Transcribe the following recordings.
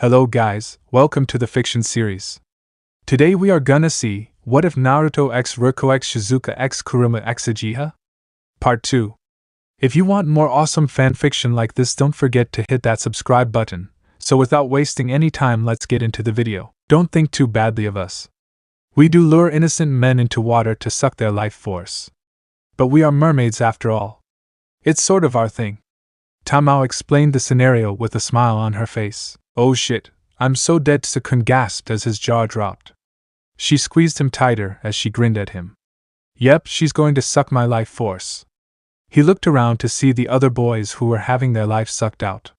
Hello guys, welcome to the fiction series. Today we are gonna see, what if Naruto x RirkoX ShizukaxKurumuxAgeha? Part 2. If you want more awesome fanfiction like this, don't forget to hit that subscribe button. So without wasting any time, let's get into the video. Don't think too badly of us. We do lure innocent men into water to suck their life force. But we are mermaids after all. It's sort of our thing. Tamao explained the scenario with a smile on her face. Oh shit, I'm so dead, Sukun gasped as his jaw dropped. She squeezed him tighter as she grinned at him. Yep, she's going to suck my life force. He looked around to see the other boys who were having their life sucked out.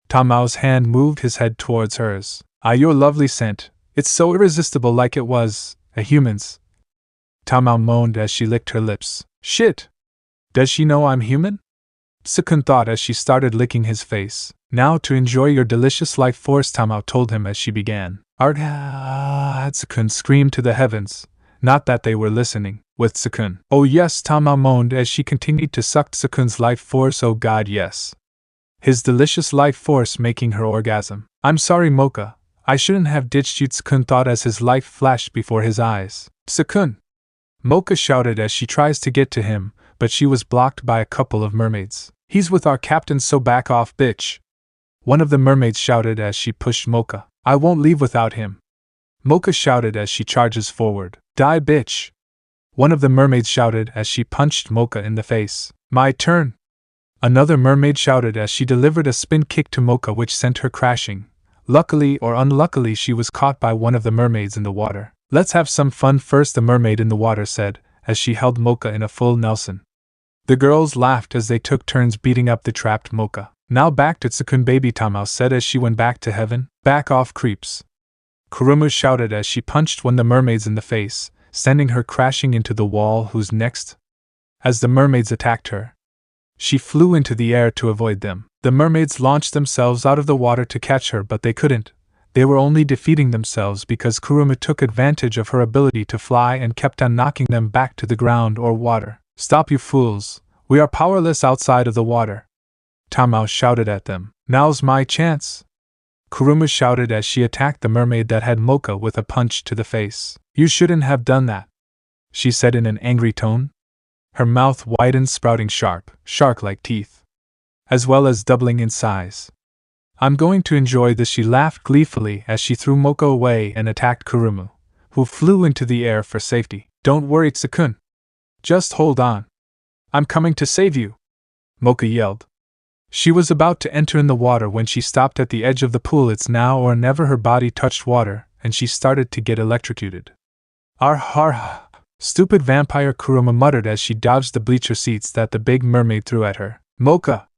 Tamao's hand moved his head towards hers. Ah, your lovely scent. It's so irresistible, like it was a human's. Tamao moaned as she licked her lips. Shit! Does she know I'm human? Sukun thought as she started licking his face. Now to enjoy your delicious life force, Tamao told him as she began. Sukun screamed to the heavens. Not that they were listening. With Sukun. Oh yes, Tamao moaned as she continued to suck Sukun's life force. Oh god, yes. His delicious life force making her orgasm. I'm sorry, Mocha. I shouldn't have ditched you, Sukun thought as his life flashed before his eyes. Sukun! Mocha shouted as she tries to get to him, but she was blocked by a couple of mermaids. He's with our captain, so back off, bitch. One of the mermaids shouted as she pushed Mocha. I won't leave without him. Mocha shouted as she charges forward. Die, bitch. One of the mermaids shouted as she punched Mocha in the face. My turn. Another mermaid shouted as she delivered a spin kick to Mocha, which sent her crashing. Luckily or unluckily, she was caught by one of the mermaids in the water. Let's have some fun first, the mermaid in the water said, as she held Mocha in a full Nelson. The girls laughed as they took turns beating up the trapped Mocha. Now back to Tsukun, baby, Tamao said as she went back to heaven. Back off, creeps. Kurumu shouted as she punched one of the mermaids in the face, sending her crashing into the wall. Who's next? As the mermaids attacked her, she flew into the air to avoid them. The mermaids launched themselves out of the water to catch her, but they couldn't. They were only defeating themselves because Kurumu took advantage of her ability to fly and kept on knocking them back to the ground or water. Stop, you fools. We are powerless outside of the water. Tamao shouted at them. Now's my chance. Kurumu shouted as she attacked the mermaid that had Mocha with a punch to the face. You shouldn't have done that, she said in an angry tone. Her mouth widened, sprouting sharp, shark-like teeth, as well as doubling in size. I'm going to enjoy this, she laughed gleefully as she threw Mocha away and attacked Kurumu, who flew into the air for safety. Don't worry, Tsukun. Just hold on. I'm coming to save you, Mocha yelled. She was about to enter in the water when she stopped at the edge of the pool. It's now or never. Her body touched water, and she started to get electrocuted. Arr, stupid vampire, Kurumu muttered as she dodged the bleacher seats that the big mermaid threw at her. Mocha!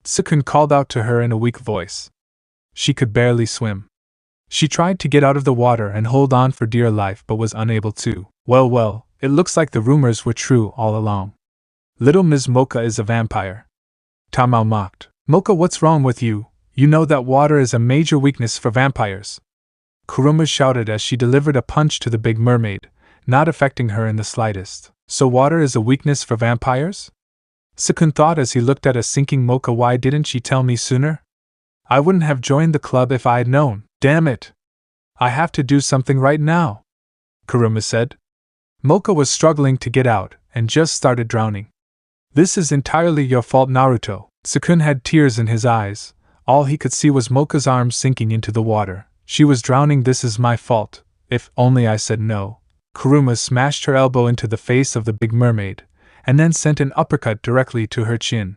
Tsukun called out to her in a weak voice. She could barely swim. She tried to get out of the water and hold on for dear life but was unable to. Well, it looks like the rumors were true all along. Little Ms. Mocha is a vampire. Tamao mocked. Mocha, what's wrong with you? You know that water is a major weakness for vampires. Kurumu shouted as she delivered a punch to the big mermaid, not affecting her in the slightest. So water is a weakness for vampires? Sukun thought as he looked at a sinking Mocha. Why didn't she tell me sooner? I wouldn't have joined the club if I'd known. Damn it. I have to do something right now, Kurumu said. Mocha was struggling to get out and just started drowning. This is entirely your fault, Naruto. Sukun had tears in his eyes. All he could see was Mocha's arms sinking into the water. She was drowning. This is my fault. If only I said no. Kurumu smashed her elbow into the face of the big mermaid, and then sent an uppercut directly to her chin.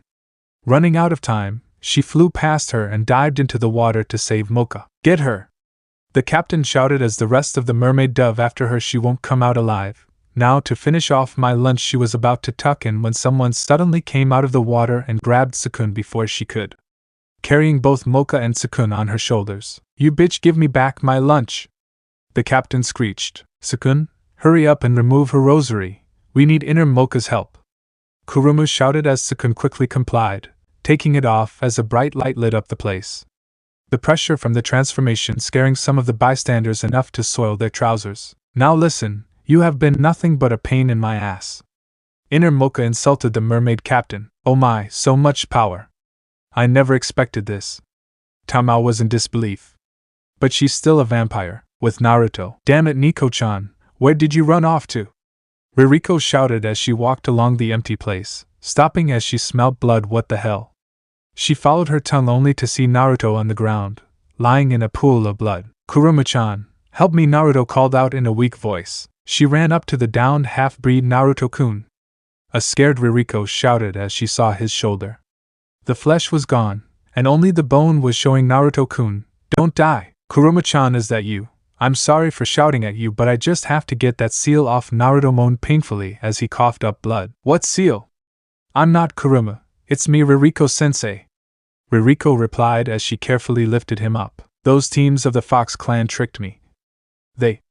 Running out of time, she flew past her and dived into the water to save Mocha. Get her! The captain shouted as the rest of the mermaid dove after her. She won't come out alive. Now to finish off my lunch, she was about to tuck in when someone suddenly came out of the water and grabbed Sukun before she could, carrying both Mocha and Sukun on her shoulders. You bitch, give me back my lunch! The captain screeched. Sukun, hurry up and remove her rosary. We need inner Mocha's help. Kurumu shouted as Sukun quickly complied, taking it off as a bright light lit up the place. The pressure from the transformation scaring some of the bystanders enough to soil their trousers. Now listen. You have been nothing but a pain in my ass. Inner Mocha insulted the mermaid captain. Oh my, so much power. I never expected this. Tamao was in disbelief. but she's still a vampire, with Naruto. Damn it, Nico-chan, where did you run off to? Rirko shouted as she walked along the empty place, stopping as she smelled blood. What the hell? She followed her tongue only to see Naruto on the ground, lying in a pool of blood. Kurumu-chan, help me, Naruto called out in a weak voice. She ran up to the downed half-breed Naruto-kun. A scared Rirko shouted as she saw his shoulder. The flesh was gone, and only the bone was showing. Naruto-kun, don't die. Kurumu-chan, is that you? I'm sorry for shouting at you, but I just have to get that seal off. Naruto moaned painfully as he coughed up blood. What seal? I'm not Kurumu, it's me, Rirko-sensei. Rirko replied as she carefully lifted him up. Those teams of the Fox clan tricked me. They.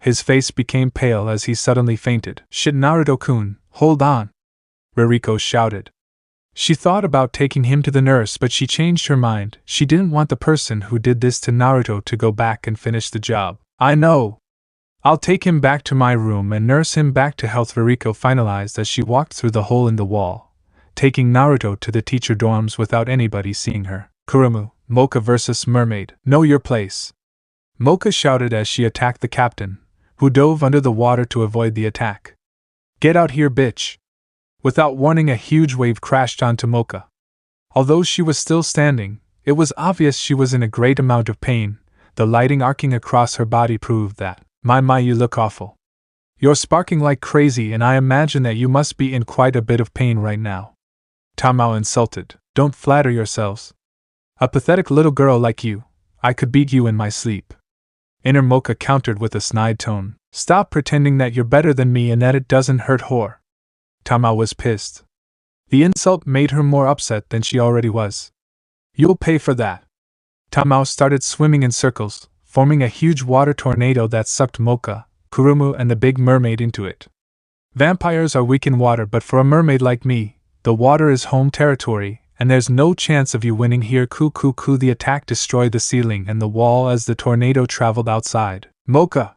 His face became pale as he suddenly fainted. Shit, Naruto-kun, hold on. Rirko shouted. She thought about taking him to the nurse, but she changed her mind. She didn't want the person who did this to Naruto to go back and finish the job. I know. I'll take him back to my room and nurse him back to health, Rirko finalized as she walked through the hole in the wall, taking Naruto to the teacher dorms without anybody seeing her. Kurumu, Mocha vs. Mermaid. Know your place. Mocha shouted as she attacked the captain, who dove under the water to avoid the attack. Get out here, bitch. Without warning, a huge wave crashed onto Mocha. Although she was still standing, it was obvious she was in a great amount of pain. The lighting arcing across her body proved that. My, you look awful. You're sparking like crazy, and I imagine that you must be in quite a bit of pain right now. Tamao insulted. Don't flatter yourselves. A pathetic little girl like you, I could beat you in my sleep. Inner Mocha countered with a snide tone. Stop pretending that you're better than me and that it doesn't hurt, whore. Tamao was pissed. The insult made her more upset than she already was. You'll pay for that. Tamao started swimming in circles, forming a huge water tornado that sucked Mocha, Kurumu, and the big mermaid into it. Vampires are weak in water, but for a mermaid like me, the water is home territory, and there's no chance of you winning here. Ku. The attack destroyed the ceiling and the wall as the tornado traveled outside. Mocha!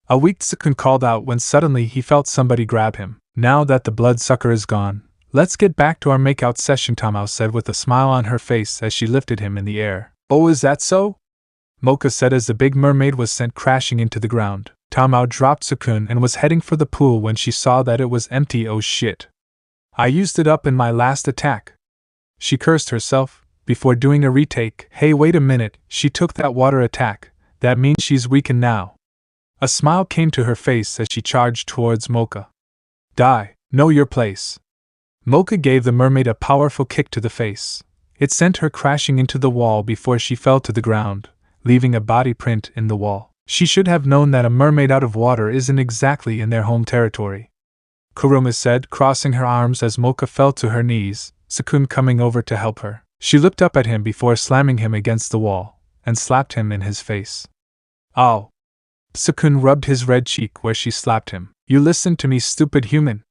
A weak Sukun called out when suddenly he felt somebody grab him. Now that the bloodsucker is gone, let's get back to our makeout session, Tamao said with a smile on her face as she lifted him in the air. Oh, is that so? Mocha said as the big mermaid was sent crashing into the ground. Tamao dropped Sukun and was heading for the pool when she saw that it was empty. Oh shit. I used it up in my last attack. She cursed herself, before doing a retake. Hey, wait a minute, she took that water attack. That means she's weakened now. A smile came to her face as she charged towards Mocha. Die, know your place. Mocha gave the mermaid a powerful kick to the face. It sent her crashing into the wall before she fell to the ground, leaving a body print in the wall. She should have known that a mermaid out of water isn't exactly in their home territory. Kurumu said, crossing her arms as Mocha fell to her knees, Sukun coming over to help her. She looked up at him before slamming him against the wall, and slapped him in his face. Ow! Sukun rubbed his red cheek where she slapped him. You listen to me, stupid human.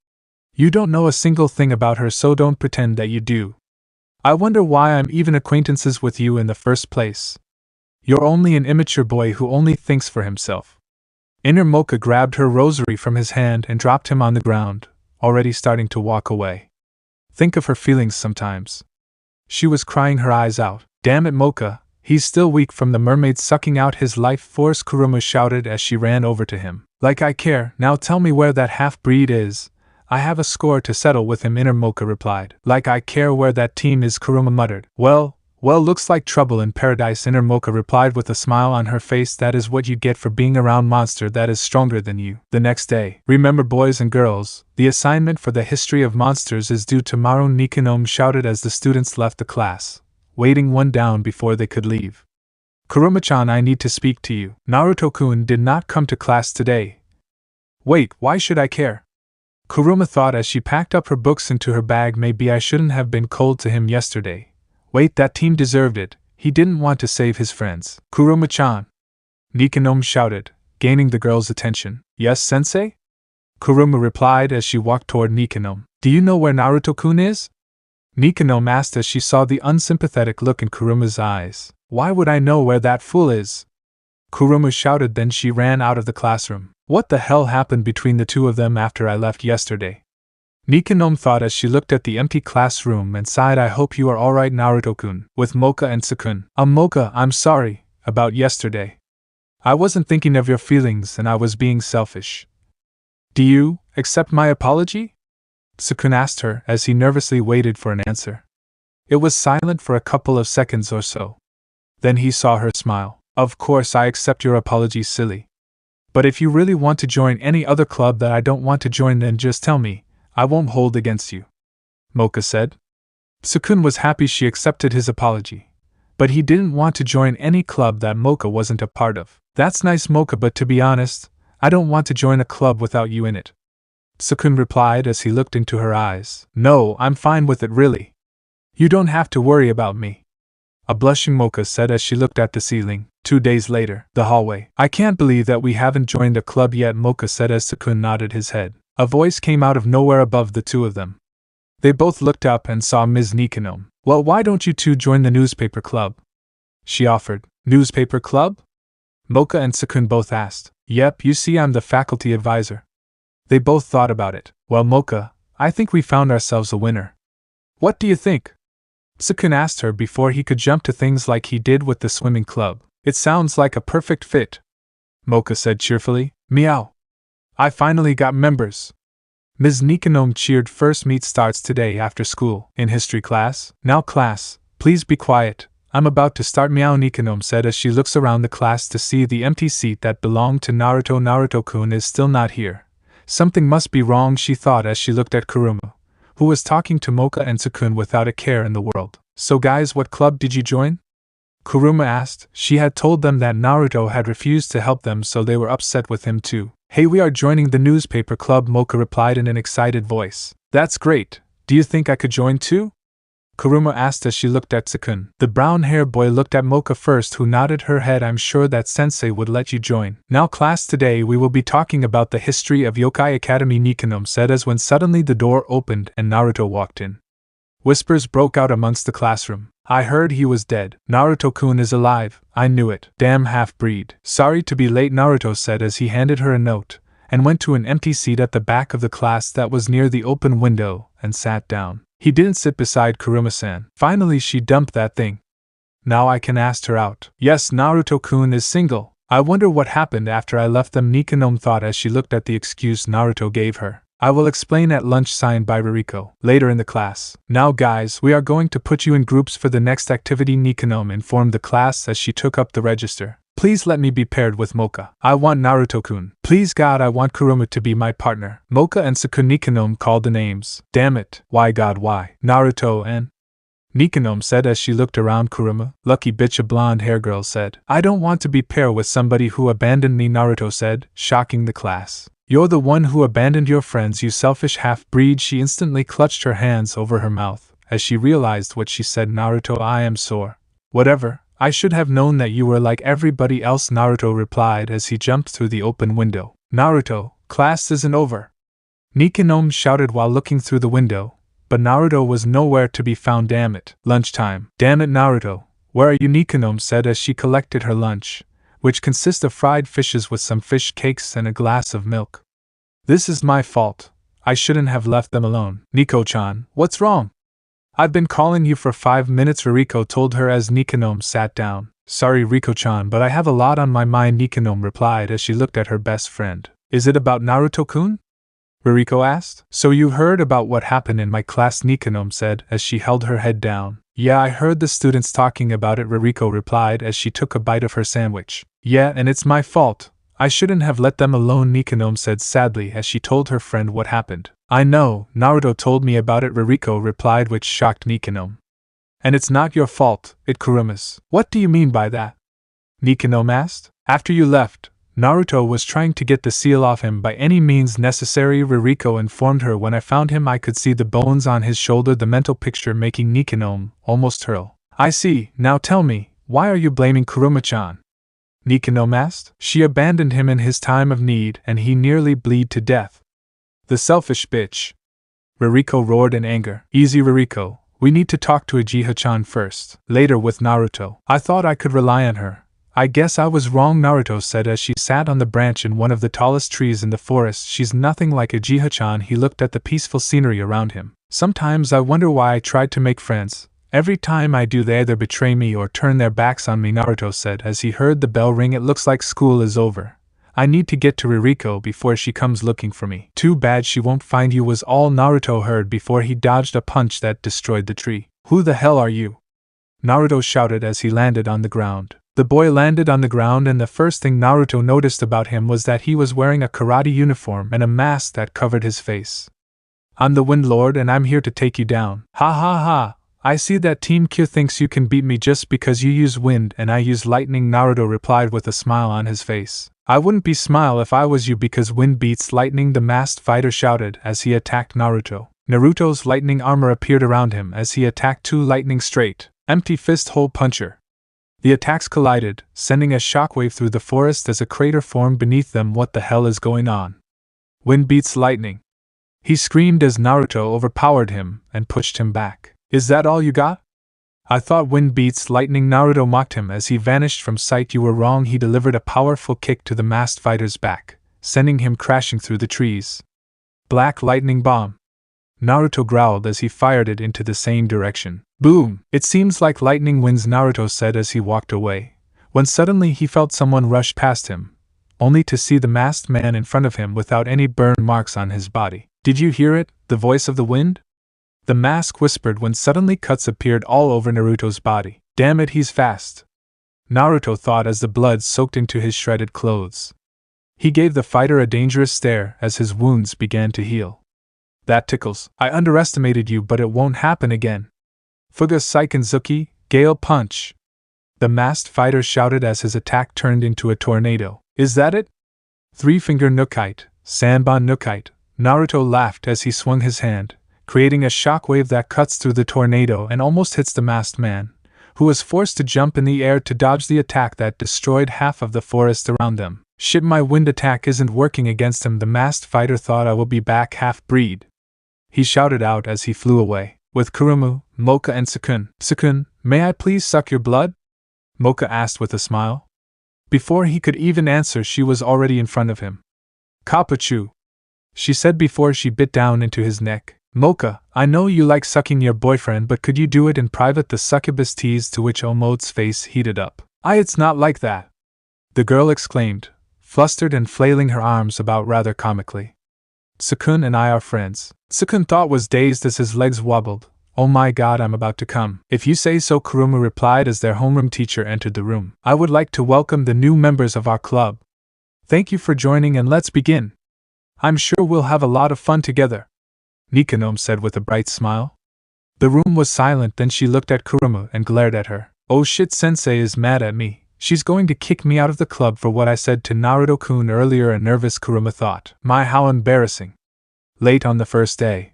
You don't know a single thing about her, so don't pretend that you do. I wonder why I'm even acquaintances with you in the first place. You're only an immature boy who only thinks for himself. Inner Mocha grabbed her rosary from his hand and dropped him on the ground, already starting to walk away. Think of her feelings sometimes. She was crying her eyes out. Damn it, Mocha, he's still weak from the mermaid sucking out his life force, Kurumu shouted as she ran over to him. Like I care, now tell me where that half-breed is. I have a score to settle with him, Inner Mocha replied. Like I care where that team is, Kurumu muttered. Well, looks like trouble in paradise, Inner Mocha replied with a smile on her face. That is what you get for being around monster that is stronger than you. The next day. Remember, boys and girls, the assignment for the history of monsters is due tomorrow, Nikanome shouted as the students left the class, waiting one down before they could leave. Kurumu-chan, I need to speak to you. Naruto-kun did not come to class today. Wait, why should I care? Kurumu thought as she packed up her books into her bag. Maybe I shouldn't have been cold to him yesterday. Wait, that team deserved it. He didn't want to save his friends. Kurumu-chan! Nikanome shouted, gaining the girl's attention. Yes, sensei? Kurumu replied as she walked toward Nikanome. Do you know where Naruto-kun is? Nikanome asked as she saw the unsympathetic look in Kurumu's eyes. Why would I know where that fool is? Kurumu shouted, then she ran out of the classroom. What the hell happened between the two of them after I left yesterday? Nikanome thought as she looked at the empty classroom and sighed. I hope you are alright, Naruto-kun, with Mocha and Sukun. Mocha, I'm sorry, about yesterday. I wasn't thinking of your feelings and I was being selfish. Do you accept my apology? Sukun asked her as he nervously waited for an answer. It was silent for a couple of seconds or so. Then he saw her smile. Of course I accept your apology, silly. But if you really want to join any other club that I don't want to join, then just tell me. I won't hold against you. Mocha said. Sukun was happy she accepted his apology. But he didn't want to join any club that Mocha wasn't a part of. That's nice, Mocha, but to be honest, I don't want to join a club without you in it. Sukun replied as he looked into her eyes. No, I'm fine with it, really. You don't have to worry about me. A blushing Mocha said as she looked at the ceiling. 2 days later, the hallway. I can't believe that we haven't joined a club yet, Mocha said as Sukun nodded his head. A voice came out of nowhere above the two of them. They both looked up and saw Ms. Nikanome. Well, why don't you two join the newspaper club? She offered. Newspaper club? Mocha and Sukun both asked. Yep, you see, I'm the faculty advisor. They both thought about it. Well, Mocha, I think we found ourselves a winner. What do you think? Sukun asked her before he could jump to things like he did with the swimming club. It sounds like a perfect fit. Mocha said cheerfully. Meow. I finally got members. Ms. Nikanome cheered. First meet starts today after school, in history class. Now class, please be quiet. I'm about to start. Meow, Nikanome said as she looks around the class to see the empty seat that belonged to Naruto. Naruto-kun is still not here. Something must be wrong, she thought as she looked at Kurumu, who was talking to Mocha and Sukun without a care in the world. So guys, what club did you join? Kurumu asked. She had told them that Naruto had refused to help them, so they were upset with him too. Hey, we are joining the newspaper club, Mocha replied in an excited voice. That's great. Do you think I could join too? Kurumu asked as she looked at Sukun. The brown-haired boy looked at Mocha first, who nodded her head. I'm sure that sensei would let you join. Now class, today we will be talking about the history of Yokai Academy, Nikanome said as when suddenly the door opened and Naruto walked in. Whispers broke out amongst the classroom. I heard he was dead. Naruto-kun is alive. I knew it. Damn half-breed. Sorry to be late, Naruto said as he handed her a note, and went to an empty seat at the back of the class that was near the open window, and sat down. He didn't sit beside Kuruma-san. Finally she dumped that thing. Now I can ask her out. Yes, Naruto-kun is single. I wonder what happened after I left them, Nikanome thought as she looked at the excuse Naruto gave her. I will explain at lunch, signed by Rirko. Later in the class. Now guys, we are going to put you in groups for the next activity, Nikanome informed the class as she took up the register. Please let me be paired with Mocha. I want Naruto-kun. Please God, I want Kurumu to be my partner. Mocha and Sukun. Nikanome called the names. Damn it. Why God, why? Naruto and Nikanome said as she looked around. Kurumu. Lucky bitch, a blonde-haired girl said. I don't want to be paired with somebody who abandoned me, Naruto said, shocking the class. You're the one who abandoned your friends, you selfish half-breed. She instantly clutched her hands over her mouth as she realized what she said. Naruto, I am sore. Whatever. I should have known that you were like everybody else, Naruto replied as he jumped through the open window. Naruto, class isn't over. Nikanome shouted while looking through the window, but Naruto was nowhere to be found. Damn it. Lunchtime. Damn it, Naruto. Where are you? Nikanome said as she collected her lunch, which consists of fried fishes with some fish cakes and a glass of milk. This is my fault. I shouldn't have left them alone. Nico-chan, what's wrong? I've been calling you for 5 minutes, Rirko told her as Nikanome sat down. Sorry, Rirko-chan, but I have a lot on my mind, Nikanome replied as she looked at her best friend. Is it about Naruto-kun? Rirko asked. So you heard about what happened in my class, Nikanome said as she held her head down. Yeah, I heard the students talking about it, Rirko replied as she took a bite of her sandwich. Yeah, and it's my fault. I shouldn't have let them alone, Nikanome said sadly as she told her friend what happened. I know, Naruto told me about it, Rirko replied, which shocked Nikanome. And it's not your fault, it Kurumu's. What do you mean by that? Nikanome asked. After you left, Naruto was trying to get the seal off him by any means necessary, Rirko informed her. When I found him I could see the bones on his shoulder, the mental picture making Nikanome almost hurl. I see. Now tell me, why are you blaming Kuruma-chan? Nikanome asked. She abandoned him in his time of need and he nearly bled to death. The selfish bitch. Rirko roared in anger. Easy, Rirko. We need to talk to Ageha-chan first. Later with Naruto. I thought I could rely on her. I guess I was wrong, Naruto said as she sat on the branch in one of the tallest trees in the forest. She's nothing like Ageha-chan. He looked at the peaceful scenery around him. Sometimes I wonder why I tried to make friends. Every time I do they either betray me or turn their backs on me, Naruto said as he heard the bell ring. It looks like school is over. I need to get to Rirko before she comes looking for me. Too bad she won't find you, was all Naruto heard before he dodged a punch that destroyed the tree. Who the hell are you? Naruto shouted as he landed on the ground. The boy landed on the ground, and the first thing Naruto noticed about him was that he was wearing a karate uniform and a mask that covered his face. I'm the Wind Lord and I'm here to take you down. Ha ha ha. I see that Team Q thinks you can beat me just because you use wind and I use lightning, Naruto replied with a smile on his face. I wouldn't be smile if I was you because wind beats lightning, the masked fighter shouted as he attacked Naruto. Naruto's lightning armor appeared around him as he attacked two lightning straight, empty fist hole puncher. The attacks collided, sending a shockwave through the forest as a crater formed beneath them. What the hell is going on? Wind beats lightning. He screamed as Naruto overpowered him and pushed him back. Is that all you got? I thought wind beats lightning, Naruto mocked him as he vanished from sight. You were wrong. He delivered a powerful kick to the masked fighter's back, sending him crashing through the trees. Black lightning bomb. Naruto growled as he fired it into the same direction. Boom! It seems like lightning wins, Naruto said as he walked away, when suddenly he felt someone rush past him, only to see the masked man in front of him without any burn marks on his body. Did you hear it, the voice of the wind? The mask whispered when suddenly cuts appeared all over Naruto's body. Damn it, he's fast, Naruto thought as the blood soaked into his shredded clothes. He gave the fighter a dangerous stare as his wounds began to heal. That tickles. I underestimated you, but it won't happen again. Fuga Saikenzuki, Gale Punch. The masked fighter shouted as his attack turned into a tornado. Is that it? Three-finger Nookite, Sanban Nookite. Naruto laughed as he swung his hand, creating a shockwave that cuts through the tornado and almost hits the masked man, who was forced to jump in the air to dodge the attack that destroyed half of the forest around them. Shit, my wind attack isn't working against him, the masked fighter thought. I will be back, half-breed, he shouted out as he flew away, with Kurumu, Mocha and Sukun. Sukun, may I please suck your blood? Mocha asked with a smile. Before he could even answer, she was already in front of him. Kapachu, she said before she bit down into his neck. Mocha, I know you like sucking your boyfriend, but could you do it in private? The succubus teased, to which Omote's face heated up. It's not like that, the girl exclaimed, flustered and flailing her arms about rather comically. Sukun and I are friends. Sukun thought was dazed as his legs wobbled. Oh my god, I'm about to come. If you say so, Kurumu replied as their homeroom teacher entered the room. I would like to welcome the new members of our club. Thank you for joining and let's begin. I'm sure we'll have a lot of fun together, Nikanome said with a bright smile. The room was silent, then she looked at Kurumu and glared at her. Oh shit, Sensei is mad at me. She's going to kick me out of the club for what I said to Naruto-kun earlier, a nervous Kurumu thought. My, how embarrassing. Late on the first day,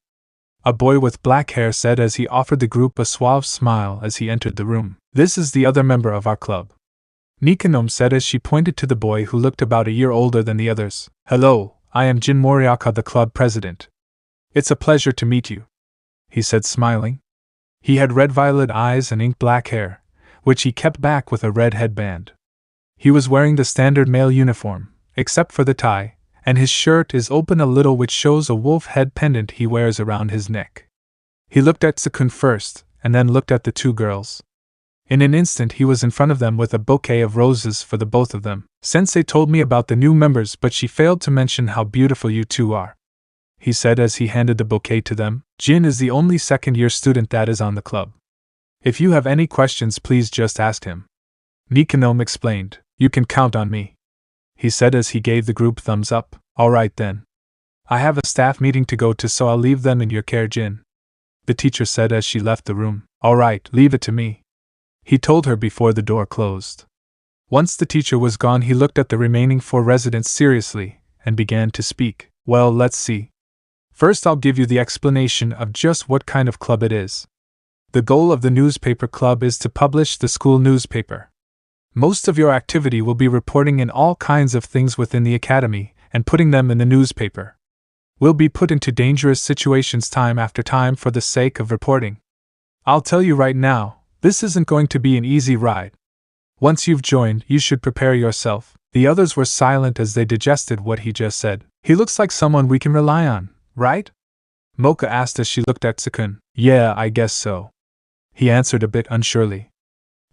a boy with black hair said as he offered the group a suave smile as he entered the room. This is the other member of our club, Nikanome said as she pointed to the boy who looked about a year older than the others. Hello, I am Jin Morioka, the club president. It's a pleasure to meet you, he said smiling. He had red-violet eyes and ink-black hair, which he kept back with a red headband. He was wearing the standard male uniform, except for the tie, and his shirt is open a little, which shows a wolf head pendant he wears around his neck. He looked at Sukun first, and then looked at the two girls. In an instant he was in front of them with a bouquet of roses for the both of them. Sensei told me about the new members, but she failed to mention how beautiful you two are, he said as he handed the bouquet to them. Jin is the only second-year student that is on the club. If you have any questions, please just ask him, Nikanome explained. You can count on me, he said as he gave the group thumbs up. Alright then. I have a staff meeting to go to, so I'll leave them in your care, Jin, the teacher said as she left the room. Alright, leave it to me, he told her before the door closed. Once the teacher was gone, he looked at the remaining 4 residents seriously and began to speak. Well, let's see. First, I'll give you the explanation of just what kind of club it is. The goal of the newspaper club is to publish the school newspaper. Most of your activity will be reporting in all kinds of things within the academy and putting them in the newspaper. We'll be put into dangerous situations time after time for the sake of reporting. I'll tell you right now, this isn't going to be an easy ride. Once you've joined, you should prepare yourself. The others were silent as they digested what he just said. He looks like someone we can rely on, right? Mocha asked as she looked at Sukun. Yeah, I guess so. he answered a bit unsurely.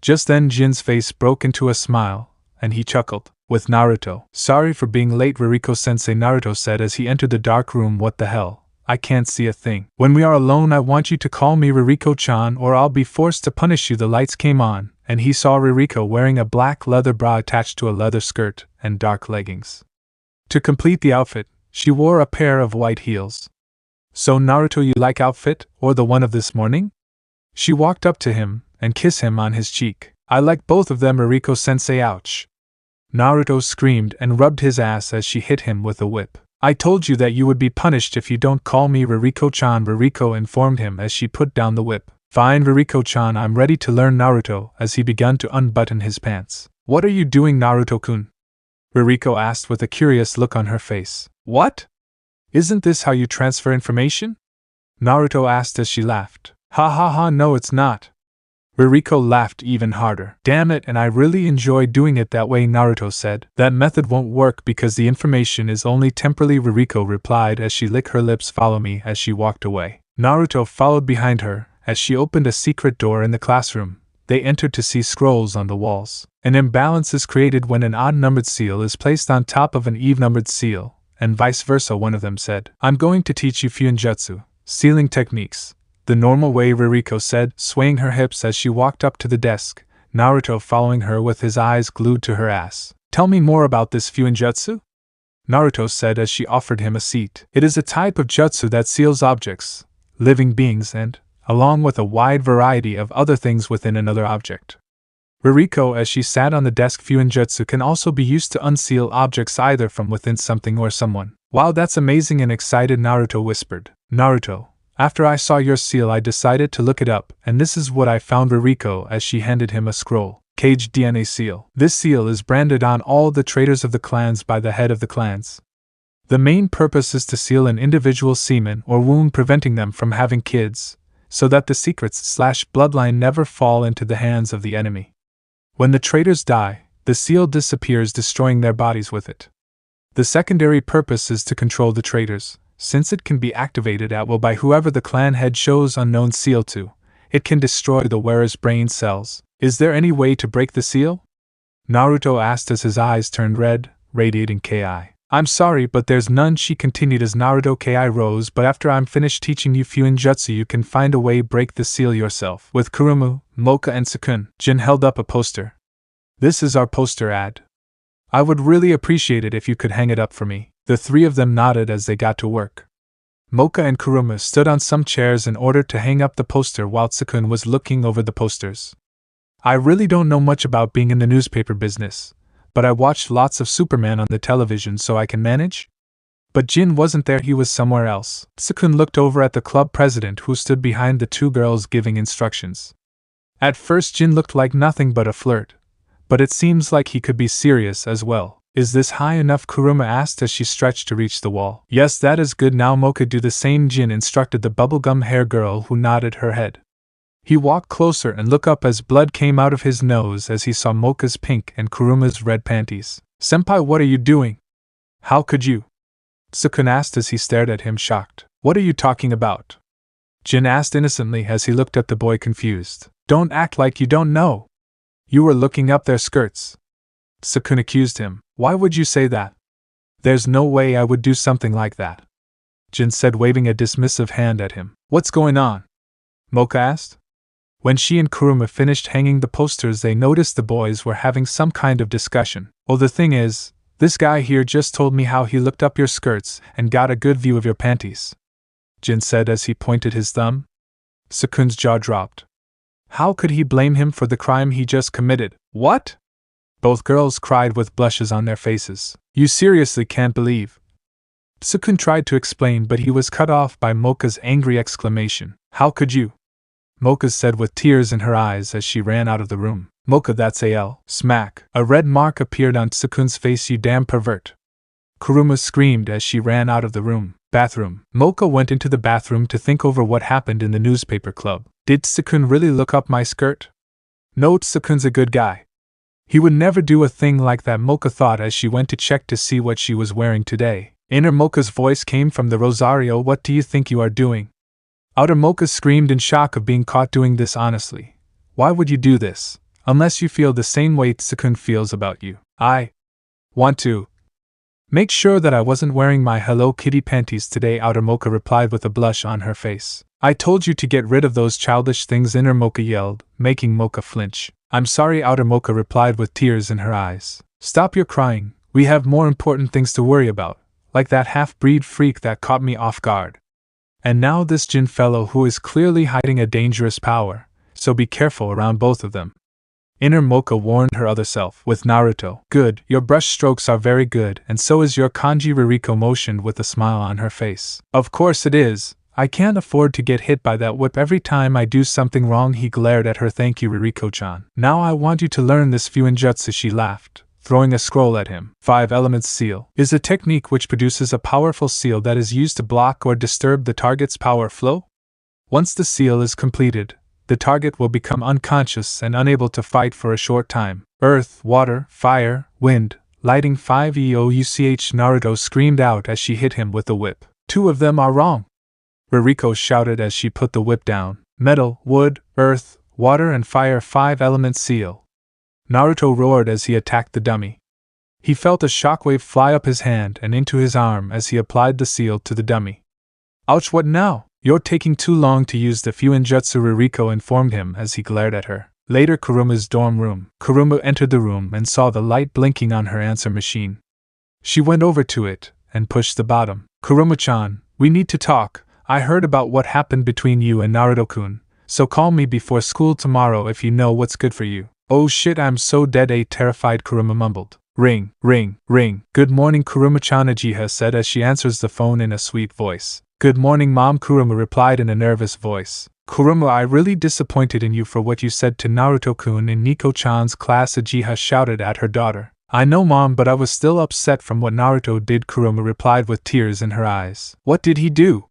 Just then Jin's face broke into a smile, and he chuckled. With Naruto. Sorry for being late, Rirko-sensei, Naruto said as he entered the dark room. What the hell? I can't see a thing. When we are alone, I want you to call me Ririko-chan or I'll be forced to punish you. The lights came on, and he saw Rirko wearing a black leather bra attached to a leather skirt and dark leggings. To complete the outfit, she wore a pair of white heels. So Naruto, you like outfit, or the one of this morning? She walked up to him and kissed him on his cheek. I like both of them, Ririko-sensei. Ouch. Naruto screamed and rubbed his ass as she hit him with a whip. I told you that you would be punished if you don't call me Ririko-chan, Rirko informed him as she put down the whip. Fine, Ririko-chan, I'm ready to learn, Naruto, as he began to unbutton his pants. What are you doing, Naruto-kun? Rirko asked with a curious look on her face. What? Isn't this how you transfer information? Naruto asked as she laughed. Ha ha ha, no it's not. Rirko laughed even harder. Damn it, and I really enjoy doing it that way, Naruto said. That method won't work because the information is only temporarily, Rirko replied as she licked her lips. Follow me, as she walked away. Naruto followed behind her as she opened a secret door in the classroom. They entered to see scrolls on the walls. An imbalance is created when an odd-numbered seal is placed on top of an even-numbered seal, and vice versa, one of them said. I'm going to teach you Fuinjutsu, sealing techniques. The normal way, Rirko said, swaying her hips as she walked up to the desk, Naruto following her with his eyes glued to her ass. Tell me more about this Fuinjutsu? Naruto said as she offered him a seat. It is a type of jutsu that seals objects, living beings and, along with a wide variety of other things within another object. Rirko, as she sat on the desk, Fuinjutsu can also be used to unseal objects either from within something or someone. Wow, that's amazing, and excited Naruto whispered. Naruto, after I saw your seal I decided to look it up, and this is what I found, Rirko, as she handed him a scroll. Cage DNA seal. This seal is branded on all the traitors of the clans by the head of the clans. The main purpose is to seal an individual's semen or womb, preventing them from having kids, so that the secrets/bloodline never fall into the hands of the enemy. When the traitors die, the seal disappears, destroying their bodies with it. The secondary purpose is to control the traitors. Since it can be activated at will by whoever the clan head shows unknown seal to, it can destroy the wearer's brain cells. Is there any way to break the seal? Naruto asked as his eyes turned red, radiating Ki. I'm sorry, but there's none, she continued as Naruto Ki rose, but after I'm finished teaching you Fuinjutsu you can find a way break the seal yourself. With Kurumu, Mocha and Sukun. Jin held up a poster. This is our poster ad. I would really appreciate it if you could hang it up for me. The three of them nodded as they got to work. Mocha and Kurumu stood on some chairs in order to hang up the poster while Sukun was looking over the posters. I really don't know much about being in the newspaper business, but I watched lots of Superman on the television, so I can manage? But Jin wasn't there, he was somewhere else. Sukun looked over at the club president who stood behind the two girls giving instructions. At first Jin looked like nothing but a flirt, but it seems like he could be serious as well. Is this high enough? Kurumu asked as she stretched to reach the wall. Yes, that is good. Now Mocha, do the same, Jin instructed the bubblegum hair girl who nodded her head. He walked closer and looked up as blood came out of his nose as he saw Mocha's pink and Kurumu's red panties. Senpai, what are you doing? How could you? Sukun asked as he stared at him shocked. What are you talking about? Jin asked innocently as he looked at the boy confused. Don't act like you don't know. You were looking up their skirts. Sukun accused him. Why would you say that? There's no way I would do something like that, Jin said, waving a dismissive hand at him. What's going on? Mocha asked. When she and Kurumu finished hanging the posters they noticed the boys were having some kind of discussion. Well, the thing is, this guy here just told me how he looked up your skirts and got a good view of your panties, Jin said as he pointed his thumb. Sukun's jaw dropped. How could he blame him for the crime he just committed? What? Both girls cried with blushes on their faces. You seriously can't believe? Sukun tried to explain, but he was cut off by Mocha's angry exclamation. How could you? Mocha said with tears in her eyes as she ran out of the room. Mocha, that's AL. Smack. A red mark appeared on Sukun's face. You damn pervert. Kurumu screamed as she ran out of the room. Bathroom. Mocha went into the bathroom to think over what happened in the newspaper club. Did Sukun really look up my skirt? No, Sukun's a good guy. He would never do a thing like that, Mocha thought as she went to check to see what she was wearing today. Inner Mocha's voice came from the Rosario. What do you think you are doing? Outer Mocha screamed in shock of being caught doing this honestly. Why would you do this, unless you feel the same way Tsukun feels about you? I want to make sure that I wasn't wearing my Hello Kitty panties today, Outer Mocha replied with a blush on her face. I told you to get rid of those childish things, Inner Mocha yelled, making Mocha flinch. I'm sorry, Outer Mocha replied with tears in her eyes. Stop your crying, we have more important things to worry about, like that half-breed freak that caught me off guard. And now this Jin fellow who is clearly hiding a dangerous power, so be careful around both of them. Inner Mocha warned her other self, with Naruto. Good, your brush strokes are very good, and so is your kanji, Rirko motioned with a smile on her face. Of course it is. I can't afford to get hit by that whip every time I do something wrong, he glared at her. Thank you, Ririko-chan. Now I want you to learn this Fuinjutsu, she laughed, throwing a scroll at him. 5 Elements Seal is a technique which produces a powerful seal that is used to block or disturb the target's power flow. Once the seal is completed, the target will become unconscious and unable to fight for a short time. Earth, water, fire, wind, lighting 5 EOUCH, Naruto screamed out as she hit him with the whip. 2 of them are wrong, Ririko shouted as she put the whip down. Metal, wood, earth, water and fire, 5 Element Seal. Naruto roared as he attacked the dummy. He felt a shockwave fly up his hand and into his arm as he applied the seal to the dummy. Ouch, what now? You're taking too long to use the Fuinjutsu, Ririko informed him as he glared at her. Later, Kurumu's dorm room. Kurumu entered the room and saw the light blinking on her answer machine. She went over to it and pushed the bottom. Kurumu-chan, we need to talk. I heard about what happened between you and Naruto-kun, so call me before school tomorrow if you know what's good for you. Oh shit, I'm so dead, a terrified Kurumu mumbled. Ring, ring, ring. Good morning, Kurumu-chan, Ageha said as she answers the phone in a sweet voice. Good morning, Mom, Kurumu replied in a nervous voice. Kurumu, I really disappointed in you for what you said to Naruto-kun in Nico-chan's class, Ageha shouted at her daughter. I know, Mom, but I was still upset from what Naruto did, Kurumu replied with tears in her eyes. What did he do?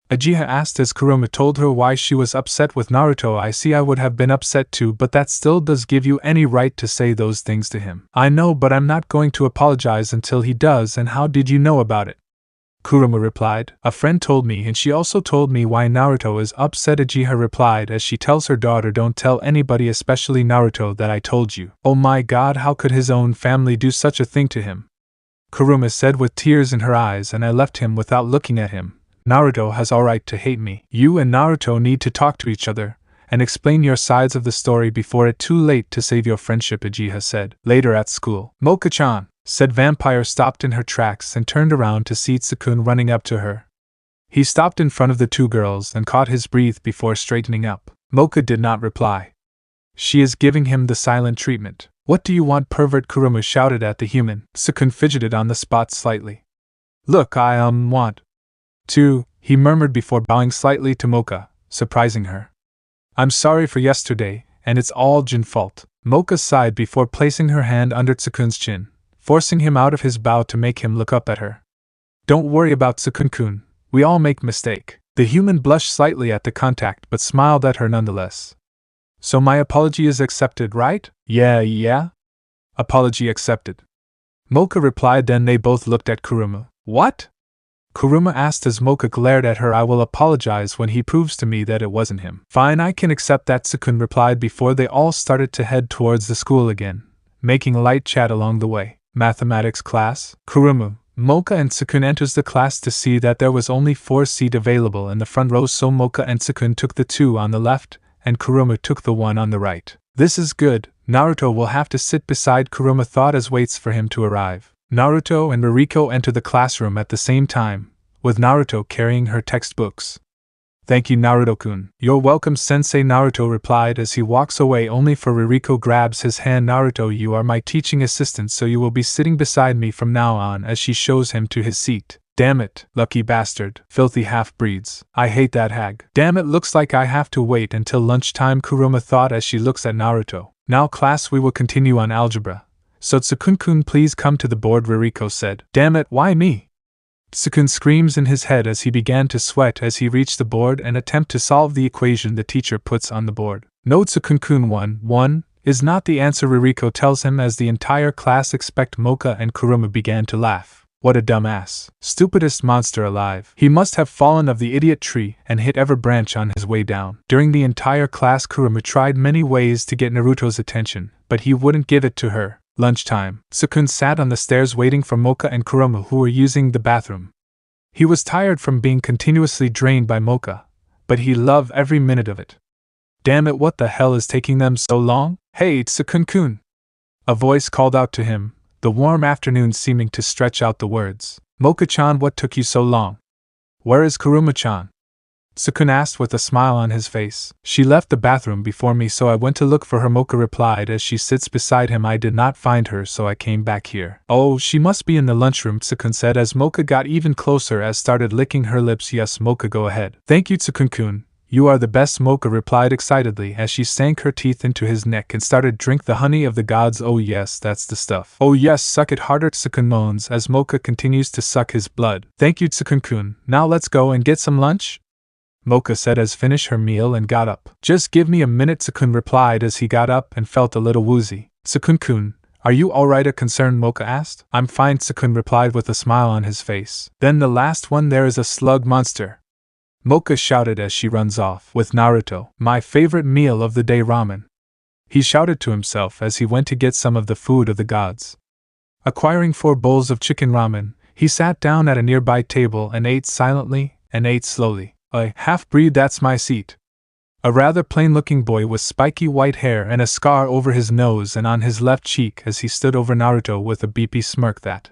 Ageha asked as Kurumu told her why she was upset with Naruto. I see, I would have been upset too, but that still does give you any right to say those things to him. I know, but I'm not going to apologize until he does. And how did you know about it? Kurumu replied. A friend told me, and she also told me why Naruto is upset, Ageha replied as she tells her daughter, don't tell anybody, especially Naruto, that I told you. Oh my god, how could his own family do such a thing to him? Kurumu said with tears in her eyes, and I left him without looking at him. Naruto has all right to hate me. You and Naruto need to talk to each other and explain your sides of the story before it's too late to save your friendship, Ageha said. Later at school. Mocha-chan, said Vampire, stopped in her tracks and turned around to see Tsukun running up to her. He stopped in front of the 2 girls and caught his breath before straightening up. Mocha did not reply. She is giving him the silent treatment. What do you want, pervert? Kurumu shouted at the human. Tsukun fidgeted on the spot slightly. Look, I want to, he murmured before bowing slightly to Mocha, surprising her. I'm sorry for yesterday, and it's all Jin's fault. Mocha sighed before placing her hand under Tsukun's chin, forcing him out of his bow to make him look up at her. Don't worry about Tsukun-kun, we all make mistake. The human blushed slightly at the contact but smiled at her nonetheless. So my apology is accepted, right? Yeah. Apology accepted. Mocha replied. Then they both looked at Kurumu. What? Kurumu asked as Mocha glared at her. I will apologize when he proves to me that it wasn't him. Fine, I can accept that, Tsukun replied before they all started to head towards the school again, making light chat along the way. Mathematics class. Kurumu, Mocha and Tsukun enters the class to see that there was only 4 seats available in the front row, so Mocha and Tsukun took the 2 on the left, and Kurumu took the 1 on the right. This is good. Naruto will have to sit beside Kurumu thought as waits for him to arrive. Naruto and Rirko enter the classroom at the same time, with Naruto carrying her textbooks. Thank you, Naruto-kun. You're welcome, sensei, Naruto replied as he walks away, only for Rirko grabs his hand. Naruto, you are my teaching assistant, so you will be sitting beside me from now on, as she shows him to his seat. Damn it, lucky bastard, filthy half-breeds. I hate that hag. Damn it, looks like I have to wait until lunchtime, Kurumu thought as she looks at Naruto. Now class, we will continue on algebra. So Tsukun-kun, please come to the board, Rirko said. Damn it, why me? Tsukun screams in his head as he began to sweat as he reached the board and attempt to solve the equation the teacher puts on the board. No, Tsukun-kun, 1 is not the answer, Rirko tells him as the entire class expect Mocha and Kurumu began to laugh. What a dumbass. Stupidest monster alive. He must have fallen of the idiot tree and hit every branch on his way down. During the entire class, Kurumu tried many ways to get Naruto's attention, but he wouldn't give it to her. Lunchtime. Sukun sat on the stairs waiting for Mocha and Kurumu, who were using the bathroom. He was tired from being continuously drained by Mocha, but he loved every minute of it. Damn it, what the hell is taking them so long? Hey, Sukun-kun! A voice called out to him, the warm afternoon seeming to stretch out the words. Mocha-chan, what took you so long? Where is Kurumu-chan? Sukun asked with a smile on his face. She left the bathroom before me, so I went to look for her, Mocha replied as she sits beside him. I did not find her, so I came back here. Oh, she must be in the lunchroom, Sukun said as Mocha got even closer as started licking her lips. Yes, Mocha, go ahead. Thank you, Sukun-kun. You are the best, Mocha replied excitedly as she sank her teeth into his neck and started drink the honey of the gods. Oh yes, that's the stuff. Oh yes, suck it harder, Sukun moans as Mocha continues to suck his blood. Thank you, Sukun-kun. Now let's go and get some lunch? Mocha said as finished her meal and got up. Just give me a minute, Sukun replied as he got up and felt a little woozy. Sukun-kun, are you alright? A concerned Mocha asked. I'm fine, Sukun replied with a smile on his face. Then the last one, there is a slug monster, Mocha shouted as she runs off. With Naruto, my favorite meal of the day, ramen, he shouted to himself as he went to get some of the food of the gods. Acquiring 4 bowls of chicken ramen, he sat down at a nearby table and ate silently and ate slowly. A half-breed, that's my seat. A rather plain-looking boy with spiky white hair and a scar over his nose and on his left cheek as he stood over Naruto with a beepy smirk that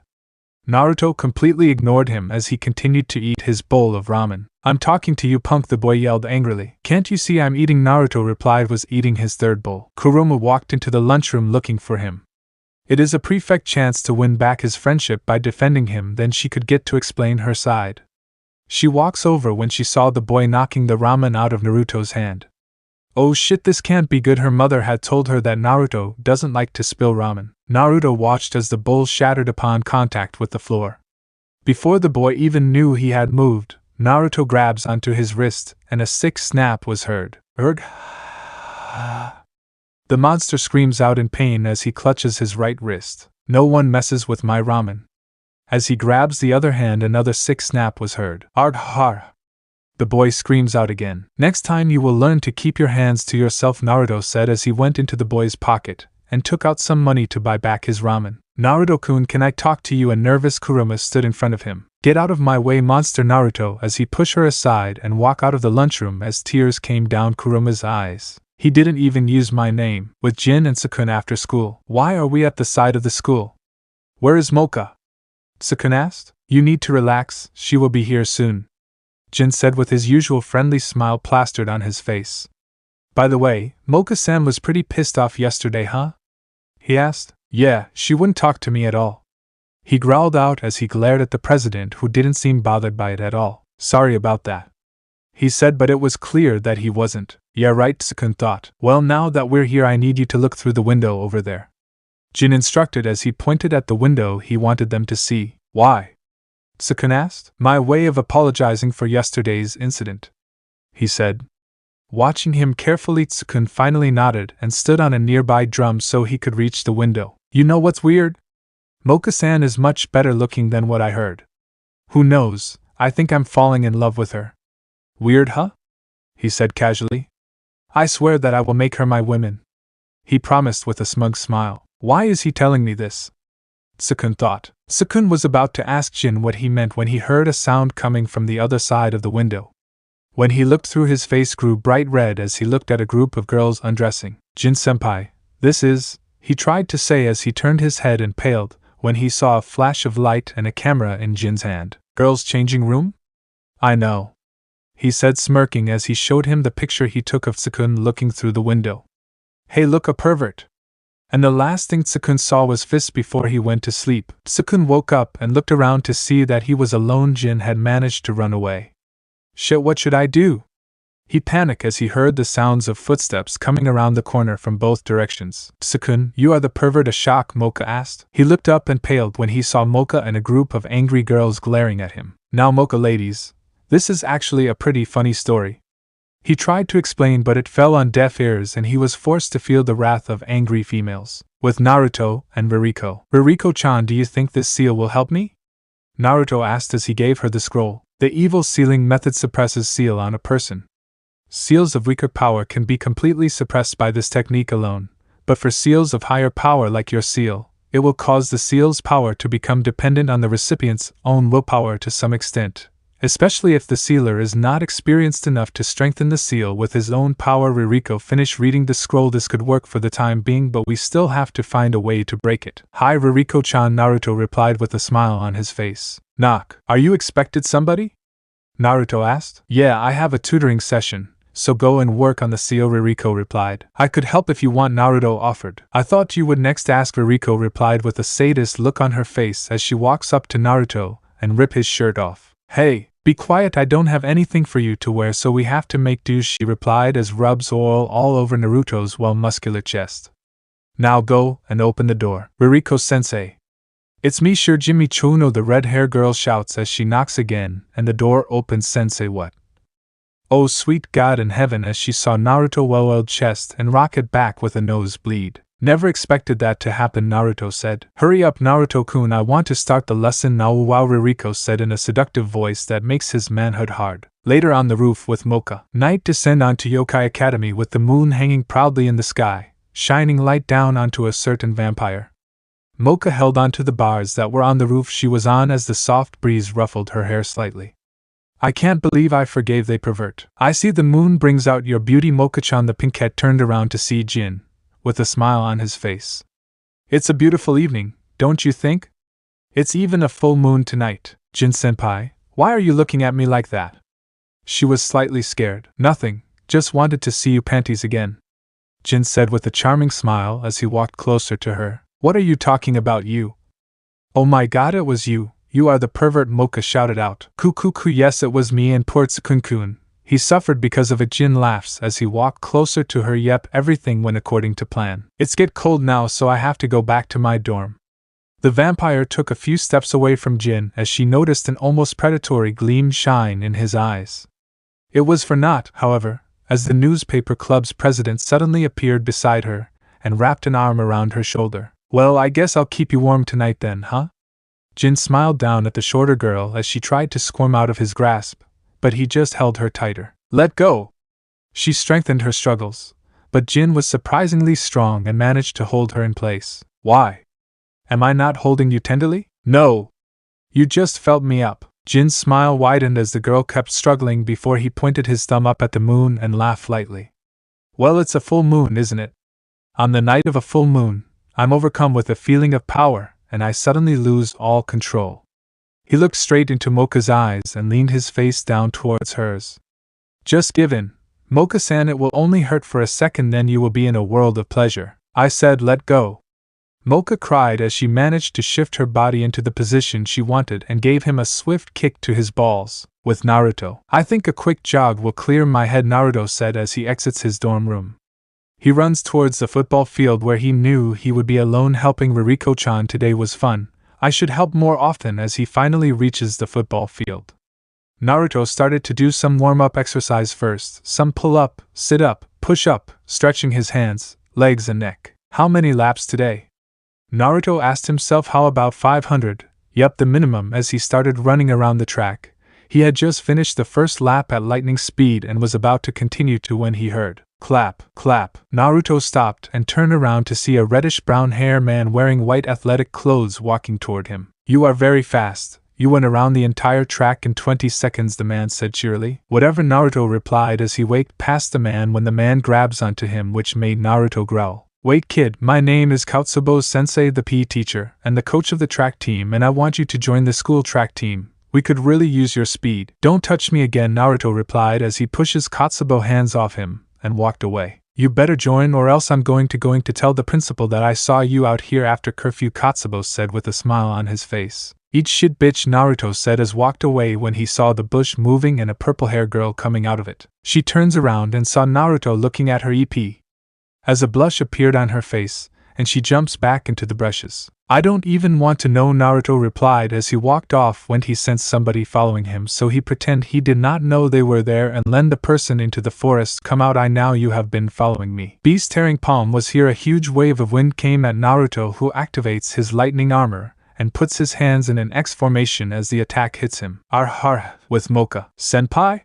Naruto completely ignored him as he continued to eat his bowl of ramen. I'm talking to you, punk, the boy yelled angrily. Can't you see I'm eating? Naruto replied was eating his 3rd bowl. Kurumu walked into the lunchroom looking for him. It is a perfect chance to win back his friendship by defending him, then she could get to explain her side. She walks over when she saw the boy knocking the ramen out of Naruto's hand. Oh shit, this can't be good. Her mother had told her that Naruto doesn't like to spill ramen. Naruto watched as the bowl shattered upon contact with the floor. Before the boy even knew he had moved, Naruto grabs onto his wrist, and a sick snap was heard. Erg. The monster screams out in pain as he clutches his right wrist. No one messes with my ramen. As he grabs the other hand, another sick snap was heard. Ard har. The boy screams out again. Next time you will learn to keep your hands to yourself, Naruto said as he went into the boy's pocket and took out some money to buy back his ramen. Naruto-kun, can I talk to you? A nervous Kurumu stood in front of him. Get out of my way, monster, Naruto as he pushed her aside and walked out of the lunchroom as tears came down Kurumu's eyes. He didn't even use my name. With Jin and Sukun after school. Why are we at the side of the school? Where is Mocha? Sukun asked. You need to relax, she will be here soon, Jin said with his usual friendly smile plastered on his face. By the way, Mocha-san was pretty pissed off yesterday, huh? He asked. Yeah, she wouldn't talk to me at all, he growled out as he glared at the president, who didn't seem bothered by it at all. Sorry about that, he said, but it was clear that he wasn't. Yeah right, Sukun thought. Well, now that we're here, I need you to look through the window over there, Jin instructed as he pointed at the window he wanted them to see. Why? Sukun asked. My way of apologizing for yesterday's incident, he said. Watching him carefully, Sukun finally nodded and stood on a nearby drum so he could reach the window. You know what's weird? Mocha-san is much better looking than what I heard. Who knows, I think I'm falling in love with her. Weird, huh? He said casually. I swear that I will make her my woman, he promised with a smug smile. Why is he telling me this? Sukun thought. Sukun was about to ask Jin what he meant when he heard a sound coming from the other side of the window. When he looked through, his face grew bright red as he looked at a group of girls undressing. Jin-senpai, this is, he tried to say as he turned his head and paled when he saw a flash of light and a camera in Jin's hand. Girls' changing room? I know, he said smirking as he showed him the picture he took of Sukun looking through the window. Hey, look, a pervert. And the last thing Sukun saw was fists before he went to sleep. Sukun woke up and looked around to see that he was alone. Jin had managed to run away. Shit, what should I do? He panicked as he heard the sounds of footsteps coming around the corner from both directions. Sukun, you are the pervert? A shock, Mocha asked. He looked up and paled when he saw Mocha and a group of angry girls glaring at him. Now, Mocha ladies, this is actually a pretty funny story. He tried to explain, but it fell on deaf ears and he was forced to feel the wrath of angry females. With Naruto and Rirko. Rirko-chan, do you think this seal will help me? Naruto asked as he gave her the scroll. The evil sealing method suppresses seal on a person. Seals of weaker power can be completely suppressed by this technique alone, but for seals of higher power like your seal, it will cause the seal's power to become dependent on the recipient's own willpower to some extent, especially if the sealer is not experienced enough to strengthen the seal with his own power. Rirko finished reading the scroll. This could work for the time being, but we still have to find a way to break it. Hi Rirko-chan, Naruto replied with a smile on his face. Knock. Are you expected somebody? Naruto asked. Yeah, I have a tutoring session, so go and work on the seal, Rirko replied. I could help if you want, Naruto offered. I thought you would next ask, Rirko replied with a sadist look on her face as she walks up to Naruto and rip his shirt off. Hey, be quiet, I don't have anything for you to wear, so we have to make do, she replied as rubs oil all over Naruto's well-muscular chest. Now go and open the door. Ririko-sensei. It's me, sure, Jimmy Chuno, the red-haired girl shouts as she knocks again, and the door opens. Sensei, what? Oh sweet God in heaven, as she saw Naruto's well-oiled chest and rocket back with a nosebleed. Never expected that to happen, Naruto said. Hurry up, Naruto-kun, I want to start the lesson now, wow, Rirko said in a seductive voice that makes his manhood hard. Later on the roof with Mocha. Night descend onto Yokai Academy with the moon hanging proudly in the sky, shining light down onto a certain vampire. Mocha held onto the bars that were on the roof she was on as the soft breeze ruffled her hair slightly. I can't believe I forgave the pervert. I see the moon brings out your beauty, Mocha-chan. The pinkette turned around to see Jin, with a smile on his face. It's a beautiful evening, don't you think? It's even a full moon tonight. Jin-senpai, why are you looking at me like that? She was slightly scared. Nothing, just wanted to see you panties again, Jin said with a charming smile as he walked closer to her. What are you talking about, you? Oh my God, it was you. You are the pervert, Mocha shouted out. Kukuku, yes, it was me, and poor Tsukun-kun. He suffered because of it. Jin laughs as he walked closer to her. Yep, everything went according to plan. It's get cold now, so I have to go back to my dorm. The vampire took a few steps away from Jin as she noticed an almost predatory gleam shine in his eyes. It was for naught, however, as the newspaper club's president suddenly appeared beside her and wrapped an arm around her shoulder. Well, I guess I'll keep you warm tonight then, huh? Jin smiled down at the shorter girl as she tried to squirm out of his grasp, but he just held her tighter. Let go! She strengthened her struggles, but Jin was surprisingly strong and managed to hold her in place. Why? Am I not holding you tenderly? No! You just felt me up. Jin's smile widened as the girl kept struggling before he pointed his thumb up at the moon and laughed lightly. Well, it's a full moon, isn't it? On the night of a full moon, I'm overcome with a feeling of power, and I suddenly lose all control. He looked straight into Mocha's eyes and leaned his face down towards hers. Just give in, Mocha-san, it will only hurt for a second, then you will be in a world of pleasure. I said let go. Mocha cried as she managed to shift her body into the position she wanted and gave him a swift kick to his balls. With Naruto, I think a quick jog will clear my head, Naruto said as he exits his dorm room. He runs towards the football field where he knew he would be alone. Helping Rirko-chan today was fun. I should help more often. As he finally reaches the football field, Naruto started to do some warm-up exercise first, some pull-up, sit-up, push-up, stretching his hands, legs and neck. How many laps today? Naruto asked himself. How about 500? Yup, the minimum. As he started running around the track, he had just finished the first lap at lightning speed and was about to continue to when he heard clap, clap. Naruto stopped and turned around to see a reddish-brown-haired man wearing white athletic clothes walking toward him. You are very fast. You went around the entire track in 20 seconds, the man said cheerily. Whatever, Naruto replied as he waked past the man when the man grabs onto him, which made Naruto growl. Wait kid, my name is Katsubo-sensei, the PE teacher and the coach of the track team, and I want you to join the school track team. We could really use your speed. Don't touch me again, Naruto replied as he pushes Katsubo's hands off him and walked away. You better join or else I'm going to tell the principal that I saw you out here after curfew, Katsubo said with a smile on his face. Eat shit bitch, Naruto said as walked away when he saw the bush moving and a purple-haired girl coming out of it. She turns around and saw Naruto looking at her EP. As a blush appeared on her face, and she jumps back into the bushes. I don't even want to know, Naruto replied as he walked off when he sensed somebody following him, so he pretended he did not know they were there and led the person into the forest. Come out, I now you have been following me. Beast tearing palm was here. A huge wave of wind came at Naruto, who activates his lightning armor and puts his hands in an X formation as the attack hits him. With Mocha. Senpai?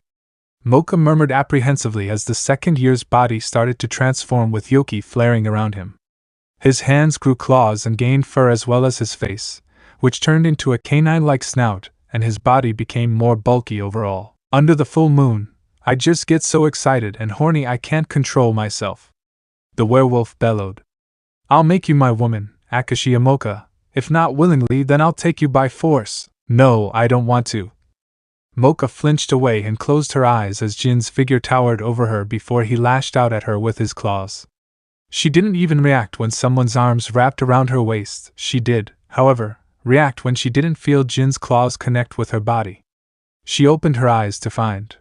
Mocha murmured apprehensively as the second year's body started to transform with Yoki flaring around him. His hands grew claws and gained fur as well as his face, which turned into a canine-like snout, and his body became more bulky overall. Under the full moon, I just get so excited and horny I can't control myself. The werewolf bellowed. I'll make you my woman, Akashi Mocha. If not willingly, then I'll take you by force. No, I don't want to. Mocha flinched away and closed her eyes as Jin's figure towered over her before he lashed out at her with his claws. She didn't even react when someone's arms wrapped around her waist. She did, however, react when she didn't feel Jin's claws connect with her body. She opened her eyes to find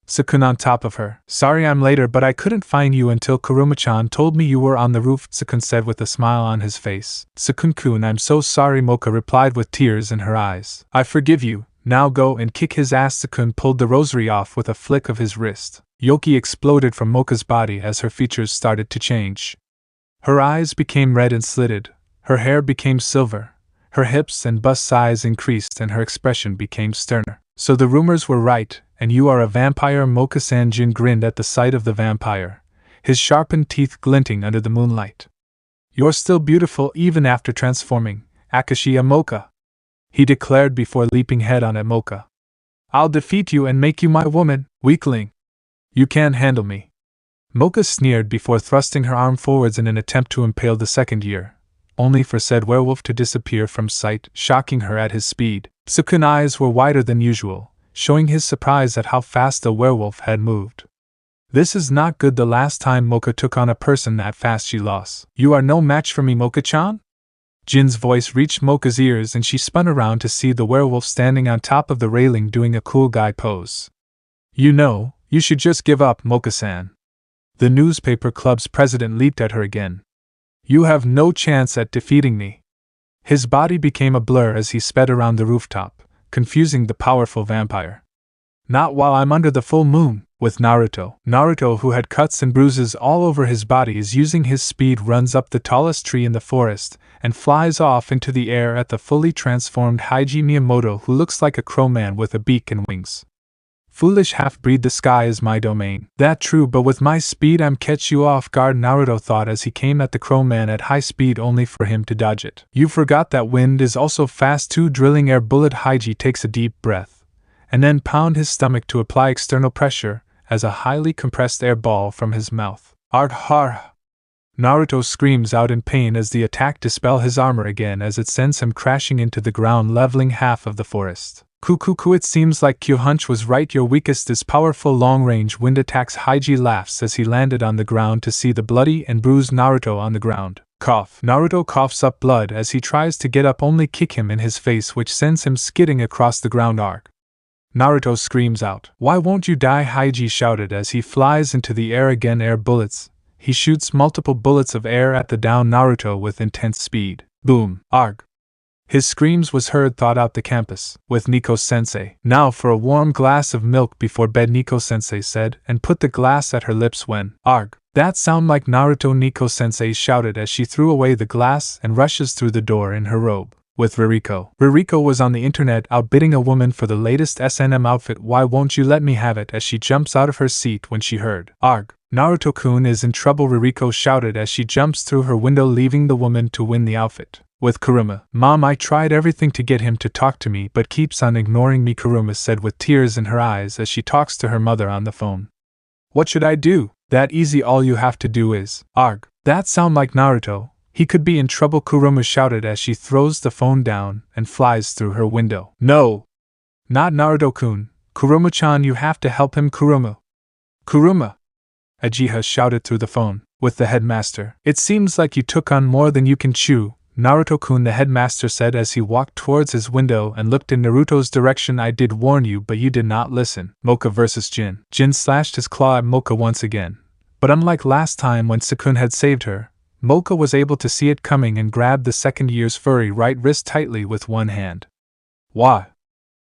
Sukun on top of her. Sorry I'm later, but I couldn't find you until Kurumu-chan told me you were on the roof, Sukun said with a smile on his face. Sukun-kun, I'm so sorry, Mocha replied with tears in her eyes. I forgive you. Now go and kick his ass. Sukun pulled the rosary off with a flick of his wrist. Yoki exploded from Mocha's body as her features started to change. Her eyes became red and slitted, her hair became silver, her hips and bust size increased and her expression became sterner. So the rumors were right, and you are a vampire? Mocha-san. Jin grinned at the sight of the vampire, his sharpened teeth glinting under the moonlight. You're still beautiful even after transforming, Akashi Mocha, he declared before leaping head-on at Mocha. I'll defeat you and make you my woman, weakling. You can't handle me. Mocha sneered before thrusting her arm forwards in an attempt to impale the second year, only for said werewolf to disappear from sight, shocking her at his speed. Sukun's eyes were wider than usual, showing his surprise at how fast the werewolf had moved. This is not good. The last time Mocha took on a person that fast she lost. You are no match for me, Mocha-chan? Jin's voice reached Mocha's ears and she spun around to see the werewolf standing on top of the railing doing a cool guy pose. You know, you should just give up, Mocha-san. The newspaper club's president leaped at her again. You have no chance at defeating me. His body became a blur as he sped around the rooftop, confusing the powerful vampire. Not while I'm under the full moon. With Naruto. Naruto, who had cuts and bruises all over his body, is using his speed, runs up the tallest tree in the forest, and flies off into the air at the fully transformed Haiji Miyamoto, who looks like a crowman with a beak and wings. Foolish half-breed, the sky is my domain. That true, but with my speed I'm catch you off guard, Naruto thought as he came at the crowman at high speed only for him to dodge it. You forgot that wind is also fast too. Drilling air bullet. Haiji takes a deep breath, and then pound his stomach to apply external pressure, as a highly compressed air ball from his mouth. Har! Naruto screams out in pain as the attack dispels his armor again as it sends him crashing into the ground, leveling half of the forest. Kukuku, it seems like Kyohunch was right. Your weakest is powerful long-range wind attacks. Haiji laughs as he landed on the ground to see the bloody and bruised Naruto on the ground. Cough. Naruto coughs up blood as he tries to get up, only kick him in his face, which sends him skidding across the ground. Arg. Naruto screams out. Why won't you die? Haiji shouted as he flies into the air again. Air bullets. He shoots multiple bullets of air at the down Naruto with intense speed. Boom. Arg. His screams was heard throughout out the campus. With Nico-sensei. Now for a warm glass of milk before bed, Nico-sensei said, and put the glass at her lips when. Arg. That sound like Naruto, Nico-sensei shouted as she threw away the glass and rushes through the door in her robe. With Rirko. Rirko was on the internet outbidding a woman for the latest S&M outfit. Why won't you let me have it? As she jumps out of her seat when she heard. Arg. Naruto-kun is in trouble, Rirko shouted as she jumps through her window, leaving the woman to win the outfit. With Kurumu. Mom, I tried everything to get him to talk to me but keeps on ignoring me, Kurumu said with tears in her eyes as she talks to her mother on the phone. What should I do? That easy, all you have to do is. Arg. That sound like Naruto. He could be in trouble, Kurumu shouted as she throws the phone down and flies through her window. No! Not Naruto-kun. Kurumu-chan, you have to help him, Kurumu. Kurumu! Ageha shouted through the phone. With the headmaster. It seems like you took on more than you can chew, Naruto-kun, the headmaster said as he walked towards his window and looked in Naruto's direction. I did warn you, but you did not listen. Mocha vs. Jin. Jin slashed his claw at Mocha once again. But unlike last time when Sukun had saved her, Mocha was able to see it coming and grabbed the second year's furry right wrist tightly with one hand. Why?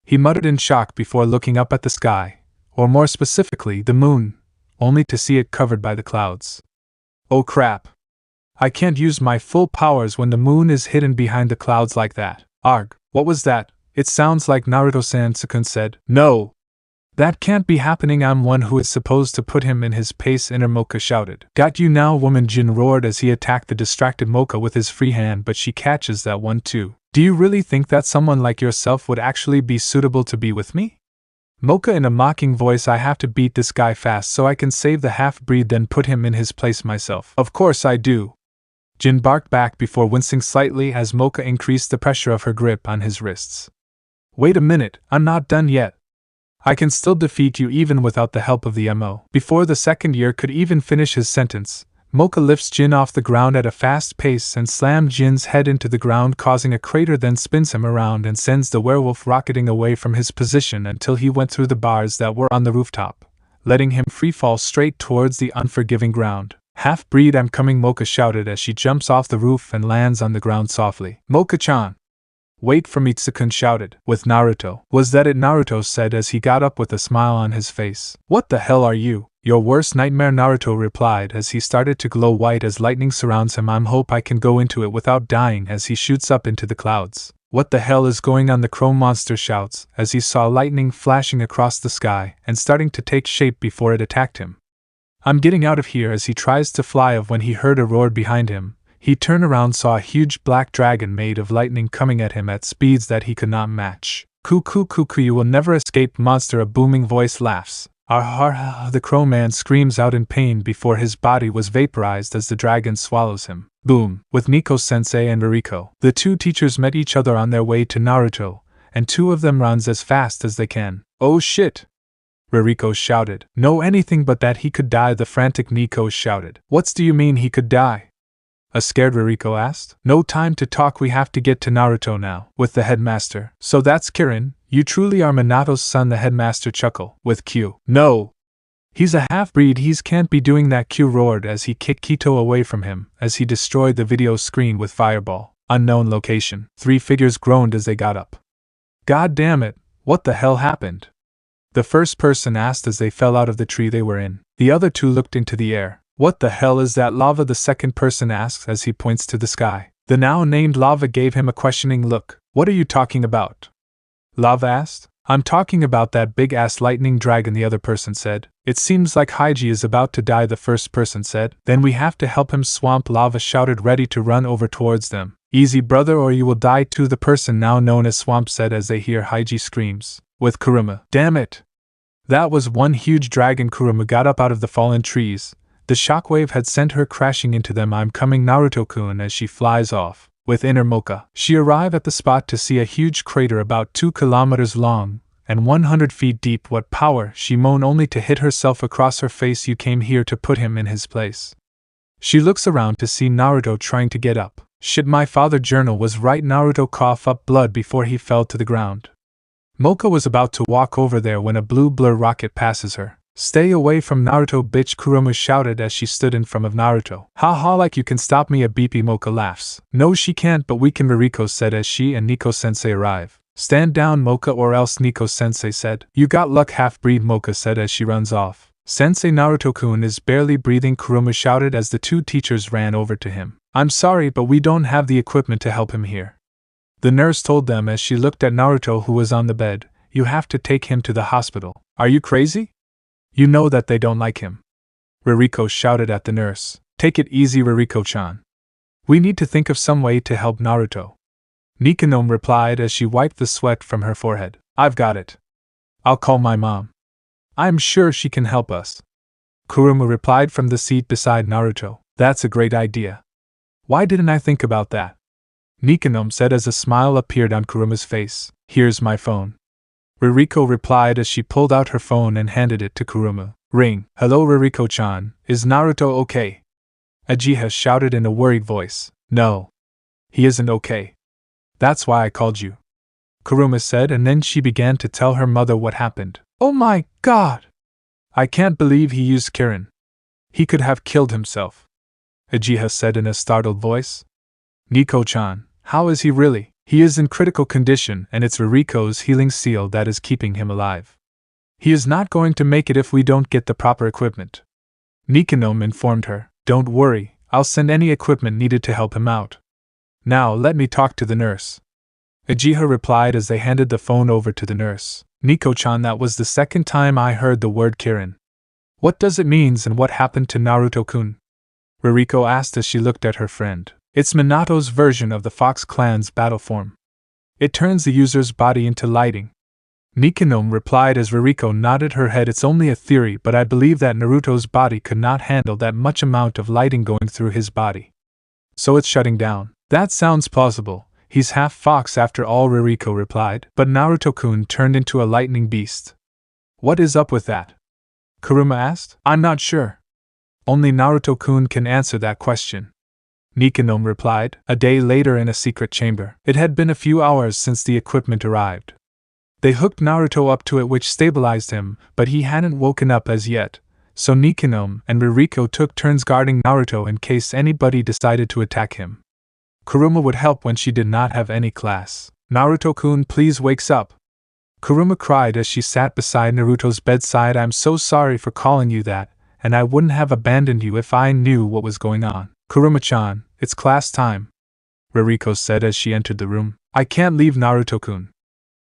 He muttered in shock before looking up at the sky, or more specifically the moon, only to see it covered by the clouds. Oh crap! I can't use my full powers when the moon is hidden behind the clouds like that. Arg, what was that? It sounds like Naruto-san, Sukun said. No! That can't be happening, I'm one who is supposed to put him in his place, Inner Mocha shouted. Got you now, woman, Jin roared as he attacked the distracted Mocha with his free hand, but she catches that one too. Do you really think that someone like yourself would actually be suitable to be with me? Mocha in a mocking voice, I have to beat this guy fast so I can save the half-breed, then put him in his place myself. Of course I do. Jin barked back before wincing slightly as Mocha increased the pressure of her grip on his wrists. Wait a minute, I'm not done yet. I can still defeat you even without the help of the MO. Before the second year could even finish his sentence, Mocha lifts Jin off the ground at a fast pace and slams Jin's head into the ground, causing a crater, then spins him around and sends the werewolf rocketing away from his position until he went through the bars that were on the rooftop, letting him freefall straight towards the unforgiving ground. Half-breed, I'm coming, Mocha shouted as she jumps off the roof and lands on the ground softly. Mocha-chan! Wait for me, Tsukun shouted. With Naruto. Was that it? Naruto said as he got up with a smile on his face. What the hell are you? Your worst nightmare, Naruto replied as he started to glow white as lightning surrounds him. I hope I can go into it without dying as he shoots up into the clouds. What the hell is going on? The chrome monster shouts as he saw lightning flashing across the sky and starting to take shape before it attacked him. I'm getting out of here as he tries to fly off when he heard a roar behind him. He turned around, saw a huge black dragon made of lightning coming at him at speeds that he could not match. Cuckoo, you will never escape, monster, a booming voice laughs. Arr, the crow man screams out in pain before his body was vaporized as the dragon swallows him. Boom! With Nico-sensei and Rirko, the two teachers met each other on their way to Naruto, and two of them runs as fast as they can. Oh shit! Rirko shouted. No, anything but that he could die, the frantic Nico shouted. What do you mean he could die? A scared Rirko asked. No time to talk, we have to get to Naruto now. With the headmaster. So that's Kirin, you truly are Minato's son, the headmaster chuckled. With Q. No! He's a half-breed, he can't be doing that, Q roared as he kicked Kito away from him, as he destroyed the video screen with fireball. Unknown location. Three figures groaned as they got up. God damn it, what the hell happened? The first person asked as they fell out of the tree they were in. The other two looked into the air. What the hell is that lava? The second person asks as he points to the sky. The now named Lava gave him a questioning look. What are you talking about? Lava asked. I'm talking about that big-ass lightning dragon, the other person said. It seems like Haiji is about to die, the first person said. Then we have to help him, Swamp Lava shouted, ready to run over towards them. Easy, brother, or you will die too, the person now known as Swamp said as they hear Haiji screams. With Kuruma. Damn it! That was one huge dragon. Kuruma got up out of the fallen trees. The shockwave had sent her crashing into them. I'm coming, Naruto-kun, as she flies off. With Inner Mocha, she arrived at the spot to see a huge crater about 2 kilometers long and 100 feet deep. What power, she moaned, only to hit herself across her face. You came here to put him in his place. She looks around to see Naruto trying to get up. Shit, my father journal was right. Naruto coughed up blood before he fell to the ground. Mocha was about to walk over there when a blue blur rocket passes her. Stay away from Naruto, bitch, Kurumu shouted as she stood in front of Naruto. Haha, like you can stop me, a beepy. Mocha laughs. No, she can't, but we can, Rirko said as she and Nico-sensei arrive. Stand down, Mocha, or else, Nico-sensei said. You got luck, half-breed, Mocha said as she runs off. Sensei, Naruto-kun is barely breathing, Kurumu shouted as the two teachers ran over to him. I'm sorry, but we don't have the equipment to help him here. The nurse told them as she looked at Naruto, who was on the bed. You have to take him to the hospital. Are you crazy? You know that they don't like him. Rirko shouted at the nurse. Take it easy, Rirko-chan. We need to think of some way to help Naruto. Nikanome replied as she wiped the sweat from her forehead. I've got it. I'll call my mom. I'm sure she can help us. Kurumu replied from the seat beside Naruto. That's a great idea. Why didn't I think about that? Nikanome said as a smile appeared on Kurumu's face. Here's my phone. Rirko replied as she pulled out her phone and handed it to Kurumu. Ring. Hello, Rirko-chan. Is Naruto okay? Ageha shouted in a worried voice. No. He isn't okay. That's why I called you. Kurumu said, and then she began to tell her mother what happened. Oh my god! I can't believe he used Kirin. He could have killed himself. Ageha said in a startled voice. Nico-chan, how is he really? He is in critical condition and it's Ririko's healing seal that is keeping him alive. He is not going to make it if we don't get the proper equipment. Nikanome informed her. Don't worry, I'll send any equipment needed to help him out. Now let me talk to the nurse. Ageha replied as they handed the phone over to the nurse. Nico-chan, that was the second time I heard the word Kirin. What does it mean and what happened to Naruto-kun? Rirko asked as she looked at her friend. It's Minato's version of the Fox Clan's battle form. It turns the user's body into lighting. Nikanome replied as Rirko nodded her head. It's only a theory, but I believe that Naruto's body could not handle that much amount of lighting going through his body. So it's shutting down. That sounds plausible. He's half fox after all, Rirko replied. But Naruto-kun turned into a lightning beast. What is up with that? Kuruma asked. I'm not sure. Only Naruto-kun can answer that question. Nikanome replied. A day later in a secret chamber. It had been a few hours since the equipment arrived. They hooked Naruto up to it, which stabilized him, but he hadn't woken up as yet, so Nikanome and Rirko took turns guarding Naruto in case anybody decided to attack him. Kuruma would help when she did not have any class. Naruto-kun, please wakes up. Kuruma cried as she sat beside Naruto's bedside. I'm so sorry for calling you that, and I wouldn't have abandoned you if I knew what was going on. Kuruma-chan, it's class time, Rirko said as she entered the room. I can't leave Naruto-kun.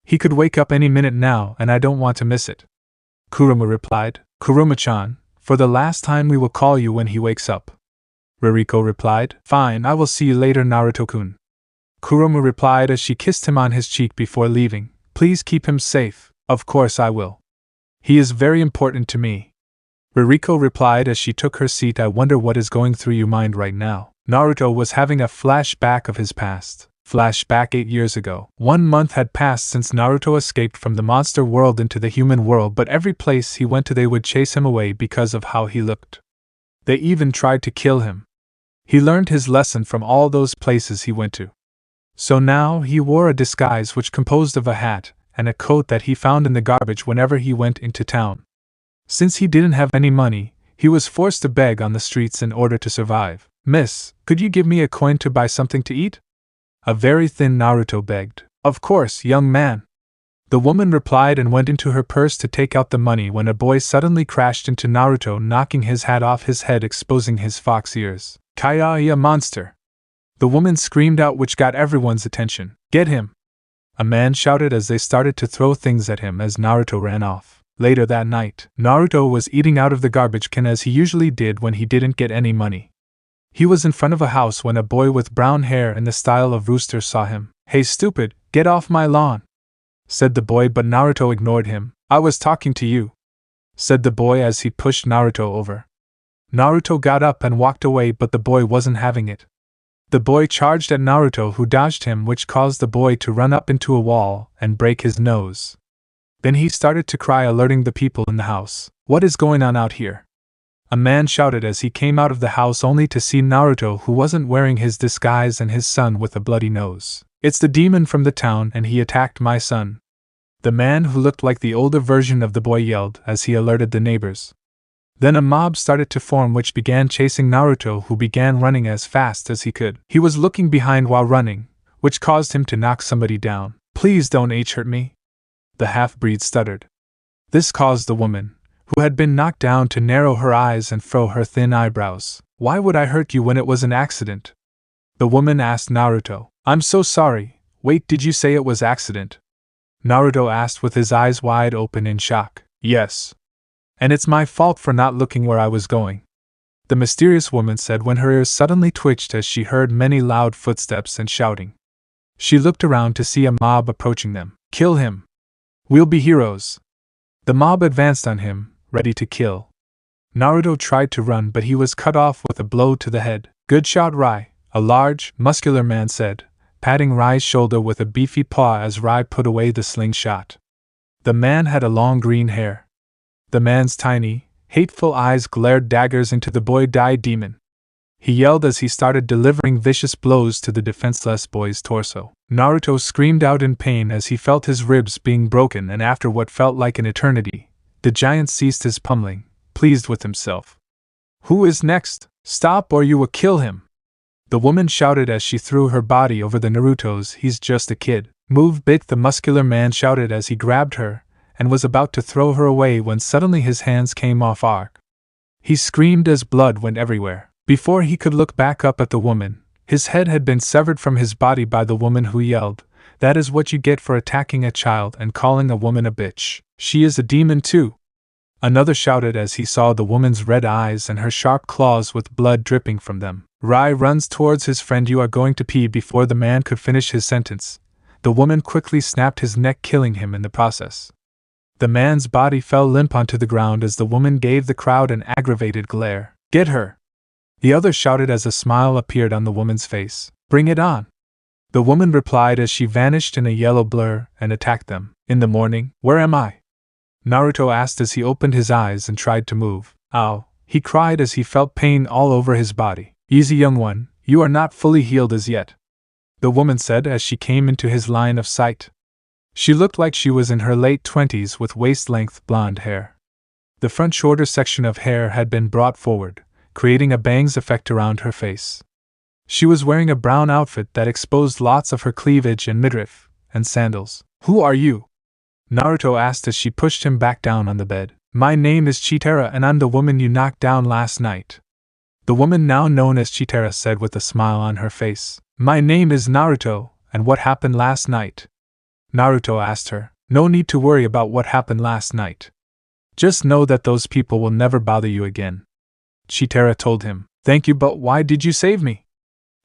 He could wake up any minute now and I don't want to miss it. Kuruma replied. Kuruma-chan, for the last time we will call you when he wakes up. Rirko replied. Fine, I will see you later, Naruto-kun. Kuruma replied as she kissed him on his cheek before leaving. Please keep him safe. Of course I will. He is very important to me. Rirko replied as she took her seat. I wonder what is going through your mind right now. Naruto was having a flashback of his past. Flashback 8 years ago. 1 month had passed since Naruto escaped from the monster world into the human world, but every place he went to they would chase him away because of how he looked. They even tried to kill him. He learned his lesson from all those places he went to. So now he wore a disguise which composed of a hat and a coat that he found in the garbage whenever he went into town. Since he didn't have any money, he was forced to beg on the streets in order to survive. Miss, could you give me a coin to buy something to eat? A very thin Naruto begged. Of course, young man. The woman replied and went into her purse to take out the money when a boy suddenly crashed into Naruto, knocking his hat off his head, exposing his fox ears. Kaya, monster! The woman screamed out, which got everyone's attention. Get him! A man shouted as they started to throw things at him as Naruto ran off. Later that night, Naruto was eating out of the garbage can as he usually did when he didn't get any money. He was in front of a house when a boy with brown hair in the style of rooster saw him. Hey stupid, get off my lawn, said the boy, but Naruto ignored him. I was talking to you, said the boy as he pushed Naruto over. Naruto got up and walked away, but the boy wasn't having it. The boy charged at Naruto, who dodged him, which caused the boy to run up into a wall and break his nose. Then he started to cry, alerting the people in the house. What is going on out here? A man shouted as he came out of the house, only to see Naruto, who wasn't wearing his disguise, and his son with a bloody nose. It's the demon from the town and he attacked my son. The man, who looked like the older version of the boy, yelled as he alerted the neighbors. Then a mob started to form which began chasing Naruto, who began running as fast as he could. He was looking behind while running, which caused him to knock somebody down. Please don't hurt me, the half-breed stuttered. This caused the woman, who had been knocked down, to narrow her eyes and furrow her thin eyebrows. Why would I hurt you when it was an accident? The woman asked Naruto. I'm so sorry. Wait, did you say it was accident? Naruto asked with his eyes wide open in shock. Yes. And it's my fault for not looking where I was going, the mysterious woman said when her ears suddenly twitched as she heard many loud footsteps and shouting. She looked around to see a mob approaching them. Kill him. We'll be heroes. The mob advanced on him, ready to kill. Naruto tried to run, but he was cut off with a blow to the head. Good shot, Rai, a large, muscular man said, patting Rai's shoulder with a beefy paw as Rai put away the slingshot. The man had a long green hair. The man's tiny, hateful eyes glared daggers into the boy-die demon. He yelled as he started delivering vicious blows to the defenseless boy's torso. Naruto screamed out in pain as he felt his ribs being broken, and after what felt like an eternity, the giant ceased his pummeling, pleased with himself. Who is next? Stop or you will kill him! The woman shouted as she threw her body over the Naruto's. He's just a kid. Move, bitch, the muscular man shouted as he grabbed her, and was about to throw her away when suddenly his hands came off arc. He screamed as blood went everywhere. Before he could look back up at the woman, his head had been severed from his body by the woman, who yelled, That is what you get for attacking a child and calling a woman a bitch. She is a demon too. Another shouted as he saw the woman's red eyes and her sharp claws with blood dripping from them. Rai runs towards his friend. You are going to pee. Before the man could finish his sentence, the woman quickly snapped his neck, killing him in the process. The man's body fell limp onto the ground as the woman gave the crowd an aggravated glare. Get her! The other shouted as a smile appeared on the woman's face. Bring it on! The woman replied as she vanished in a yellow blur and attacked them. In the morning, where am I? Naruto asked as he opened his eyes and tried to move. Ow! He cried as he felt pain all over his body. Easy, young one, you are not fully healed as yet, the woman said as she came into his line of sight. She looked like she was in her late 20s with waist-length blonde hair. The front shorter section of hair had been brought forward, creating a bangs effect around her face. She was wearing a brown outfit that exposed lots of her cleavage and midriff, and sandals. Who are you? Naruto asked as she pushed him back down on the bed. My name is Chitara and I'm the woman you knocked down last night. The woman now known as Chitara said with a smile on her face. My name is Naruto, and what happened last night? Naruto asked her. No need to worry about what happened last night. Just know that those people will never bother you again. Chitara told him. Thank you, but why did you save me?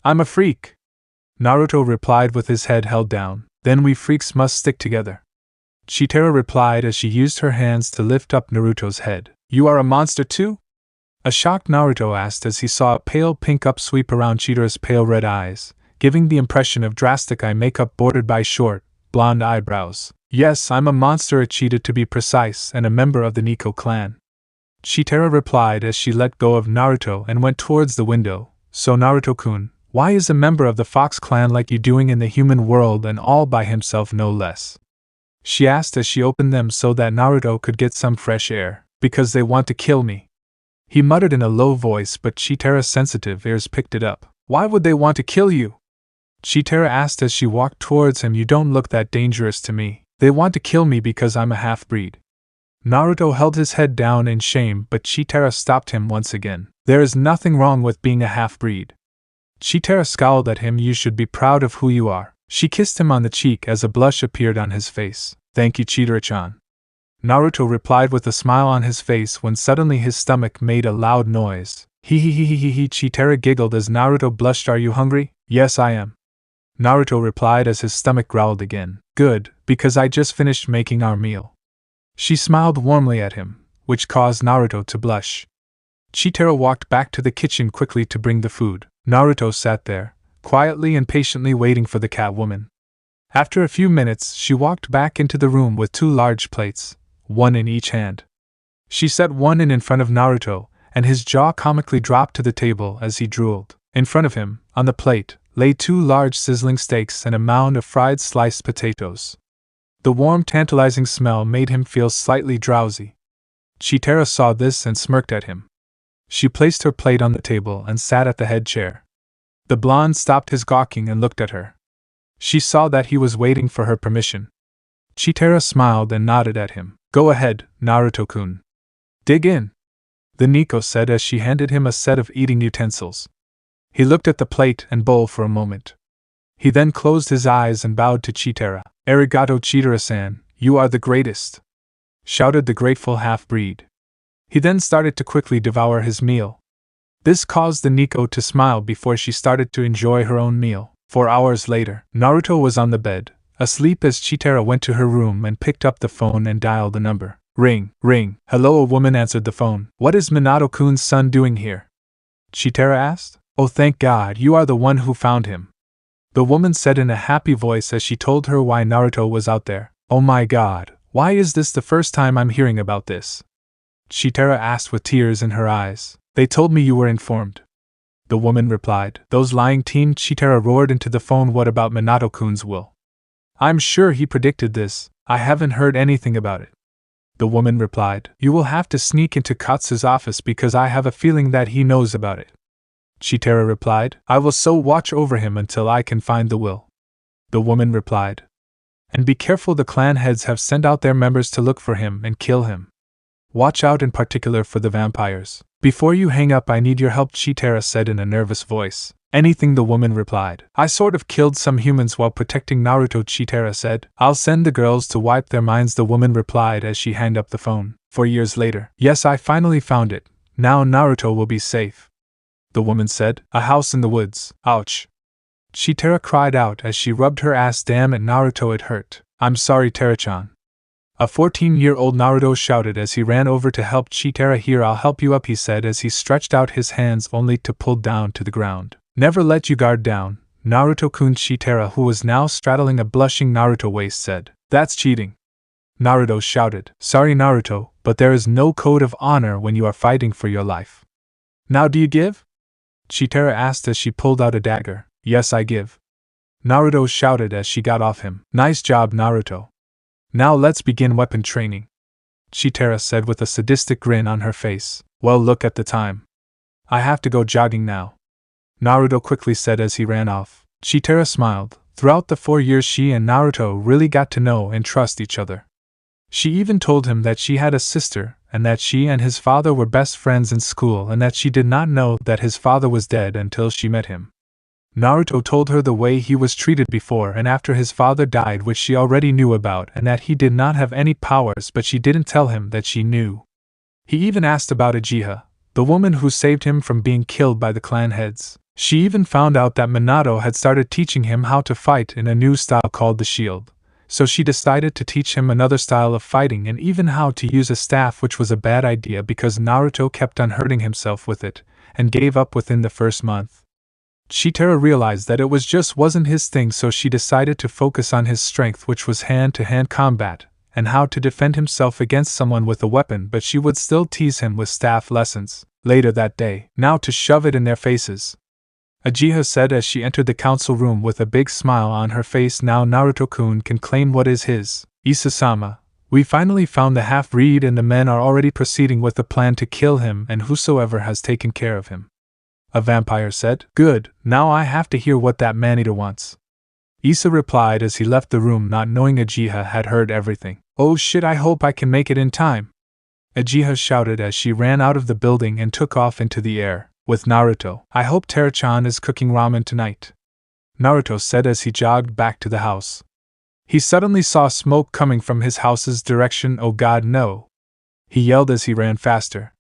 I'm a freak. Naruto replied with his head held down. Then we freaks must stick together. Chitara replied as she used her hands to lift up Naruto's head. You are a monster too? A shocked Naruto asked as he saw a pale pink upsweep around Chitara's pale red eyes, giving the impression of drastic eye makeup bordered by short, blonde eyebrows. Yes, I'm a monster, a cheetah to be precise, and a member of the Nico clan. Chitara replied as she let go of Naruto and went towards the window. So Naruto-kun, why is a member of the Fox clan like you doing in the human world and all by himself no less? She asked as she opened them so that Naruto could get some fresh air. Because they want to kill me. He muttered in a low voice, but Chitara's sensitive ears picked it up. Why would they want to kill you? Chitara asked as she walked towards him. You don't look that dangerous to me. They want to kill me because I'm a half-breed. Naruto held his head down in shame, but Chitara stopped him once again. There is nothing wrong with being a half-breed. Chitara scowled at him. You should be proud of who you are. She kissed him on the cheek as a blush appeared on his face. Thank you, Chitara-chan. Naruto replied with a smile on his face when suddenly his stomach made a loud noise. He. Chitara giggled as Naruto blushed. Are you hungry? Yes, I am. Naruto replied as his stomach growled again. Good, because I just finished making our meal. She smiled warmly at him, which caused Naruto to blush. Chitara walked back to the kitchen quickly to bring the food. Naruto sat there, quietly and patiently waiting for the cat woman. After a few minutes, she walked back into the room with 2 large plates, one in each hand. She set one in front of Naruto, and his jaw comically dropped to the table as he drooled. In front of him, on the plate, lay 2 large sizzling steaks and a mound of fried sliced potatoes. The warm, tantalizing smell made him feel slightly drowsy. Chitara saw this and smirked at him. She placed her plate on the table and sat at the head chair. The blonde stopped his gawking and looked at her. She saw that he was waiting for her permission. Chitara smiled and nodded at him. Go ahead, Naruto-kun. Dig in, the Nico said as she handed him a set of eating utensils. He looked at the plate and bowl for a moment. He then closed his eyes and bowed to Chitara. Arigato, Chitara-san, you are the greatest, shouted the grateful half-breed. He then started to quickly devour his meal. This caused the Nico to smile before she started to enjoy her own meal. 4 hours later, Naruto was on the bed, asleep as Chitara went to her room and picked up the phone and dialed the number. Ring, ring. Hello, a woman answered the phone. What is Minato-kun's son doing here? Chitara asked. Oh, thank God, you are the one who found him, the woman said in a happy voice as she told her why Naruto was out there. Oh my God, why is this the first time I'm hearing about this? Chitara asked with tears in her eyes. They told me you were informed, the woman replied. Those lying teens, Chitara roared into the phone. What about Minato-kun's will? I'm sure he predicted this. I haven't heard anything about it, the woman replied. You will have to sneak into Katsu's office because I have a feeling that he knows about it, Chitara replied. I will so watch over him until I can find the will, the woman replied. And be careful, the clan heads have sent out their members to look for him and kill him. Watch out in particular for the vampires. Before you hang up, I need your help, Chitara said in a nervous voice. Anything, the woman replied. I sort of killed some humans while protecting Naruto, Chitara said. I'll send the girls to wipe their minds, the woman replied as she hung up the phone. 4 years later. Yes, I finally found it. Now Naruto will be safe, the woman said. A house in the woods. Ouch. Chitara cried out as she rubbed her ass. Damn it, Naruto, it hurt. I'm sorry, Tara-chan. A 14-year-old Naruto shouted as he ran over to help Chitara. Here, I'll help you up, he said as he stretched out his hands only to pull down to the ground. Never let you guard down, Naruto-kun. Chitara, who was now straddling a blushing Naruto waist, said. That's cheating. Naruto shouted. Sorry, Naruto, but there is no code of honor when you are fighting for your life. Now do you give? Chitara asked as she pulled out a dagger. Yes, I give. Naruto shouted as she got off him. Nice job, Naruto. Now let's begin weapon training, Chitara said with a sadistic grin on her face. Well, look at the time. I have to go jogging now, Naruto quickly said as he ran off. Chitara smiled. Throughout the 4 years, she and Naruto really got to know and trust each other. She even told him that she had a sister, and that she and his father were best friends in school, and that she did not know that his father was dead until she met him. Naruto told her the way he was treated before and after his father died, which she already knew about, and that he did not have any powers, but she didn't tell him that she knew. He even asked about Ageha, the woman who saved him from being killed by the clan heads. She even found out that Minato had started teaching him how to fight in a new style called the shield. So she decided to teach him another style of fighting and even how to use a staff, which was a bad idea because Naruto kept on hurting himself with it, and gave up within the first month. Chitara realized that it wasn't his thing, so she decided to focus on his strength, which was hand-to-hand combat, and how to defend himself against someone with a weapon, but she would still tease him with staff lessons. Later that day, now to shove it in their faces, Ageha said as she entered the council room with a big smile on her face. Now Naruto-kun can claim what is his. Ise-sama, we finally found the half-breed and the men are already proceeding with the plan to kill him and whosoever has taken care of him, a vampire said. Good, now I have to hear what that man-eater wants, Ise replied as he left the room, not knowing Ageha had heard everything. Oh shit, I hope I can make it in time, Ageha shouted as she ran out of the building and took off into the air. With Naruto. I hope Tara-chan is cooking ramen tonight, Naruto said as he jogged back to the house. He suddenly saw smoke coming from his house's direction. Oh god, no, he yelled as he ran faster.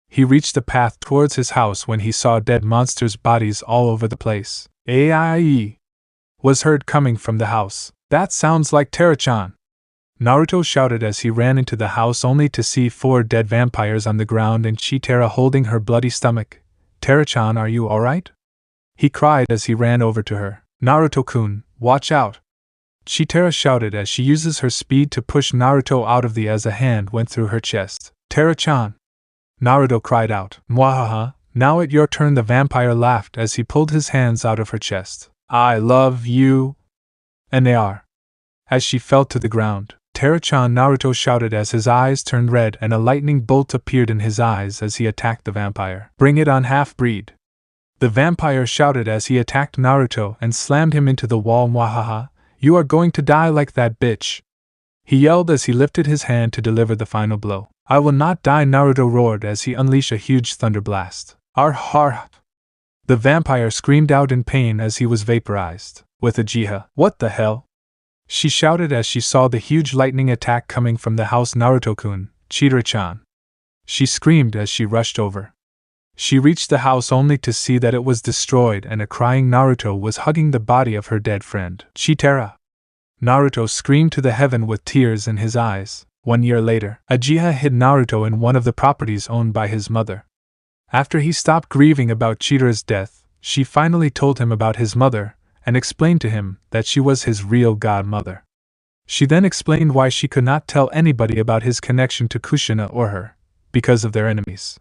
He reached the path towards his house when he saw dead monsters' bodies all over the place. Aie was heard coming from the house. That sounds like Tara-chan, Naruto shouted as he ran into the house only to see 4 dead vampires on the ground and Chitara holding her bloody stomach. Tara-chan, are you alright? He cried as he ran over to her. Naruto-kun, watch out, Chitara shouted as she uses her speed to push Naruto out of the as a hand went through her chest. Tara-chan, Naruto cried out. Mwahaha, now it's your turn, the vampire laughed as he pulled his hands out of her chest. I love you. And they are. As she fell to the ground. Tara-chan, Naruto shouted as his eyes turned red and a lightning bolt appeared in his eyes as he attacked the vampire. Bring it on, half-breed, the vampire shouted as he attacked Naruto and slammed him into the wall. Mwahaha, you are going to die like that bitch, he yelled as he lifted his hand to deliver the final blow. I will not die, Naruto roared as he unleashed a huge thunder blast. Har, the vampire screamed out in pain as he was vaporized. With Ageha, what the hell? She shouted as she saw the huge lightning attack coming from the house. Naruto-kun, Chitara-chan, she screamed as she rushed over. She reached the house only to see that it was destroyed and a crying Naruto was hugging the body of her dead friend. Chitara, Naruto screamed to the heaven with tears in his eyes. 1 year later, Ageha hid Naruto in one of the properties owned by his mother. After he stopped grieving about Chitara's death, she finally told him about his mother, and explained to him that she was his real godmother. She then explained why she could not tell anybody about his connection to Kushina or her, because of their enemies.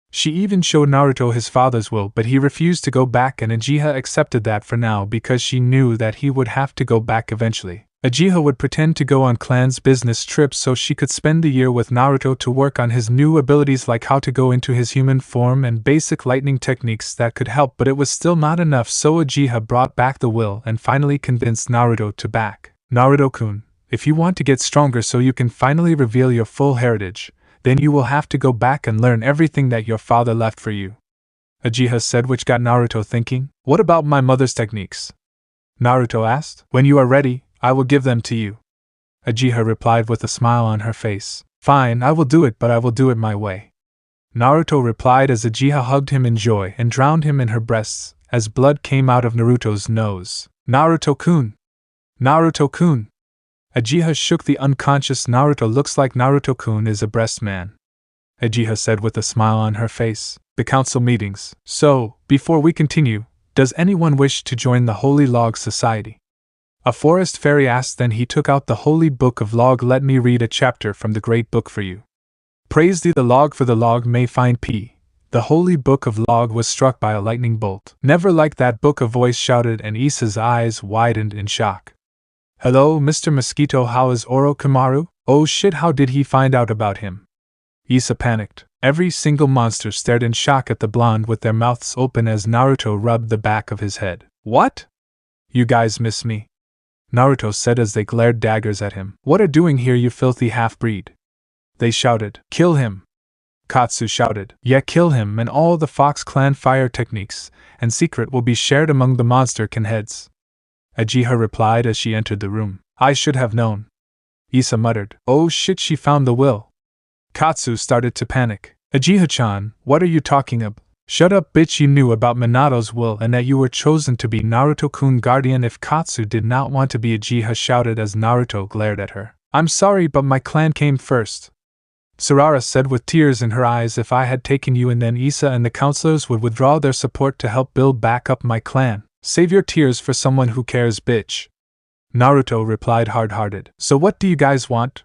She even showed Naruto his father's will, but he refused to go back, and Ageha accepted that for now because she knew that he would have to go back eventually. Ageha would pretend to go on clan's business trips so she could spend the year with Naruto to work on his new abilities like how to go into his human form and basic lightning techniques that could help, but it was still not enough, so Ageha brought back the will and finally convinced Naruto to back. Naruto-kun, if you want to get stronger so you can finally reveal your full heritage, then you will have to go back and learn everything that your father left for you, Ageha said, which got Naruto thinking. What about my mother's techniques? Naruto asked. When you are ready, I will give them to you. Ageha replied with a smile on her face. Fine, I will do it, but I will do it my way. Naruto replied as Ageha hugged him in joy and drowned him in her breasts, as blood came out of Naruto's nose. Naruto-kun! Naruto-kun! Ageha shook the unconscious Naruto. Looks like Naruto-kun is a breast man. Ageha said with a smile on her face. The council meetings. So, before we continue, does anyone wish to join the Holy Log Society? A forest fairy asked. Then he took out the Holy Book of Log. Let me read a chapter from the great book for you. Praise thee the log, for the log may find P. The Holy Book of Log was struck by a lightning bolt. Never like that book, a voice shouted, and Isa's eyes widened in shock. Hello, Mr. Mosquito, how is Orochimaru? Oh shit, how did he find out about him? Isa panicked. Every single monster stared in shock at the blonde with their mouths open as Naruto rubbed the back of his head. What? You guys miss me? Naruto said as they glared daggers at him. What are doing here, you filthy half-breed? They shouted. Kill him. Katsu shouted. Yeah, kill him, and all the Fox Clan fire techniques and secret will be shared among the monster kin heads. Ageha replied as she entered the room. I should have known. Isa muttered. Oh shit, she found the will. Katsu started to panic. Ageha-chan, what are you talking about? Shut up, bitch, you knew about Minato's will and that you were chosen to be Naruto-kun guardian. If Katsu did not want to be, Ageha shouted as Naruto glared at her. I'm sorry, but my clan came first. Sarara said with tears in her eyes. If I had taken you, and then Isa and the counselors would withdraw their support to help build back up my clan. Save your tears for someone who cares, bitch. Naruto replied hard-hearted. So what do you guys want?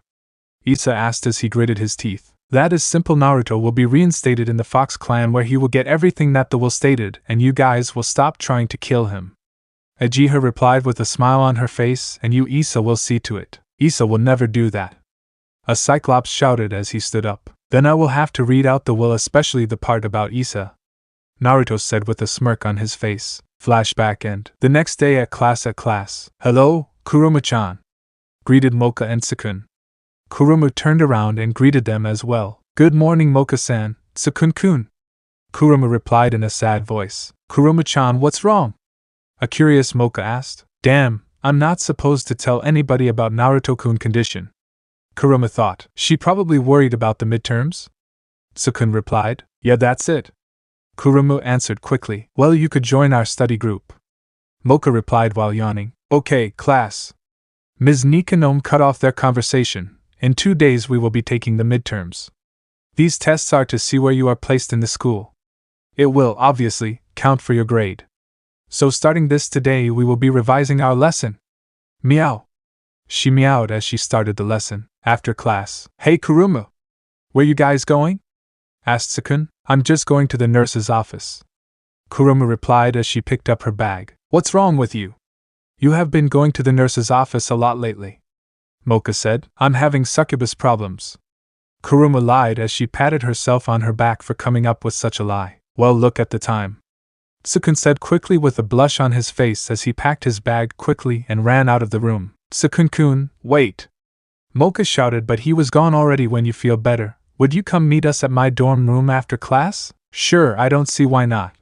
Isa asked as he gritted his teeth. That is simple. Naruto will be reinstated in the Fox Clan, where he will get everything that the will stated, and you guys will stop trying to kill him. Ageha replied with a smile on her face, and you, Isa, will see to it. Isa will never do that. A Cyclops shouted as he stood up. Then I will have to read out the will, especially the part about Isa. Naruto said with a smirk on his face. Flashback end. The next day at class. Hello, Kurumu-chan. Greeted Mocha and Sukun. Kurumu turned around and greeted them as well. Good morning, Mocha-san, Sukun-kun. Kurumu replied in a sad voice. Kurumu-chan, what's wrong? A curious Mocha asked. Damn, I'm not supposed to tell anybody about Naruto-kun condition. Kurumu thought. She probably worried about the midterms? Sukun replied. Yeah, that's it. Kurumu answered quickly. Well, you could join our study group. Mocha replied while yawning. Okay, class. Ms. Nikanome cut off their conversation. In 2 days we will be taking the midterms. These tests are to see where you are placed in the school. It will, obviously, count for your grade. So starting this today we will be revising our lesson. Meow. She meowed as she started the lesson. After class. Hey Kurumu! Where you guys going? Asked Sukun. I'm just going to the nurse's office. Kurumu replied as she picked up her bag. What's wrong with you? You have been going to the nurse's office a lot lately. Mocha said. I'm having succubus problems. Kurumu lied as she patted herself on her back for coming up with such a lie. Well, look at the time. Sukun said quickly with a blush on his face as he packed his bag quickly and ran out of the room. Sukun-kun, wait! Mocha shouted, but he was gone already. When you feel better, would you come meet us at my dorm room after class? Sure, I don't see why not.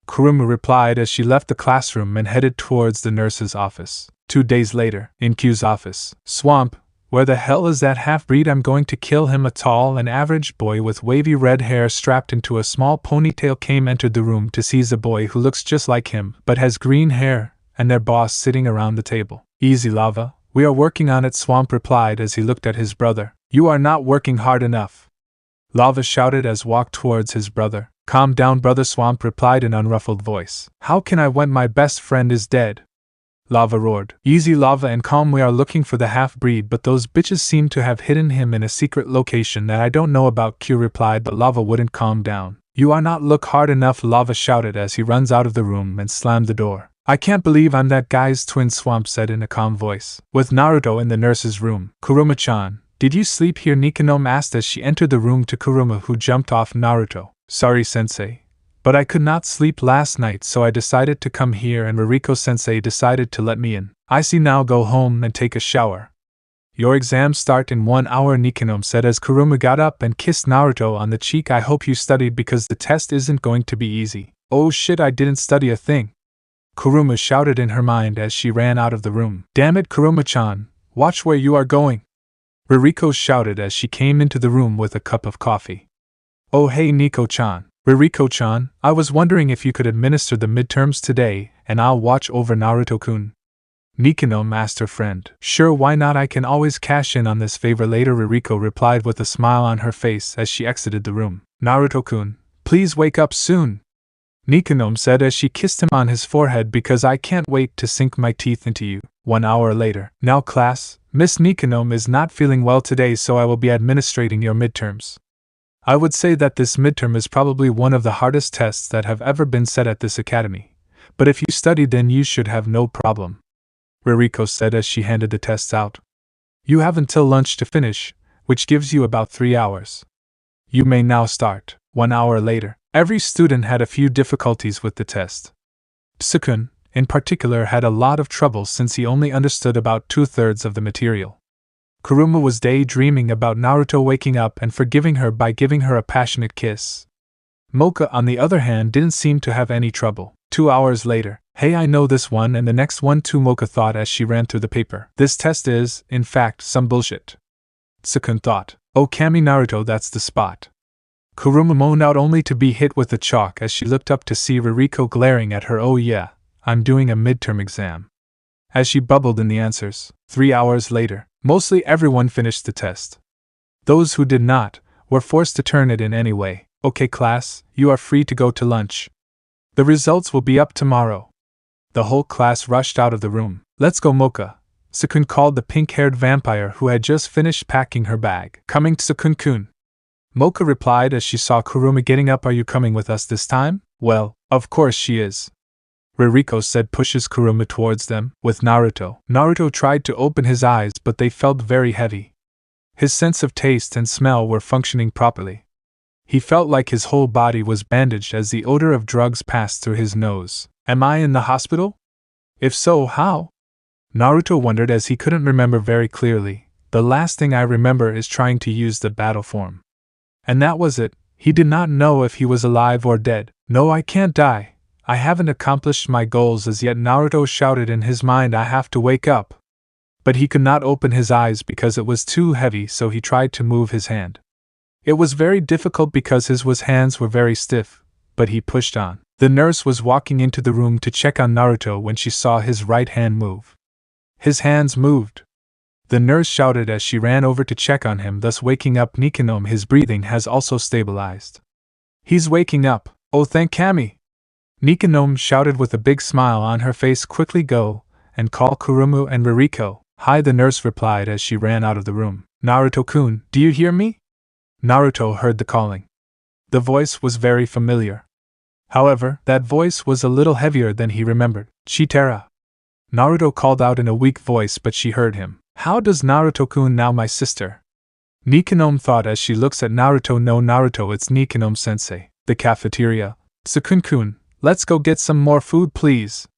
Kurumu replied as she left the classroom and headed towards the nurse's office. 2 days later, in Q's office. Swamp, where the hell is that half-breed? I'm going to kill him. A tall and average boy with wavy red hair strapped into a small ponytail entered the room to seize a boy who looks just like him but has green hair, and their boss sitting around the table. Easy, Lava. We are working on it, Swamp replied as he looked at his brother. You are not working hard enough. Lava shouted as walked towards his brother. Calm down, brother, Swamp replied in unruffled voice. How can I when my best friend is dead? Lava roared. Easy, Lava, and calm. We are looking for the half-breed, but those bitches seem to have hidden him in a secret location that I don't know about, Q replied, but Lava wouldn't calm down. You are not look hard enough, Lava shouted as he runs out of the room and slammed the door. I can't believe I'm that guy's twin, Swamp said in a calm voice. With Naruto in the nurse's room. Kurumu-chan, did you sleep here? Nikanome asked as she entered the room to Kurumu, who jumped off Naruto. Sorry, sensei. But I could not sleep last night, so I decided to come here, and Rirko-sensei decided to let me in. I see, now go home and take a shower. Your exams start in 1 hour, Nikanome said as Kurumu got up and kissed Naruto on the cheek. I hope you studied because the test isn't going to be easy. Oh shit, I didn't study a thing. Kurumu shouted in her mind as she ran out of the room. Damn it, Kurumu-chan, watch where you are going. Rirko shouted as she came into the room with a cup of coffee. Oh hey Nico-chan. Rirko-chan, I was wondering if you could administer the midterms today, and I'll watch over Naruto-kun. Nikanome asked her friend. Sure, why not? I can always cash in on this favor later, Rirko replied with a smile on her face as she exited the room. Naruto-kun, please wake up soon, Nikanome said as she kissed him on his forehead, because I can't wait to sink my teeth into you. 1 hour later. Now class, Miss Nikanome is not feeling well today, so I will be administrating your midterms. I would say that this midterm is probably one of the hardest tests that have ever been set at this academy, but if you study then you should have no problem, Rirko said as she handed the tests out. You have until lunch to finish, which gives you about 3 hours. You may now start. 1 hour later. Every student had a few difficulties with the test. Sukun, in particular, had a lot of trouble since he only understood about 2/3 of the material. Kurumu was daydreaming about Naruto waking up and forgiving her by giving her a passionate kiss. Mocha, on the other hand, didn't seem to have any trouble. 2 hours later. Hey, I know this one and the next one too, Mocha thought as she ran through the paper. This test is, in fact, some bullshit. Sukun thought. Oh Kami Naruto, that's the spot. Kurumu moaned out only to be hit with the chalk as she looked up to see Rirko glaring at her. Oh yeah, I'm doing a midterm exam, as she bubbled in the answers. 3 hours later. Mostly everyone finished the test. Those who did not were forced to turn it in anyway. Okay class, you are free to go to lunch. The results will be up tomorrow. The whole class rushed out of the room. Let's go, Mocha, Sukun called the pink-haired vampire who had just finished packing her bag. Coming, Sukun-kun, Mocha replied as she saw Kurumu getting up. Are you coming with us this time? Well, of course she is, Rirko said, pushes Kurumu towards them. With Naruto. Naruto tried to open his eyes, but they felt very heavy. His sense of taste and smell were functioning properly. He felt like his whole body was bandaged as the odor of drugs passed through his nose. Am I in the hospital? If so, how? Naruto wondered as he couldn't remember very clearly. The last thing I remember is trying to use the battle form. And that was it. He did not know if he was alive or dead. No, I can't die. I haven't accomplished my goals as yet, Naruto shouted in his mind. I have to wake up. But he could not open his eyes because it was too heavy, so he tried to move his hand. It was very difficult because his hands were very stiff, but he pushed on. The nurse was walking into the room to check on Naruto when she saw his right hand move. His hands moved. The nurse shouted as she ran over to check on him, thus waking up Nikanome. His breathing has also stabilized. He's waking up. Oh, thank Kami! Nikanome shouted with a big smile on her face. Quickly go and call Kurumu and Rirko. Hi, the nurse replied as she ran out of the room. Naruto-kun, do you hear me? Naruto heard the calling. The voice was very familiar. However, that voice was a little heavier than he remembered. Chitara. Naruto called out in a weak voice, but she heard him. How does Naruto-kun now, my sister? Nikanome thought as she looks at Naruto. No, Naruto, it's Nikanome-sensei. The cafeteria. Sukun-kun, let's go get some more food, please,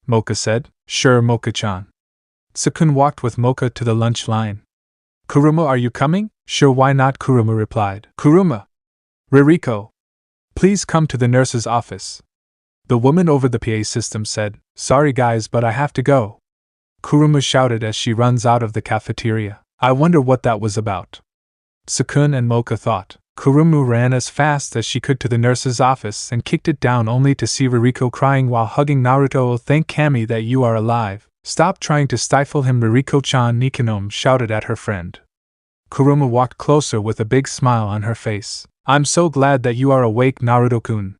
Mocha said. Sure, Mocha-chan. Sukun walked with Mocha to the lunch line. Kurumu, are you coming? Sure, why not, Kurumu replied. Kurumu. Rirko. Please come to the nurse's office. The woman over the PA system said. Sorry guys, but I have to go, Kurumu shouted as she runs out of the cafeteria. I wonder what that was about, Sukun and Mocha thought. Kurumu ran as fast as she could to the nurse's office and kicked it down only to see Rirko crying while hugging Naruto. Oh, thank Kami that you are alive. Stop trying to stifle him, Rirko-chan, Nikanome shouted at her friend. Kurumu walked closer with a big smile on her face. I'm so glad that you are awake, Naruto-kun,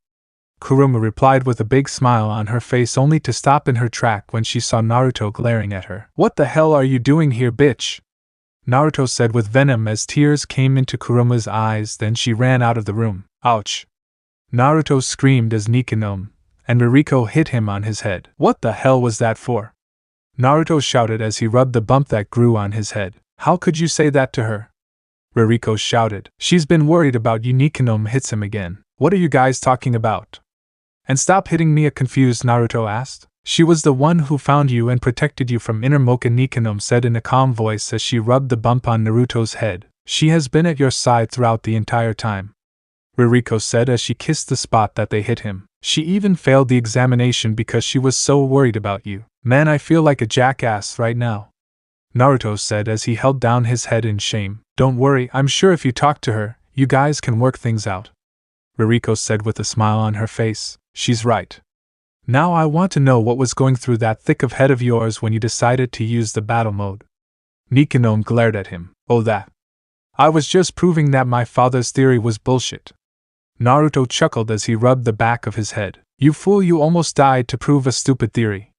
Kurumu replied with a big smile on her face, only to stop in her track when she saw Naruto glaring at her. What the hell are you doing here, bitch? Naruto said with venom as tears came into Kurumu's eyes. Then she ran out of the room. Ouch! Naruto screamed as Nikanome and Rirko hit him on his head. What the hell was that for? Naruto shouted as he rubbed the bump that grew on his head. How could you say that to her? Rirko shouted. She's been worried about you. Nikanome hits him again. What are you guys talking about? And stop hitting me, a confused Naruto asked. She was the one who found you and protected you from inner Mocha, Nikanome said in a calm voice as she rubbed the bump on Naruto's head. She has been at your side throughout the entire time. Rirko said as she kissed the spot that they hit him. She even failed the examination because she was so worried about you. Man, I feel like a jackass right now. Naruto said as he held down his head in shame. Don't worry, I'm sure if you talk to her, you guys can work things out. Rirko said with a smile on her face. She's right. Now I want to know what was going through that thick of head of yours when you decided to use the battle mode. Nikanome glared at him. Oh, that. I was just proving that my father's theory was bullshit. Naruto chuckled as he rubbed the back of his head. You fool, you almost died to prove a stupid theory.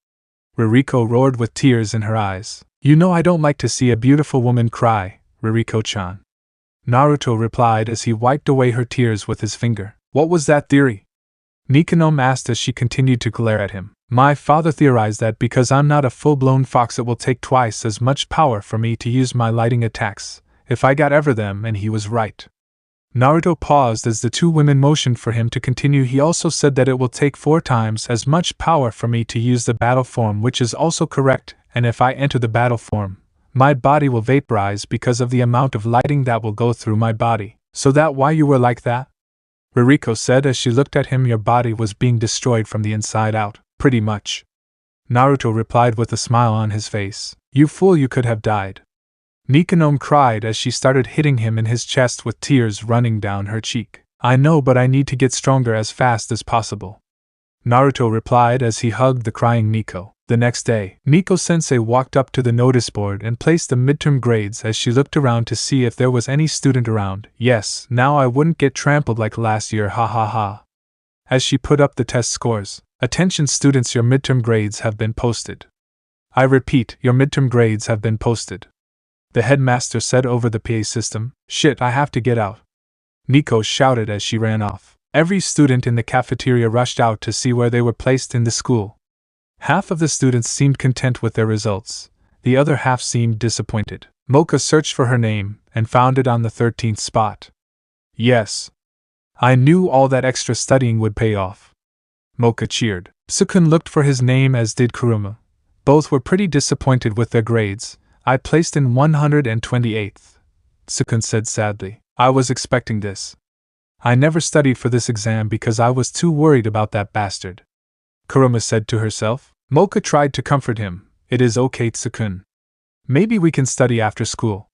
Rirko roared with tears in her eyes. You know I don't like to see a beautiful woman cry, Rirko-chan. Naruto replied as he wiped away her tears with his finger. What was that theory? Nikanome asked as she continued to glare at him. My father theorized that because I'm not a full-blown fox it will take twice as much power for me to use my lighting attacks, if I got ever them, and he was right. Naruto paused as the two women motioned for him to continue. He also said that it will take 4 times as much power for me to use the battle form, which is also correct, and if I enter the battle form, my body will vaporize because of the amount of lighting that will go through my body. So that why you were like that? Rirko said as she looked at him. Your body was being destroyed from the inside out, pretty much. Naruto replied with a smile on his face. You fool, you could have died. Nikanome cried as she started hitting him in his chest with tears running down her cheek. I know, but I need to get stronger as fast as possible. Naruto replied as he hugged the crying Nico. The next day, Nico-sensei walked up to the notice board and placed the midterm grades as she looked around to see if there was any student around. Yes, now I wouldn't get trampled like last year, ha ha ha. As she put up the test scores. Attention students, your midterm grades have been posted. I repeat, your midterm grades have been posted. The headmaster said over the PA system. Shit, I have to get out. Nico shouted as she ran off. Every student in the cafeteria rushed out to see where they were placed in the school. Half of the students seemed content with their results. The other half seemed disappointed. Mocha searched for her name and found it on the 13th spot. Yes. I knew all that extra studying would pay off. Mocha cheered. Sukun looked for his name, as did Kurumu. Both were pretty disappointed with their grades. I placed in 128th. Sukun said sadly. I was expecting this. I never studied for this exam because I was too worried about that bastard. Kurumu said to herself. Mocha tried to comfort him. It is okay, Sukun. Maybe we can study after school.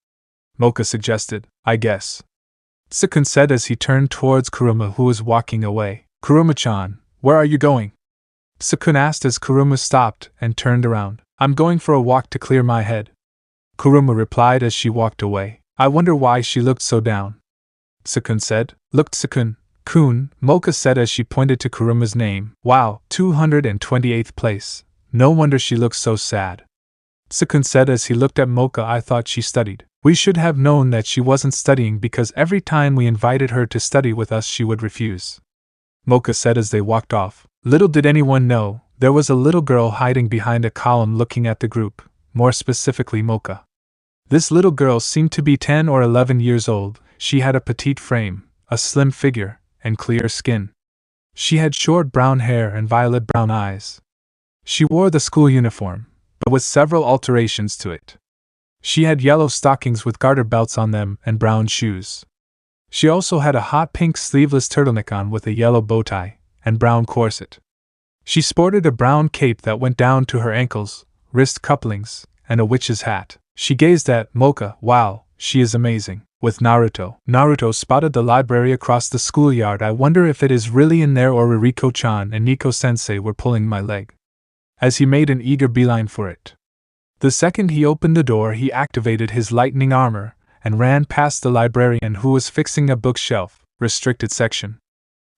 Mocha suggested. I guess. Sukun said as he turned towards Kurumu, who was walking away. Kurumu-chan, where are you going? Sukun asked as Kurumu stopped and turned around. I'm going for a walk to clear my head. Kurumu replied as she walked away. I wonder why she looked so down. Sukun said. Looked Sukun-kun, Mocha said as she pointed to Kurumu's name. Wow, 228th place. No wonder she looks so sad. Sukun said as he looked at Mocha. I thought she studied. We should have known that she wasn't studying because every time we invited her to study with us she would refuse. Mocha said as they walked off. Little did anyone know, there was a little girl hiding behind a column looking at the group, more specifically Mocha. This little girl seemed to be 10 or 11 years old. She had a petite frame, a slim figure, and clear skin. She had short brown hair and violet brown eyes. She wore the school uniform, but with several alterations to it. She had yellow stockings with garter belts on them and brown shoes. She also had a hot pink sleeveless turtleneck on with a yellow bow tie and brown corset. She sported a brown cape that went down to her ankles, wrist couplings, and a witch's hat. She gazed at Mocha. Wow, she is amazing. With Naruto. Naruto spotted the library across the schoolyard. I wonder if it is really in there, or Rirko-chan and Nico-sensei were pulling my leg. As he made an eager beeline for it. The second he opened the door, he activated his lightning armor and ran past the librarian who was fixing a bookshelf. Restricted section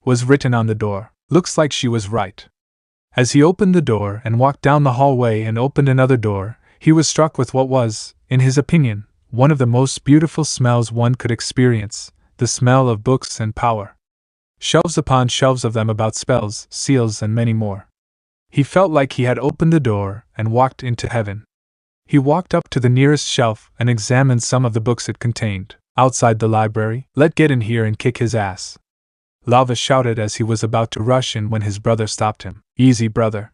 was written on the door. Looks like she was right. As he opened the door and walked down the hallway and opened another door, he was struck with what was, in his opinion, one of the most beautiful smells one could experience, the smell of books and power. Shelves upon shelves of them about spells, seals, and many more. He felt like he had opened the door and walked into heaven. He walked up to the nearest shelf and examined some of the books it contained. Outside the library, let's get in here and kick his ass. Lava shouted as he was about to rush in when his brother stopped him. Easy, brother.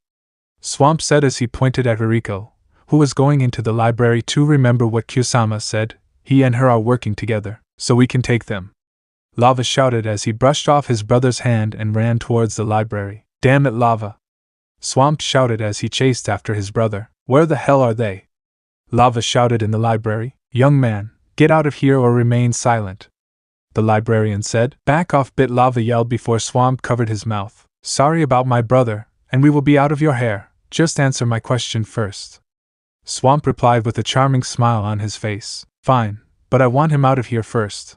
Swamp said as he pointed at Rirko, who was going into the library to remember what Kusama said. He and her are working together, so we can take them. Lava shouted as he brushed off his brother's hand and ran towards the library. Damn it, Lava! Swamp shouted as he chased after his brother. Where the hell are they? Lava shouted in the library. Young man, get out of here or remain silent. The librarian said. Back off bit, Lava yelled before Swamp covered his mouth. Sorry about my brother, and we will be out of your hair. Just answer my question first. Swamp replied with a charming smile on his face. Fine, but I want him out of here first.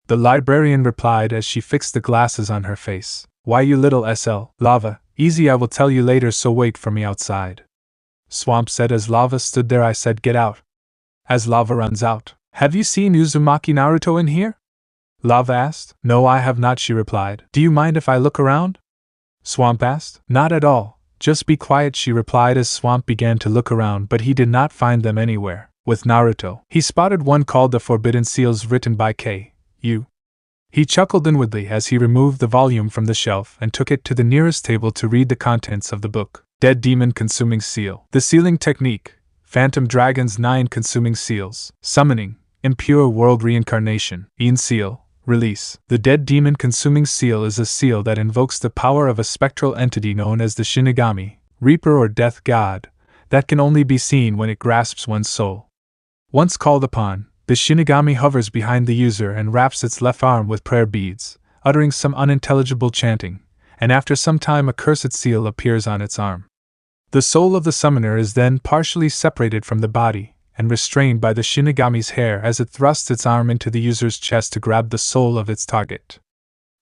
The librarian replied as she fixed the glasses on her face. Why you little SL, Lava, easy, I will tell you later, so wait for me outside. Swamp said as Lava stood there. I said get out. As Lava runs out. Have you seen Uzumaki Naruto in here? Lava asked. No, I have not, she replied. Do you mind if I look around? Swamp asked. Not at all. Just be quiet, she replied as Swamp began to look around, but he did not find them anywhere. With Naruto, he spotted one called The Forbidden Seals written by K.U. He chuckled inwardly as he removed the volume from the shelf and took it to the nearest table to read the contents of the book. Dead Demon Consuming Seal. The Sealing Technique. Phantom Dragon's 9 Consuming Seals. Summoning. Impure World Reincarnation. Ein Seal. Release. The Dead Demon Consuming Seal is a seal that invokes the power of a spectral entity known as the Shinigami, Reaper or Death God, that can only be seen when it grasps one's soul. Once called upon, the Shinigami hovers behind the user and wraps its left arm with prayer beads, uttering some unintelligible chanting, and after some time a cursed seal appears on its arm. The soul of the summoner is then partially separated from the body and restrained by the Shinigami's hair as it thrusts its arm into the user's chest to grab the soul of its target.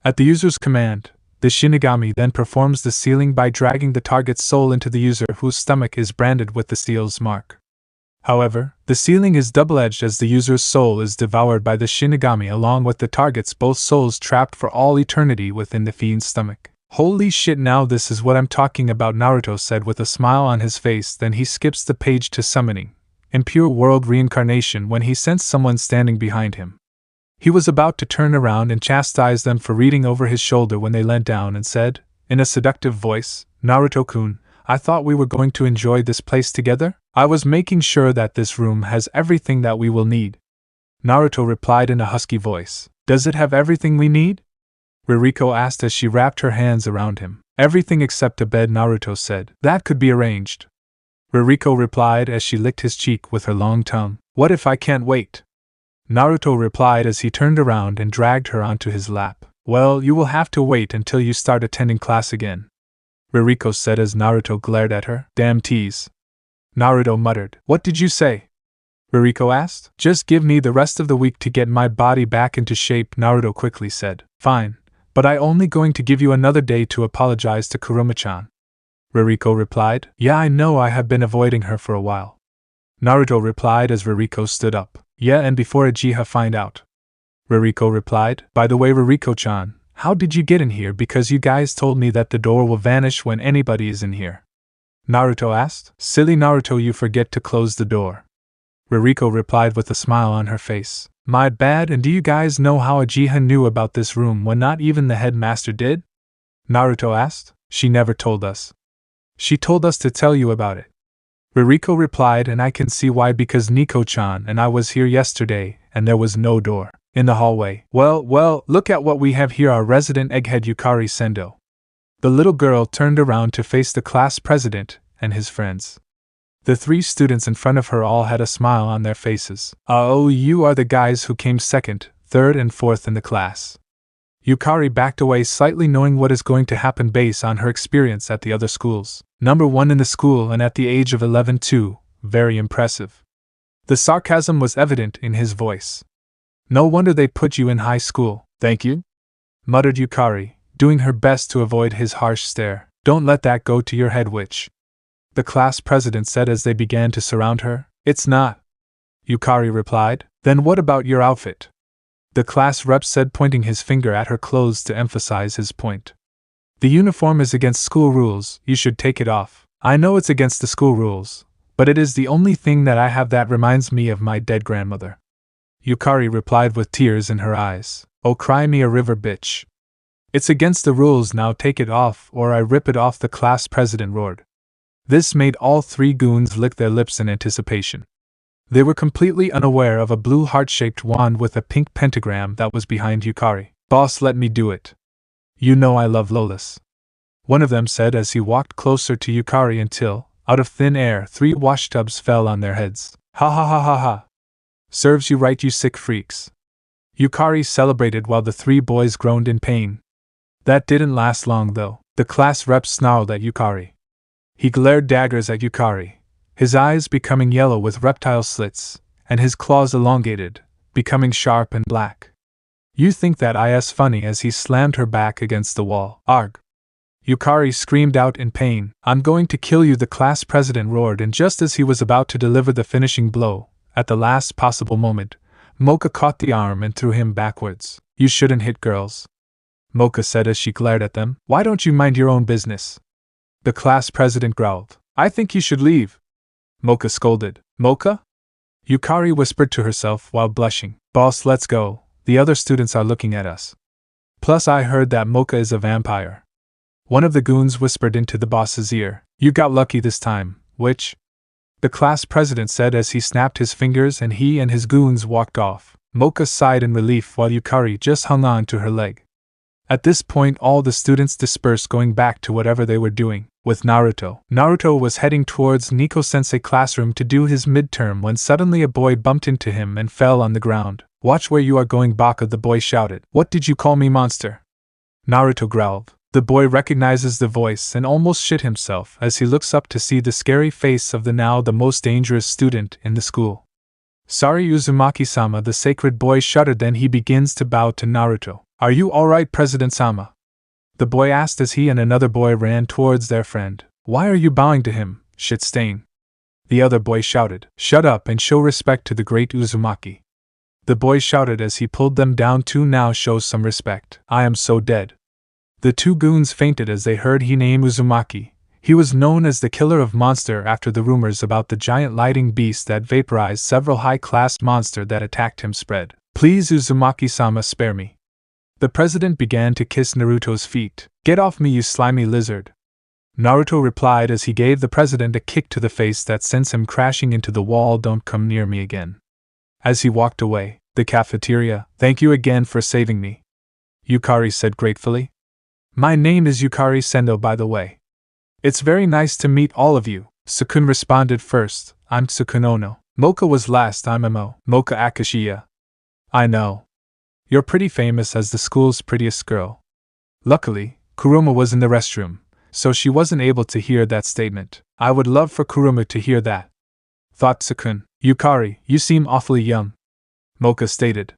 At the user's command, the Shinigami then performs the sealing by dragging the target's soul into the user whose stomach is branded with the seal's mark. However, the sealing is double-edged as the user's soul is devoured by the Shinigami along with the target's both souls trapped for all eternity within the fiend's stomach. Holy shit, now this is what I'm talking about, Naruto said with a smile on his face. Then he skips the page to summoning Impure World Reincarnation when he sensed someone standing behind him. He was about to turn around and chastise them for reading over his shoulder when they leant down and said, in a seductive voice, Naruto-kun, I thought we were going to enjoy this place together? I was making sure that this room has everything that we will need. Naruto replied in a husky voice. Does it have everything we need? Rirko asked as she wrapped her hands around him. Everything except a bed, Naruto said. That could be arranged. Rirko replied as she licked his cheek with her long tongue. What if I can't wait? Naruto replied as he turned around and dragged her onto his lap. Well, you will have to wait until you start attending class again. Rirko said as Naruto glared at her. Damn tease. Naruto muttered. What did you say? Rirko asked. Just give me the rest of the week to get my body back into shape, Naruto quickly said. Fine, but I only going to give you another day to apologize to Kurumu-chan. Rirko replied. Yeah, I know, I have been avoiding her for a while. Naruto replied as Rirko stood up. Yeah, and before Ageha find out. Rirko replied. By the way, Rirko-chan, how did you get in here? Because you guys told me that the door will vanish when anybody is in here. Naruto asked. Silly Naruto, you forget to close the door. Rirko replied with a smile on her face. My bad, and do you guys know how Ageha knew about this room when not even the headmaster did? Naruto asked. She never told us. She told us to tell you about it. Rirko replied, and I can see why, because Nico-chan and I was here yesterday, and there was no door in the hallway. Well, look at what we have here, our resident egghead Yukari Sendo. The little girl turned around to face the class president and his friends. The 3 students in front of her all had a smile on their faces. Oh, you are the guys who came 2nd, 3rd, and 4th in the class. Yukari backed away slightly, knowing what is going to happen based on her experience at the other schools. Number 1 in the school, and at the age of 11 too. Very impressive. The sarcasm was evident in his voice. No wonder they put you in high school. Thank you, muttered Yukari, doing her best to avoid his harsh stare. Don't let that go to your head, witch. The class president said as they began to surround her. It's not, Yukari replied. Then what about your outfit? The class rep said, pointing his finger at her clothes to emphasize his point. The uniform is against school rules, you should take it off. I know it's against the school rules, but it is the only thing that I have that reminds me of my dead grandmother. Yukari replied with tears in her eyes. Oh, cry me a river, bitch. It's against the rules, now take it off or I rip it off, the class president roared. This made all three goons lick their lips in anticipation. They were completely unaware of a blue heart-shaped wand with a pink pentagram that was behind Yukari. "Boss, let me do it. You know I love Lolas," one of them said as he walked closer to Yukari until, out of thin air, 3 washtubs fell on their heads. "Ha ha ha ha ha. Serves you right, you sick freaks." Yukari celebrated while the 3 boys groaned in pain. That didn't last long though. The class rep snarled at Yukari. He glared daggers at Yukari, his eyes becoming yellow with reptile slits, and his claws elongated, becoming sharp and black. "You think that is funny?" as he slammed her back against the wall. "Arg!" Yukari screamed out in pain. "I'm going to kill you," the class president roared, and just as he was about to deliver the finishing blow, at the last possible moment, Mocha caught the arm and threw him backwards. "You shouldn't hit girls," Mocha said as she glared at them. "Why don't you mind your own business?" The class president growled. "I think you should leave," Mocha scolded. "Mocha?" Yukari whispered to herself while blushing. "Boss, let's go. The other students are looking at us. Plus I heard that Mocha is a vampire." One of the goons whispered into the boss's ear. "You got lucky this time, witch," the class president said as he snapped his fingers and he and his goons walked off. Mocha sighed in relief while Yukari just hung on to her leg. At this point all the students dispersed, going back to whatever they were doing. With Naruto was heading towards Nico-sensei's classroom to do his midterm when suddenly a boy bumped into him and fell on the ground. "Watch where you are going, Baka," the boy shouted. "What did you call me, monster?" Naruto growled. The boy recognizes the voice and almost shit himself as he looks up to see the scary face of the now the most dangerous student in the school. "Sorry, Uzumaki-sama," the sacred boy shuddered, then he begins to bow to Naruto. "Are you alright, President-sama?" the boy asked as he and another boy ran towards their friend. "Why are you bowing to him, shit stain?" the other boy shouted. "Shut up and show respect to the great Uzumaki," the boy shouted as he pulled them down to "Now show some respect. I am so dead." The 2 goons fainted as they heard he name Uzumaki. He was known as the killer of monster after the rumors about the giant lighting beast that vaporized several high-class monster that attacked him spread. "Please, Uzumaki-sama, spare me." The president began to kiss Naruto's feet. "Get off me, you slimy lizard," Naruto replied as he gave the president a kick to the face that sends him crashing into the wall. "Don't come near me again." As he walked away, the cafeteria. "Thank you again for saving me," Yukari said gratefully. "My name is Yukari Sendo, by the way." "It's very nice to meet all of you," Sukun responded first. "I'm Sukun Ono." Mocha was last. "I'm Mocha Akashiya." "I know. You're pretty famous as the school's prettiest girl." Luckily, Kurumu was in the restroom, so she wasn't able to hear that statement. "I would love for Kurumu to hear that," thought Sukun. "Yukari, you seem awfully young," Mocha stated.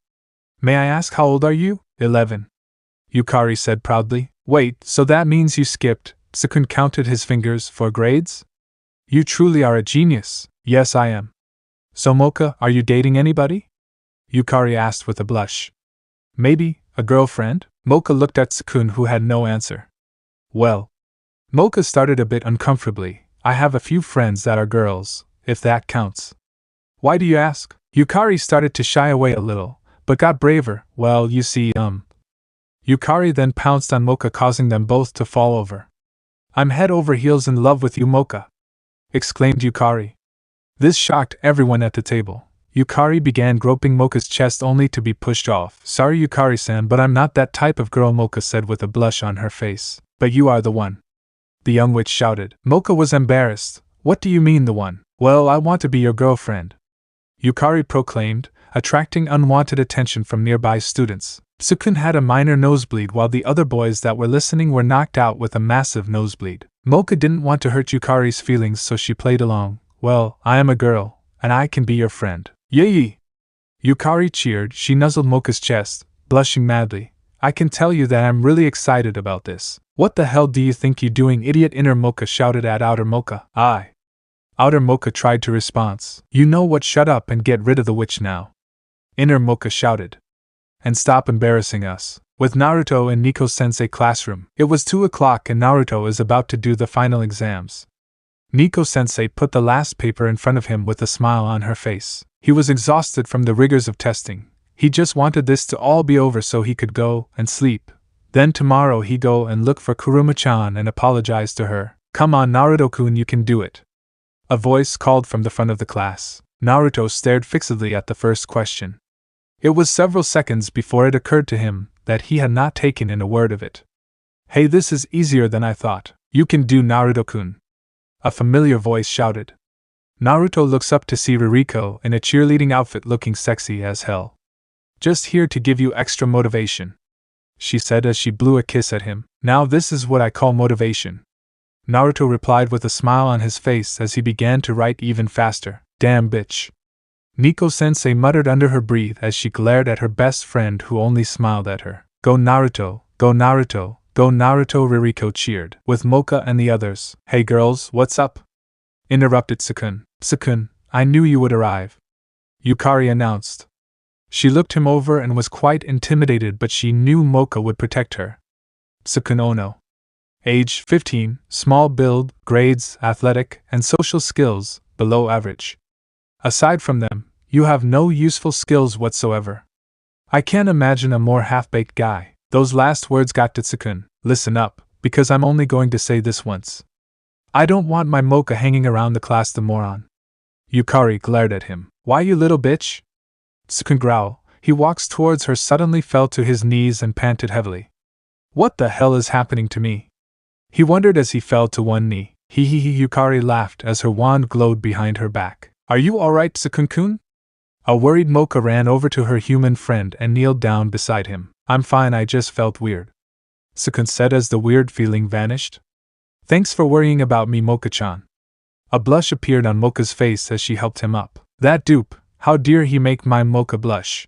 "May I ask how old are you?" 11. Yukari said proudly. "Wait, so that means you skipped," Sukun counted his fingers, "for grades? You truly are a genius." "Yes, I am." "So Mocha, are you dating anybody?" Yukari asked with a blush. "Maybe, a girlfriend?" Mocha looked at Sukun, who had no answer. "Well," Mocha started a bit uncomfortably, "I have a few friends that are girls, if that counts." "Why do you ask?" Yukari started to shy away a little, but got braver. "Well, you see, Yukari then pounced on Mocha, causing them both to fall over. "I'm head over heels in love with you, Mocha," exclaimed Yukari. This shocked everyone at the table. Yukari began groping Mocha's chest only to be pushed off. "Sorry, Yukari-san, but I'm not that type of girl," Mocha said with a blush on her face. "But you are the one," the young witch shouted. Mocha was embarrassed. "What do you mean, the one?" "Well, I want to be your girlfriend," Yukari proclaimed, attracting unwanted attention from nearby students. Sukun had a minor nosebleed while the other boys that were listening were knocked out with a massive nosebleed. Mocha didn't want to hurt Yukari's feelings, so she played along. "Well, I am a girl, and I can be your friend." "Yay!" Yukari cheered. She nuzzled Mocha's chest, blushing madly. "I can tell you that I'm really excited about this." "What the hell do you think you're doing, idiot?" Inner Mocha shouted at Outer Mocha. Outer Mocha tried to respond. "You know what, shut up and get rid of the witch now," Inner Mocha shouted. "And stop embarrassing us." With Naruto in Nico-sensei classroom, it was 2 o'clock and Naruto is about to do the final exams. Nico-sensei put the last paper in front of him with a smile on her face. He was exhausted from the rigors of testing. He just wanted this to all be over so he could go and sleep. Then tomorrow he go and look for Kurumu-chan and apologize to her. Come on Naruto-kun, you can do it. A voice called from the front of the class. Naruto stared fixedly at the first question. It was several seconds before it occurred to him that he had not taken in a word of it. Hey, this is easier than I thought. You can do Naruto-kun. A familiar voice shouted. Naruto looks up to see Rirko in a cheerleading outfit looking sexy as hell. Just here to give you extra motivation, she said as she blew a kiss at him. Now this is what I call motivation. Naruto replied with a smile on his face as he began to write even faster. Damn bitch. Nico-sensei muttered under her breath as she glared at her best friend who only smiled at her. Go Naruto, go Naruto, go Naruto, Rirko cheered, with Mocha and the others. Hey girls, what's up? Interrupted Sukun. Sukun, I knew you would arrive, Yukari announced. She looked him over and was quite intimidated, but she knew Mocha would protect her. Sukun Ono. Age 15, small build, grades, athletic, and social skills, below average. Aside from them, you have no useful skills whatsoever. I can't imagine a more half-baked guy. Those last words got to Sukun. Listen up, because I'm only going to say this once. I don't want my Mocha hanging around the class, the moron. Yukari glared at him. Why, you little bitch? Sukun growled. He walks towards her, suddenly fell to his knees and panted heavily. What the hell is happening to me? He wondered as he fell to one knee. Yukari laughed as her wand glowed behind her back. Are you alright, Sukun-kun? A worried Mocha ran over to her human friend and kneeled down beside him. I'm fine, I just felt weird, Sukun said as the weird feeling vanished. Thanks for worrying about me, Mocha-chan. A blush appeared on Mocha's face as she helped him up. That dupe, how dare he make my Mocha blush?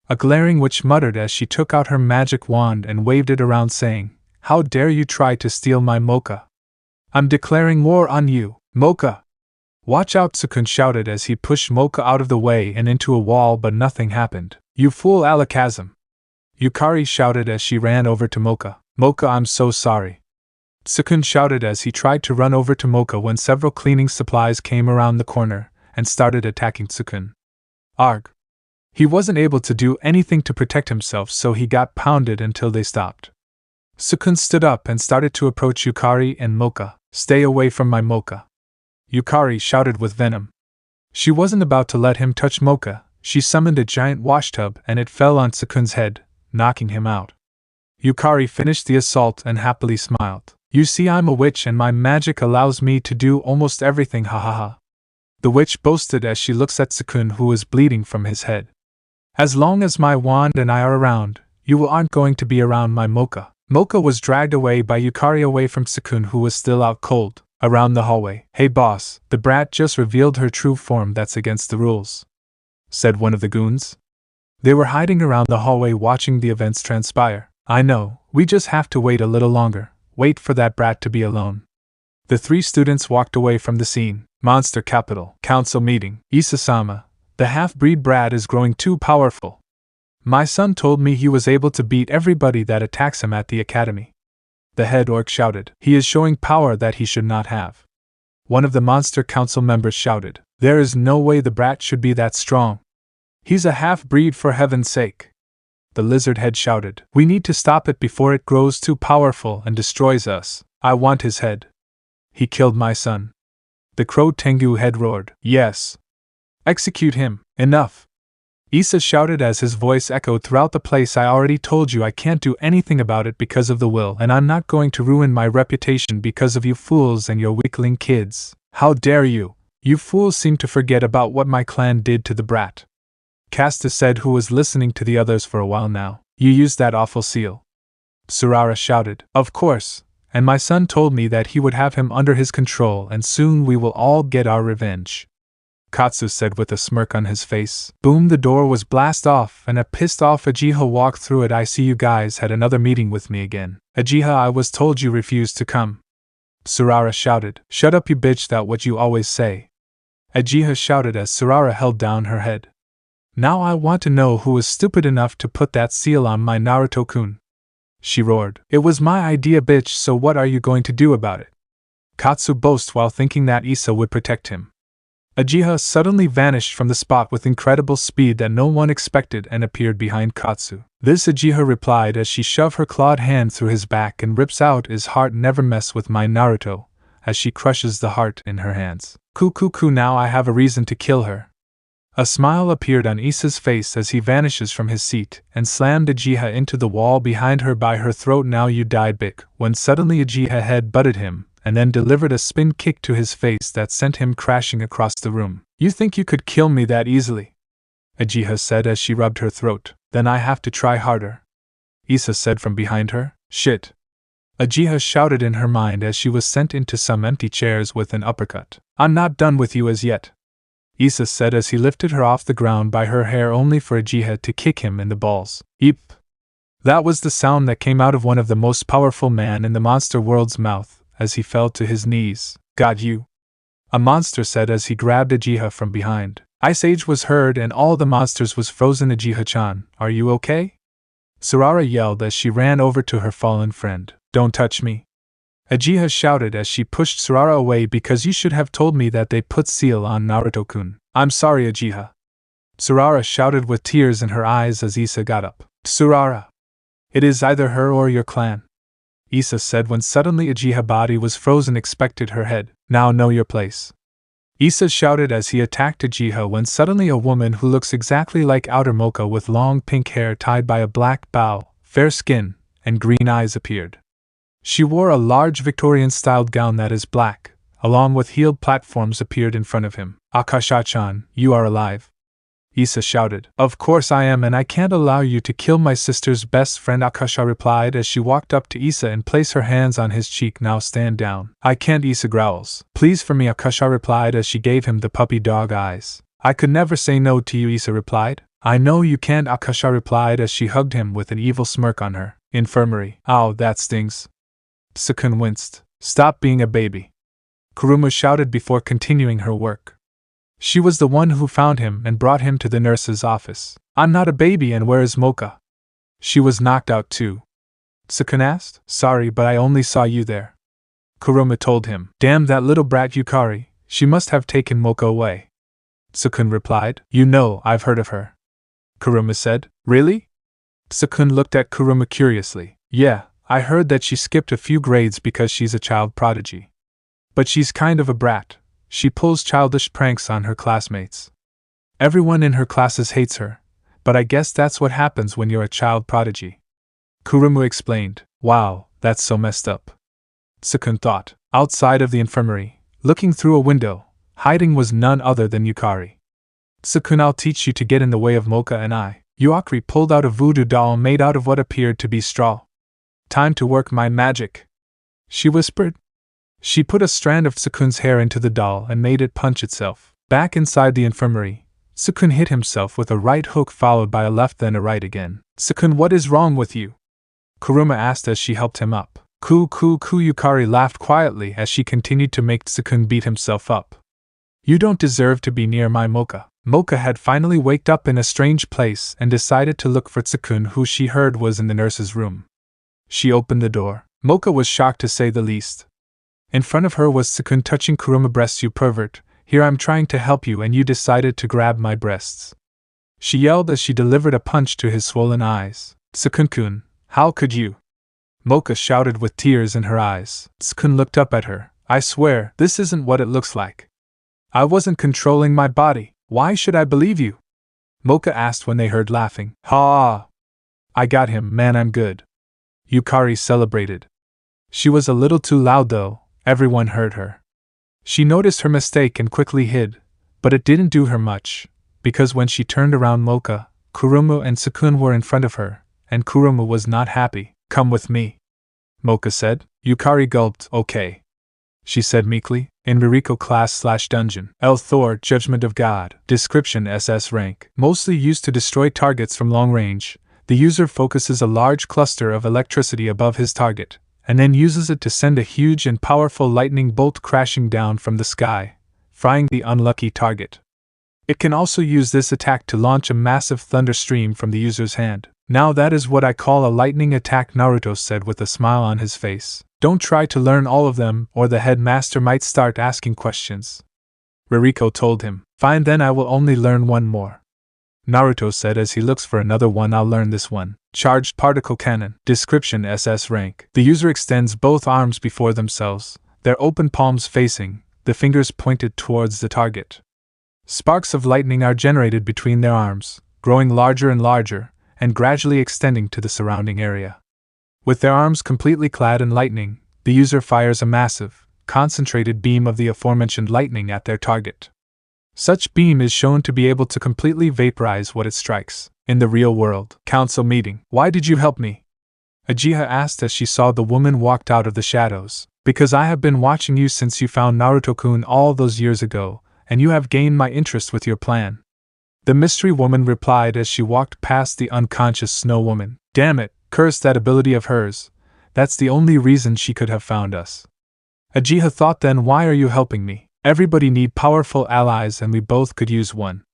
A glaring witch muttered as she took out her magic wand and waved it around saying, How dare you try to steal my Mocha? I'm declaring war on you, Mocha! Watch out, Sukun shouted as he pushed Mocha out of the way and into a wall, but nothing happened. You fool, Alakazam! Yukari shouted as she ran over to Mocha. Mocha, I'm so sorry. Sukun shouted as he tried to run over to Mocha when several cleaning supplies came around the corner and started attacking Sukun. Arg! He wasn't able to do anything to protect himself, so he got pounded until they stopped. Sukun stood up and started to approach Yukari and Mocha. Stay away from my Mocha, Yukari shouted with venom. She wasn't about to let him touch Mocha. She summoned a giant washtub and it fell on Sukun's head, knocking him out. Yukari finished the assault and happily smiled. You see, I'm a witch and my magic allows me to do almost everything, ha ha ha. The witch boasted as she looks at Sukun, who was bleeding from his head. As long as my wand and I are around, you aren't going to be around my Mocha. Mocha was dragged away by Yukari away from Sukun, who was still out cold, around the hallway. Hey boss, the brat just revealed her true form. That's against the rules, said one of the goons. They were hiding around the hallway watching the events transpire. I know, we just have to wait a little longer. Wait for that brat to be alone. The three students walked away from the scene. Monster Capital Council meeting. Issa-sama, the half-breed brat is growing too powerful. My son told me he was able to beat everybody that attacks him at the academy. The head orc shouted. He is showing power that he should not have. One of the Monster Council members shouted. There is no way the brat should be that strong. He's a half-breed, for heaven's sake. The lizard head shouted. We need to stop it before it grows too powerful and destroys us. I want his head. He killed my son. The Crow Tengu head roared. Yes. Execute him. Enough. Issa shouted as his voice echoed throughout the place. I already told you I can't do anything about it because of the will, and I'm not going to ruin my reputation because of you fools and your weakling kids. How dare you? You fools seem to forget about what my clan did to the brat. Casta said, who was listening to the others for a while now. You used that awful seal. Surara shouted. Of course, and my son told me that he would have him under his control and soon we will all get our revenge. Katsu said with a smirk on his face. Boom, the door was blasted off and a pissed off Ageha walked through it. I see you guys had another meeting with me again. Ageha, I was told you refused to come. Surara shouted. Shut up, you bitch, that's what you always say. Ageha shouted as Surara held down her head. Now I want to know who was stupid enough to put that seal on my Naruto-kun. She roared. It was my idea, bitch, so what are you going to do about it? Katsu boasted while thinking that Issa would protect him. Ageha suddenly vanished from the spot with incredible speed that no one expected and appeared behind Katsu. This Ageha replied as she shoved her clawed hand through his back and rips out his heart. Never mess with my Naruto, as she crushes the heart in her hands. Now I have a reason to kill her. A smile appeared on Isa's face as he vanishes from his seat and slammed Ageha into the wall behind her by her throat. Now you die, Bick, when suddenly Ageha head-butted him and then delivered a spin kick to his face that sent him crashing across the room. You think you could kill me that easily? Ageha said as she rubbed her throat. Then I have to try harder. Isa said from behind her. Shit. Ageha shouted in her mind as she was sent into some empty chairs with an uppercut. I'm not done with you as yet, Isa said as he lifted her off the ground by her hair only for Ageha to kick him in the balls. Eep! That was the sound that came out of one of the most powerful man in the monster world's mouth as he fell to his knees. Got you, a monster said as he grabbed Ageha from behind. Ice Age was heard and all the monsters was frozen. Ageha-chan, are you okay? Sarara yelled as she ran over to her fallen friend. Don't touch me, Ageha shouted as she pushed Sarara away. Because you should have told me that they put seal on Naruto-kun. I'm sorry, Ageha, Sarara shouted with tears in her eyes as Isa got up. Sarara, it is either her or your clan, Isa said when suddenly Ageha's body was frozen. Expected her head. Now know your place, Isa shouted as he attacked Ageha when suddenly a woman who looks exactly like Outer Mocha with long pink hair tied by a black bow, fair skin, and green eyes appeared. She wore a large Victorian-styled gown that is black, along with heeled platforms appeared in front of him. Akasha-chan, you are alive, Isa shouted. Of course I am, and I can't allow you to kill my sister's best friend, Akasha replied as she walked up to Isa and placed her hands on his cheek. Now stand down. I can't, Isa growls. Please for me, Akasha replied as she gave him the puppy dog eyes. I could never say no to you, Isa replied. I know you can't, Akasha replied as she hugged him with an evil smirk on her. Infirmary. Ow, that stings. Sukun winced. Stop being a baby, Kurumu shouted before continuing her work. She was the one who found him and brought him to the nurse's office. I'm not a baby, and where is Mocha? She was knocked out too, Sukun asked. Sorry, but I only saw you there, Kurumu told him. Damn that little brat Yukari, she must have taken Mocha away, Sukun replied. You know, I've heard of her, Kurumu said. Really? Sukun looked at Kurumu curiously. Yeah, I heard that she skipped a few grades because she's a child prodigy. But she's kind of a brat. She pulls childish pranks on her classmates. Everyone in her classes hates her, but I guess that's what happens when you're a child prodigy, Kurumu explained. Wow, that's so messed up, Sukun thought. Outside of the infirmary, looking through a window, hiding was none other than Yukari. Sukun, I'll teach you to get in the way of Mocha and I. Yukari pulled out a voodoo doll made out of what appeared to be straw. Time to work my magic, she whispered. She put a strand of Sukun's hair into the doll and made it punch itself. Back inside the infirmary, Sukun hit himself with a right hook followed by a left then a right again. Sukun, what is wrong with you? Kurumu asked as she helped him up. Yukari laughed quietly as she continued to make Sukun beat himself up. You don't deserve to be near my Mocha. Mocha had finally waked up in a strange place and decided to look for Sukun, who she heard was in the nurse's room. She opened the door. Mocha was shocked to say the least. In front of her was Sukun touching Kurumu breasts. You pervert, here I'm trying to help you and you decided to grab my breasts, she yelled as she delivered a punch to his swollen eyes. Sukun-kun, how could you? Mocha shouted with tears in her eyes. Sukun looked up at her. I swear, this isn't what it looks like. I wasn't controlling my body. Why should I believe you? Mocha asked when they heard laughing. Ha! I got him, man, I'm good, Yukari celebrated. She was a little too loud though. Everyone heard her. She noticed her mistake and quickly hid, but it didn't do her much, because when she turned around, Mocha, Kurumu and Sukun were in front of her, and Kurumu was not happy. Come with me, Mocha said. Yukari gulped. Okay, she said meekly. In Rirko class/dungeon. L. Thor, Judgment of God. Description: SS rank. Mostly used to destroy targets from long range, the user focuses a large cluster of electricity above his target, and then uses it to send a huge and powerful lightning bolt crashing down from the sky, frying the unlucky target. It can also use this attack to launch a massive thunder stream from the user's hand. Now that is what I call a lightning attack, Naruto said with a smile on his face. Don't try to learn all of them or the headmaster might start asking questions, Rirko told him. Fine, then I will only learn one more, Naruto said as he looks for another one. I'll learn this one. Charged particle cannon. Description: SS rank. The user extends both arms before themselves, their open palms facing, the fingers pointed towards the target. Sparks of lightning are generated between their arms, growing larger and larger, and gradually extending to the surrounding area. With their arms completely clad in lightning, the user fires a massive, concentrated beam of the aforementioned lightning at their target. Such beam is shown to be able to completely vaporize what it strikes. In the real world council meeting, "Why did you help me?" Ageha asked as she saw the woman walked out of the shadows. "Because I have been watching you since you found Naruto-kun all those years ago, and you have gained my interest with your plan," the mystery woman replied as she walked past the unconscious snow woman. "Damn it, curse that ability of hers. That's the only reason she could have found us." Ageha thought, then why are you helping me? Everybody need powerful allies and we both could use one.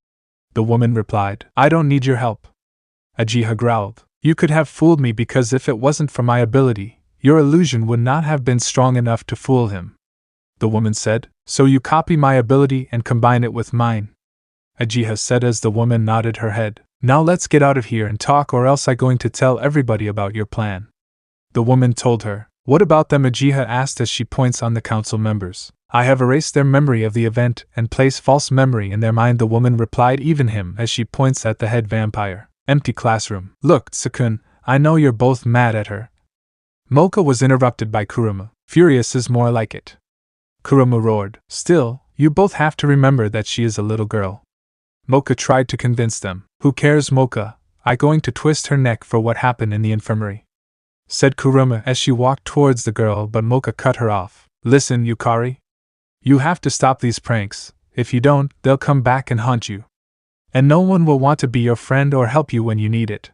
The woman replied, "I don't need your help." Ageha growled, "You could have fooled me because if it wasn't for my ability, your illusion would not have been strong enough to fool him." The woman said, "So you copy my ability and combine it with mine?" Ageha said as the woman nodded her head. "Now let's get out of here and talk or else I'm going to tell everybody about your plan." The woman told her. "What about them?" Ageha asked as she points on the council members. "I have erased their memory of the event and place false memory in their mind," the woman replied, even him as she points at the head vampire. Empty classroom. "Look, Tsukun, I know you're both mad at her." Mocha was interrupted by Kurumu. "Furious is more like it." Kurumu roared, "Still, you both have to remember that she is a little girl." Mocha tried to convince them. "Who cares, Mocha? I'm going to twist her neck for what happened in the infirmary," said Kurumu as she walked towards the girl, but Mocha cut her off. "Listen, Yukari. You have to stop these pranks. If you don't, they'll come back and haunt you. And no one will want to be your friend or help you when you need it,"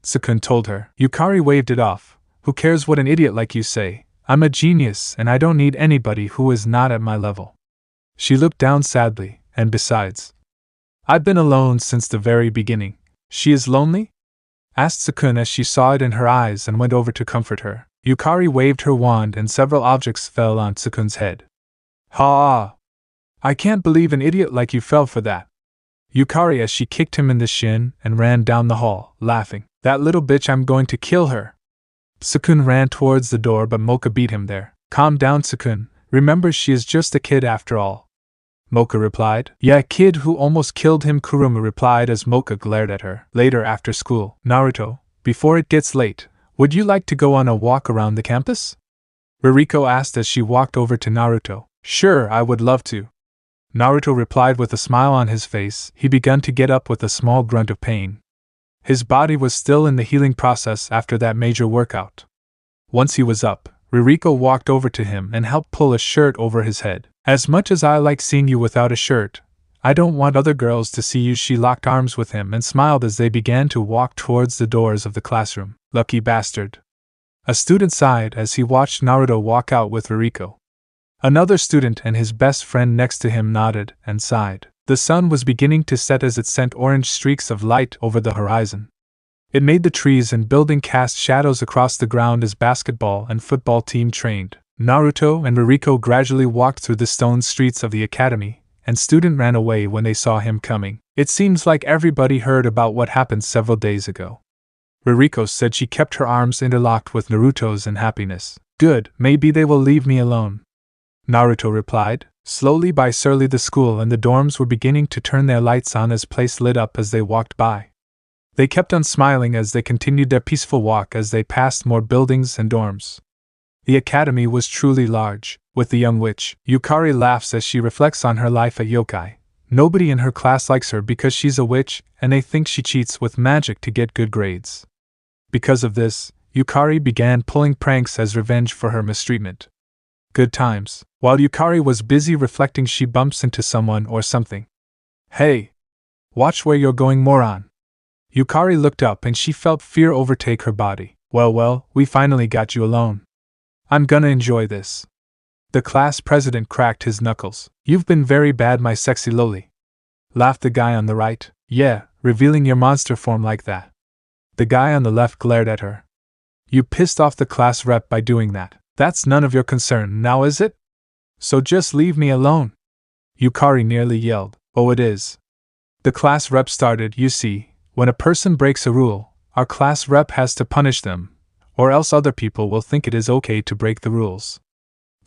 Tsukun told her. Yukari waved it off. "Who cares what an idiot like you say? I'm a genius and I don't need anybody who is not at my level." She looked down sadly, and besides, "I've been alone since the very beginning." "She is lonely?" asked Tsukun as she saw it in her eyes and went over to comfort her. Yukari waved her wand and several objects fell on Tsukun's head. "Ha! I can't believe an idiot like you fell for that." Yukari as she kicked him in the shin and ran down the hall, laughing. "That little bitch, I'm going to kill her." Tsukun ran towards the door but Mocha beat him there. "Calm down, Tsukun. Remember she is just a kid after all." Mocha replied. "Yeah, a kid who almost killed him," Kurumu replied as Mocha glared at her. Later after school. "Naruto, before it gets late, would you like to go on a walk around the campus?" Rirko asked as she walked over to Naruto. "Sure, I would love to." Naruto replied with a smile on his face. He began to get up with a small grunt of pain. His body was still in the healing process after that major workout. Once he was up, Rirko walked over to him and helped pull a shirt over his head. "As much as I like seeing you without a shirt, I don't want other girls to see you." She locked arms with him and smiled as they began to walk towards the doors of the classroom. "Lucky bastard." A student sighed as he watched Naruto walk out with Rirko. Another student and his best friend next to him nodded and sighed. The sun was beginning to set as it sent orange streaks of light over the horizon. It made the trees and building cast shadows across the ground as basketball and football team trained. Naruto and Rirko gradually walked through the stone streets of the academy, and student ran away when they saw him coming. It seems like everybody heard about what happened several days ago. Rirko said she kept her arms interlocked with Naruto's in happiness. "Good, maybe they will leave me alone," Naruto replied. Slowly by surely the school and the dorms were beginning to turn their lights on as place lit up as they walked by. They kept on smiling as they continued their peaceful walk as they passed more buildings and dorms. The academy was truly large. With the young witch, Yukari laughs as she reflects on her life at yokai. Nobody in her class likes her because she's a witch and they think she cheats with magic to get good grades. Because of this, Yukari began pulling pranks as revenge for her mistreatment. Good times. While Yukari was busy reflecting, she bumps into someone or something. "Hey! Watch where you're going, moron!" Yukari looked up and she felt fear overtake her body. Well, we finally got you alone. I'm gonna enjoy this." The class president cracked his knuckles. "You've been very bad, my sexy loli," laughed the guy on the right. "Yeah, revealing your monster form like that." The guy on the left glared at her. "You pissed off the class rep by doing that. That's none of your concern, now is it? So just leave me alone," Yukari nearly yelled. "Oh, it is." The class rep started. "You see, when a person breaks a rule, our class rep has to punish them, or else other people will think it is okay to break the rules."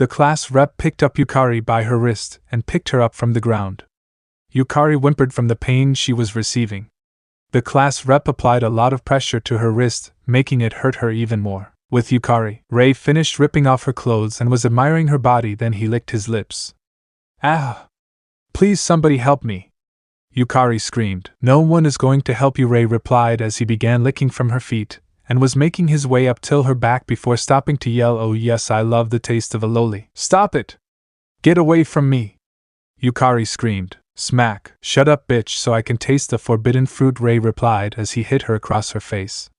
The class rep picked up Yukari by her wrist and picked her up from the ground. Yukari whimpered from the pain she was receiving. The class rep applied a lot of pressure to her wrist, making it hurt her even more. With Yukari, Ray finished ripping off her clothes and was admiring her body, then he licked his lips. Ah! Please somebody help me! Yukari screamed. No one is going to help you, Ray replied as he began licking from her feet, and was making his way up till her back before stopping to yell, oh yes, I love the taste of a loli. Stop it! Get away from me! Yukari screamed. Smack! Shut up, bitch, so I can taste the forbidden fruit, Ray replied as he hit her across her face.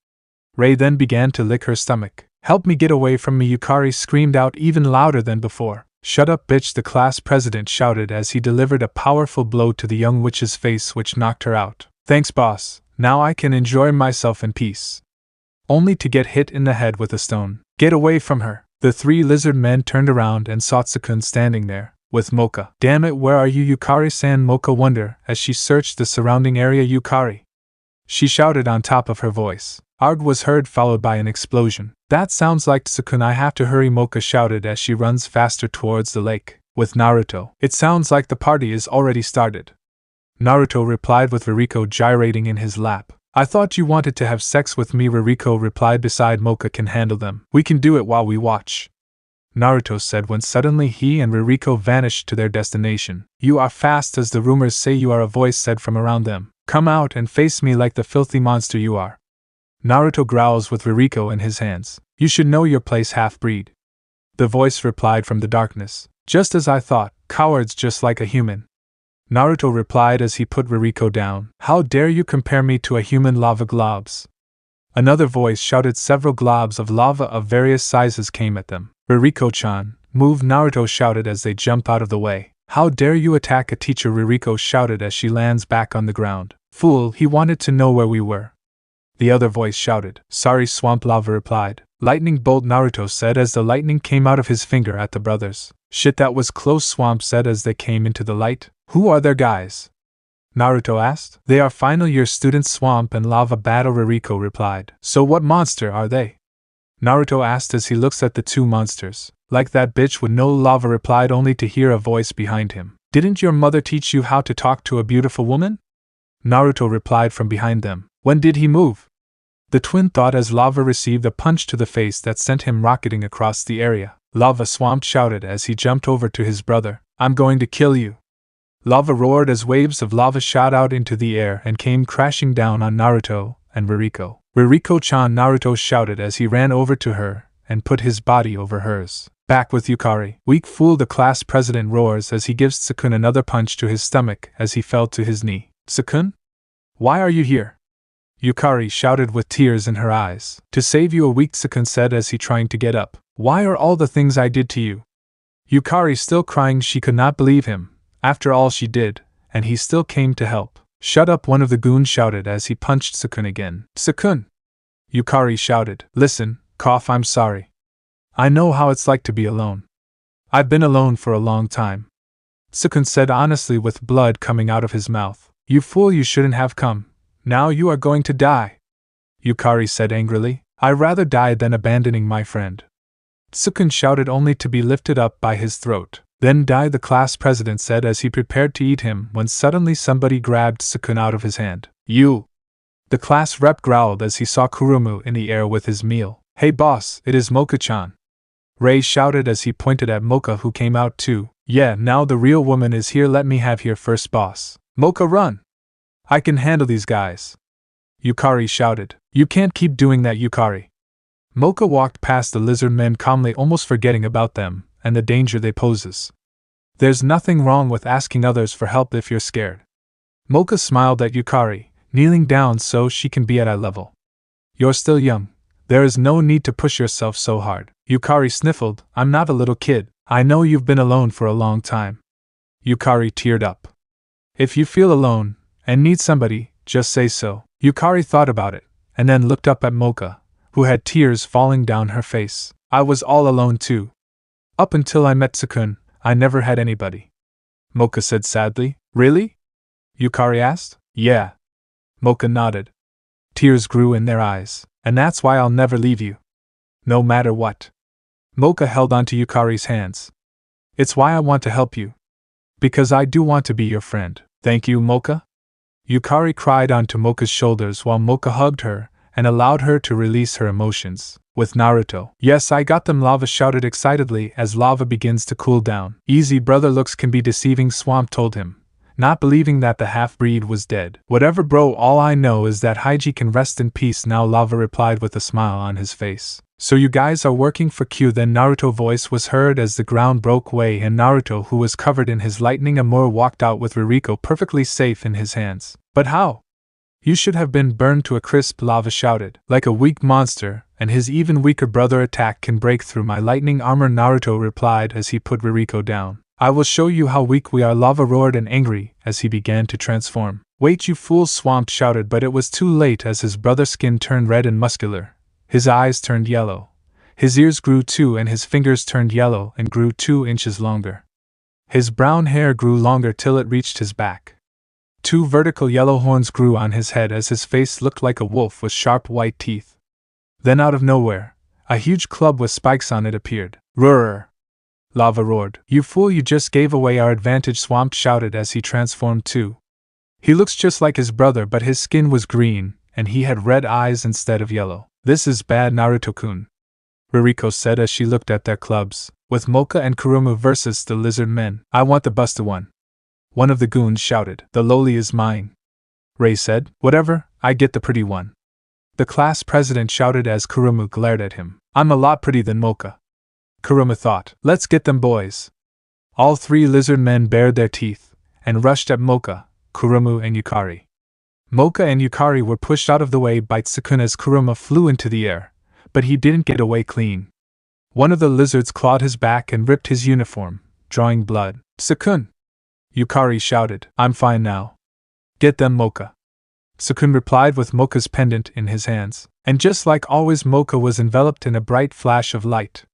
Ray then began to lick her stomach. Help me, get away from me, Yukari screamed out even louder than before. Shut up, bitch, the class president shouted as he delivered a powerful blow to the young witch's face which knocked her out. Thanks, boss. Now I can enjoy myself in peace. Only to get hit in the head with a stone. Get away from her. The three lizard men turned around and saw Tsukun standing there, with Mocha. Damn it, where are you, Yukari-san? Mocha wondered as she searched the surrounding area. Yukari! She shouted on top of her voice. Arg was heard, followed by an explosion. That sounds like Tsukun. I have to hurry, Mocha shouted as she runs faster towards the lake. With Naruto. It sounds like the party is already started. Naruto replied with Rirko gyrating in his lap. I thought you wanted to have sex with me, Rirko replied. Beside, Mocha can handle them. We can do it while we watch, Naruto said when suddenly he and Rirko vanished to their destination. You are fast as the rumors say you are, a voice said from around them. Come out and face me like the filthy monster you are. Naruto growls with Rirko in his hands. You should know your place, half-breed. The voice replied from the darkness. Just as I thought, cowards just like a human. Naruto replied as he put Rirko down. How dare you compare me to a human, lava globs? Another voice shouted. Several globs of lava of various sizes came at them. Rirko-chan, move, Naruto shouted as they jumped out of the way. How dare you attack a teacher, Rirko shouted as she lands back on the ground. Fool, he wanted to know where we were. The other voice shouted. Sorry, Swamp Lava replied. Lightning bolt, Naruto said as the lightning came out of his finger at the brothers. Shit, that was close, Swamp said as they came into the light. Who are their guys? Naruto asked. They are final year students, Swamp and Lava battle, Rirko replied. So what monster are they? Naruto asked as he looks at the two monsters. Like that bitch with no lava, replied, only to hear a voice behind him. Didn't your mother teach you how to talk to a beautiful woman? Naruto replied from behind them. When did he move? The twin thought as Lava received a punch to the face that sent him rocketing across the area. Lava Swamp shouted as he jumped over to his brother. I'm going to kill you. Lava roared as waves of lava shot out into the air and came crashing down on Naruto and Rirko. Rirko-chan, Naruto shouted as he ran over to her and put his body over hers. Back with Yukari. Weak fool, the class president roars as he gives Tsukun another punch to his stomach as he fell to his knee. Tsukun? Why are you here? Yukari shouted with tears in her eyes. To save you, a weak, Tsukun said as he trying to get up. Why are all the things I did to you? Yukari still crying, she could not believe him. After all she did, and he still came to help. Shut up, one of the goons shouted as he punched Tsukun again. Tsukun! Yukari shouted. Listen, cough, I'm sorry. I know how it's like to be alone. I've been alone for a long time. Tsukun said honestly with blood coming out of his mouth. You fool, you shouldn't have come. Now you are going to die. Yukari said angrily. I'd rather die than abandoning my friend. Tsukun shouted only to be lifted up by his throat. Then die, the class president said as he prepared to eat him when suddenly somebody grabbed Tsukun out of his hand. You! The class rep growled as he saw Kurumu in the air with his meal. Hey boss, it is Mocha-chan. Ray shouted as he pointed at Mocha, who came out too. Yeah, now the real woman is here, let me have here first, boss. Mocha, run! I can handle these guys. Yukari shouted. You can't keep doing that, Yukari. Mocha walked past the lizard men calmly, almost forgetting about them and the danger they poses. There's nothing wrong with asking others for help if you're scared. Mocha smiled at Yukari, kneeling down so she can be at eye level. You're still young. There is no need to push yourself so hard. Yukari sniffled. I'm not a little kid. I know you've been alone for a long time. Yukari teared up. If you feel alone and need somebody, just say so. Yukari thought about it, and then looked up at Mocha, who had tears falling down her face. I was all alone too. Up until I met Tsukun, I never had anybody. Mocha said sadly. Really? Yukari asked. Yeah. Mocha nodded. Tears grew in their eyes. And that's why I'll never leave you. No matter what. Mocha held onto Yukari's hands. It's why I want to help you. Because I do want to be your friend. Thank you, Mocha? Yukari cried onto Mocha's shoulders while Mocha hugged her and allowed her to release her emotions. With Naruto. Yes, I got them, Lava shouted excitedly as lava begins to cool down. Easy, brother, looks can be deceiving, Swamp told him, not believing that the half-breed was dead. Whatever, bro, all I know is that Hyuga can rest in peace now, Lava replied with a smile on his face. So you guys are working for Q? Then Naruto's voice was heard as the ground broke away and Naruto, who was covered in his lightning armor, walked out with Rirko perfectly safe in his hands. But how? You should have been burned to a crisp, Lava shouted. Like a weak monster, and his even weaker brother attack can break through my lightning armor, Naruto replied as he put Rirko down. I will show you how weak we are, Lava roared and angry as he began to transform. Wait, you fool, Swamp shouted, but it was too late as his brother's skin turned red and muscular. His eyes turned yellow. His ears grew too and his fingers turned yellow and grew 2 inches longer. His brown hair grew longer till it reached his back. 2 vertical yellow horns grew on his head as his face looked like a wolf with sharp white teeth. Then out of nowhere, a huge club with spikes on it appeared. Roar! Lava roared. You fool, you just gave away our advantage, Swamp shouted as he transformed too. He looks just like his brother, but his skin was green, and he had red eyes instead of yellow. This is bad, Naruto-kun, Rirko said as she looked at their clubs. With Mocha and Kurumu versus the lizard men, I want the busted one. One of the goons shouted. The lowly is mine, Ray said. Whatever, I get the pretty one, the class president shouted as Kurumu glared at him. I'm a lot pretty than Mocha, Kurumu thought. Let's get them, boys. All 3 lizard men bared their teeth and rushed at Mocha, Kurumu and Yukari. Mocha and Yukari were pushed out of the way by Sukun as Kurumu flew into the air, but he didn't get away clean. One of the lizards clawed his back and ripped his uniform, drawing blood. Sukun! Yukari shouted. I'm fine now. Get them, Mocha, Sukun replied with Mocha's pendant in his hands. And just like always, Mocha was enveloped in a bright flash of light.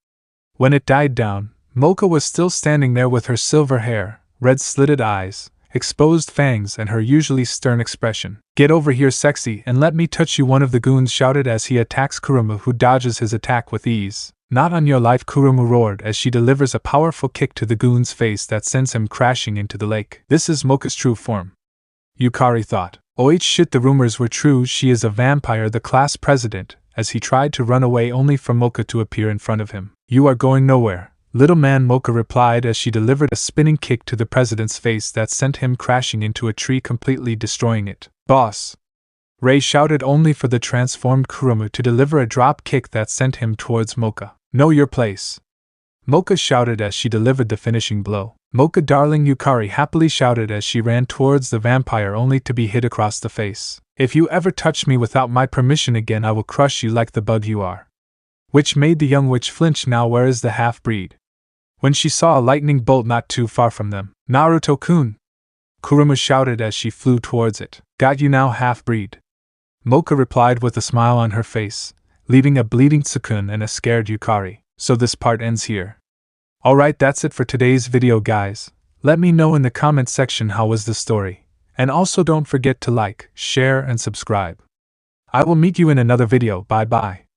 When it died down, Mocha was still standing there with her silver hair, red slitted eyes, exposed fangs and her usually stern expression. Get over here, sexy, and let me touch you, one of the goons shouted as he attacks Kurumu, who dodges his attack with ease. Not on your life, Kurumu roared as she delivers a powerful kick to the goon's face that sends him crashing into the lake. This is Mocha's true form, Yukari thought. Oh shit, the rumors were true, she is a vampire, the class president, as he tried to run away only for Mocha to appear in front of him. You are going nowhere, little man, Mocha replied as she delivered a spinning kick to the president's face that sent him crashing into a tree, completely destroying it. Boss! Ray shouted only for the transformed Kurumu to deliver a drop kick that sent him towards Mocha. Know your place, Mocha shouted as she delivered the finishing blow. Mocha darling, Yukari happily shouted as she ran towards the vampire only to be hit across the face. If you ever touch me without my permission again, I will crush you like the bug you are. Which made the young witch flinch. Now where is the half-breed? When she saw a lightning bolt not too far from them. Naruto-kun! Kurumu shouted as she flew towards it. Got you now, half-breed, Mocha replied with a smile on her face, leaving a bleeding Sukun and a scared Yukari. So this part ends here. Alright, that's it for today's video, guys. Let me know in the comment section how was the story. And also don't forget to like, share and subscribe. I will meet you in another video. Bye bye.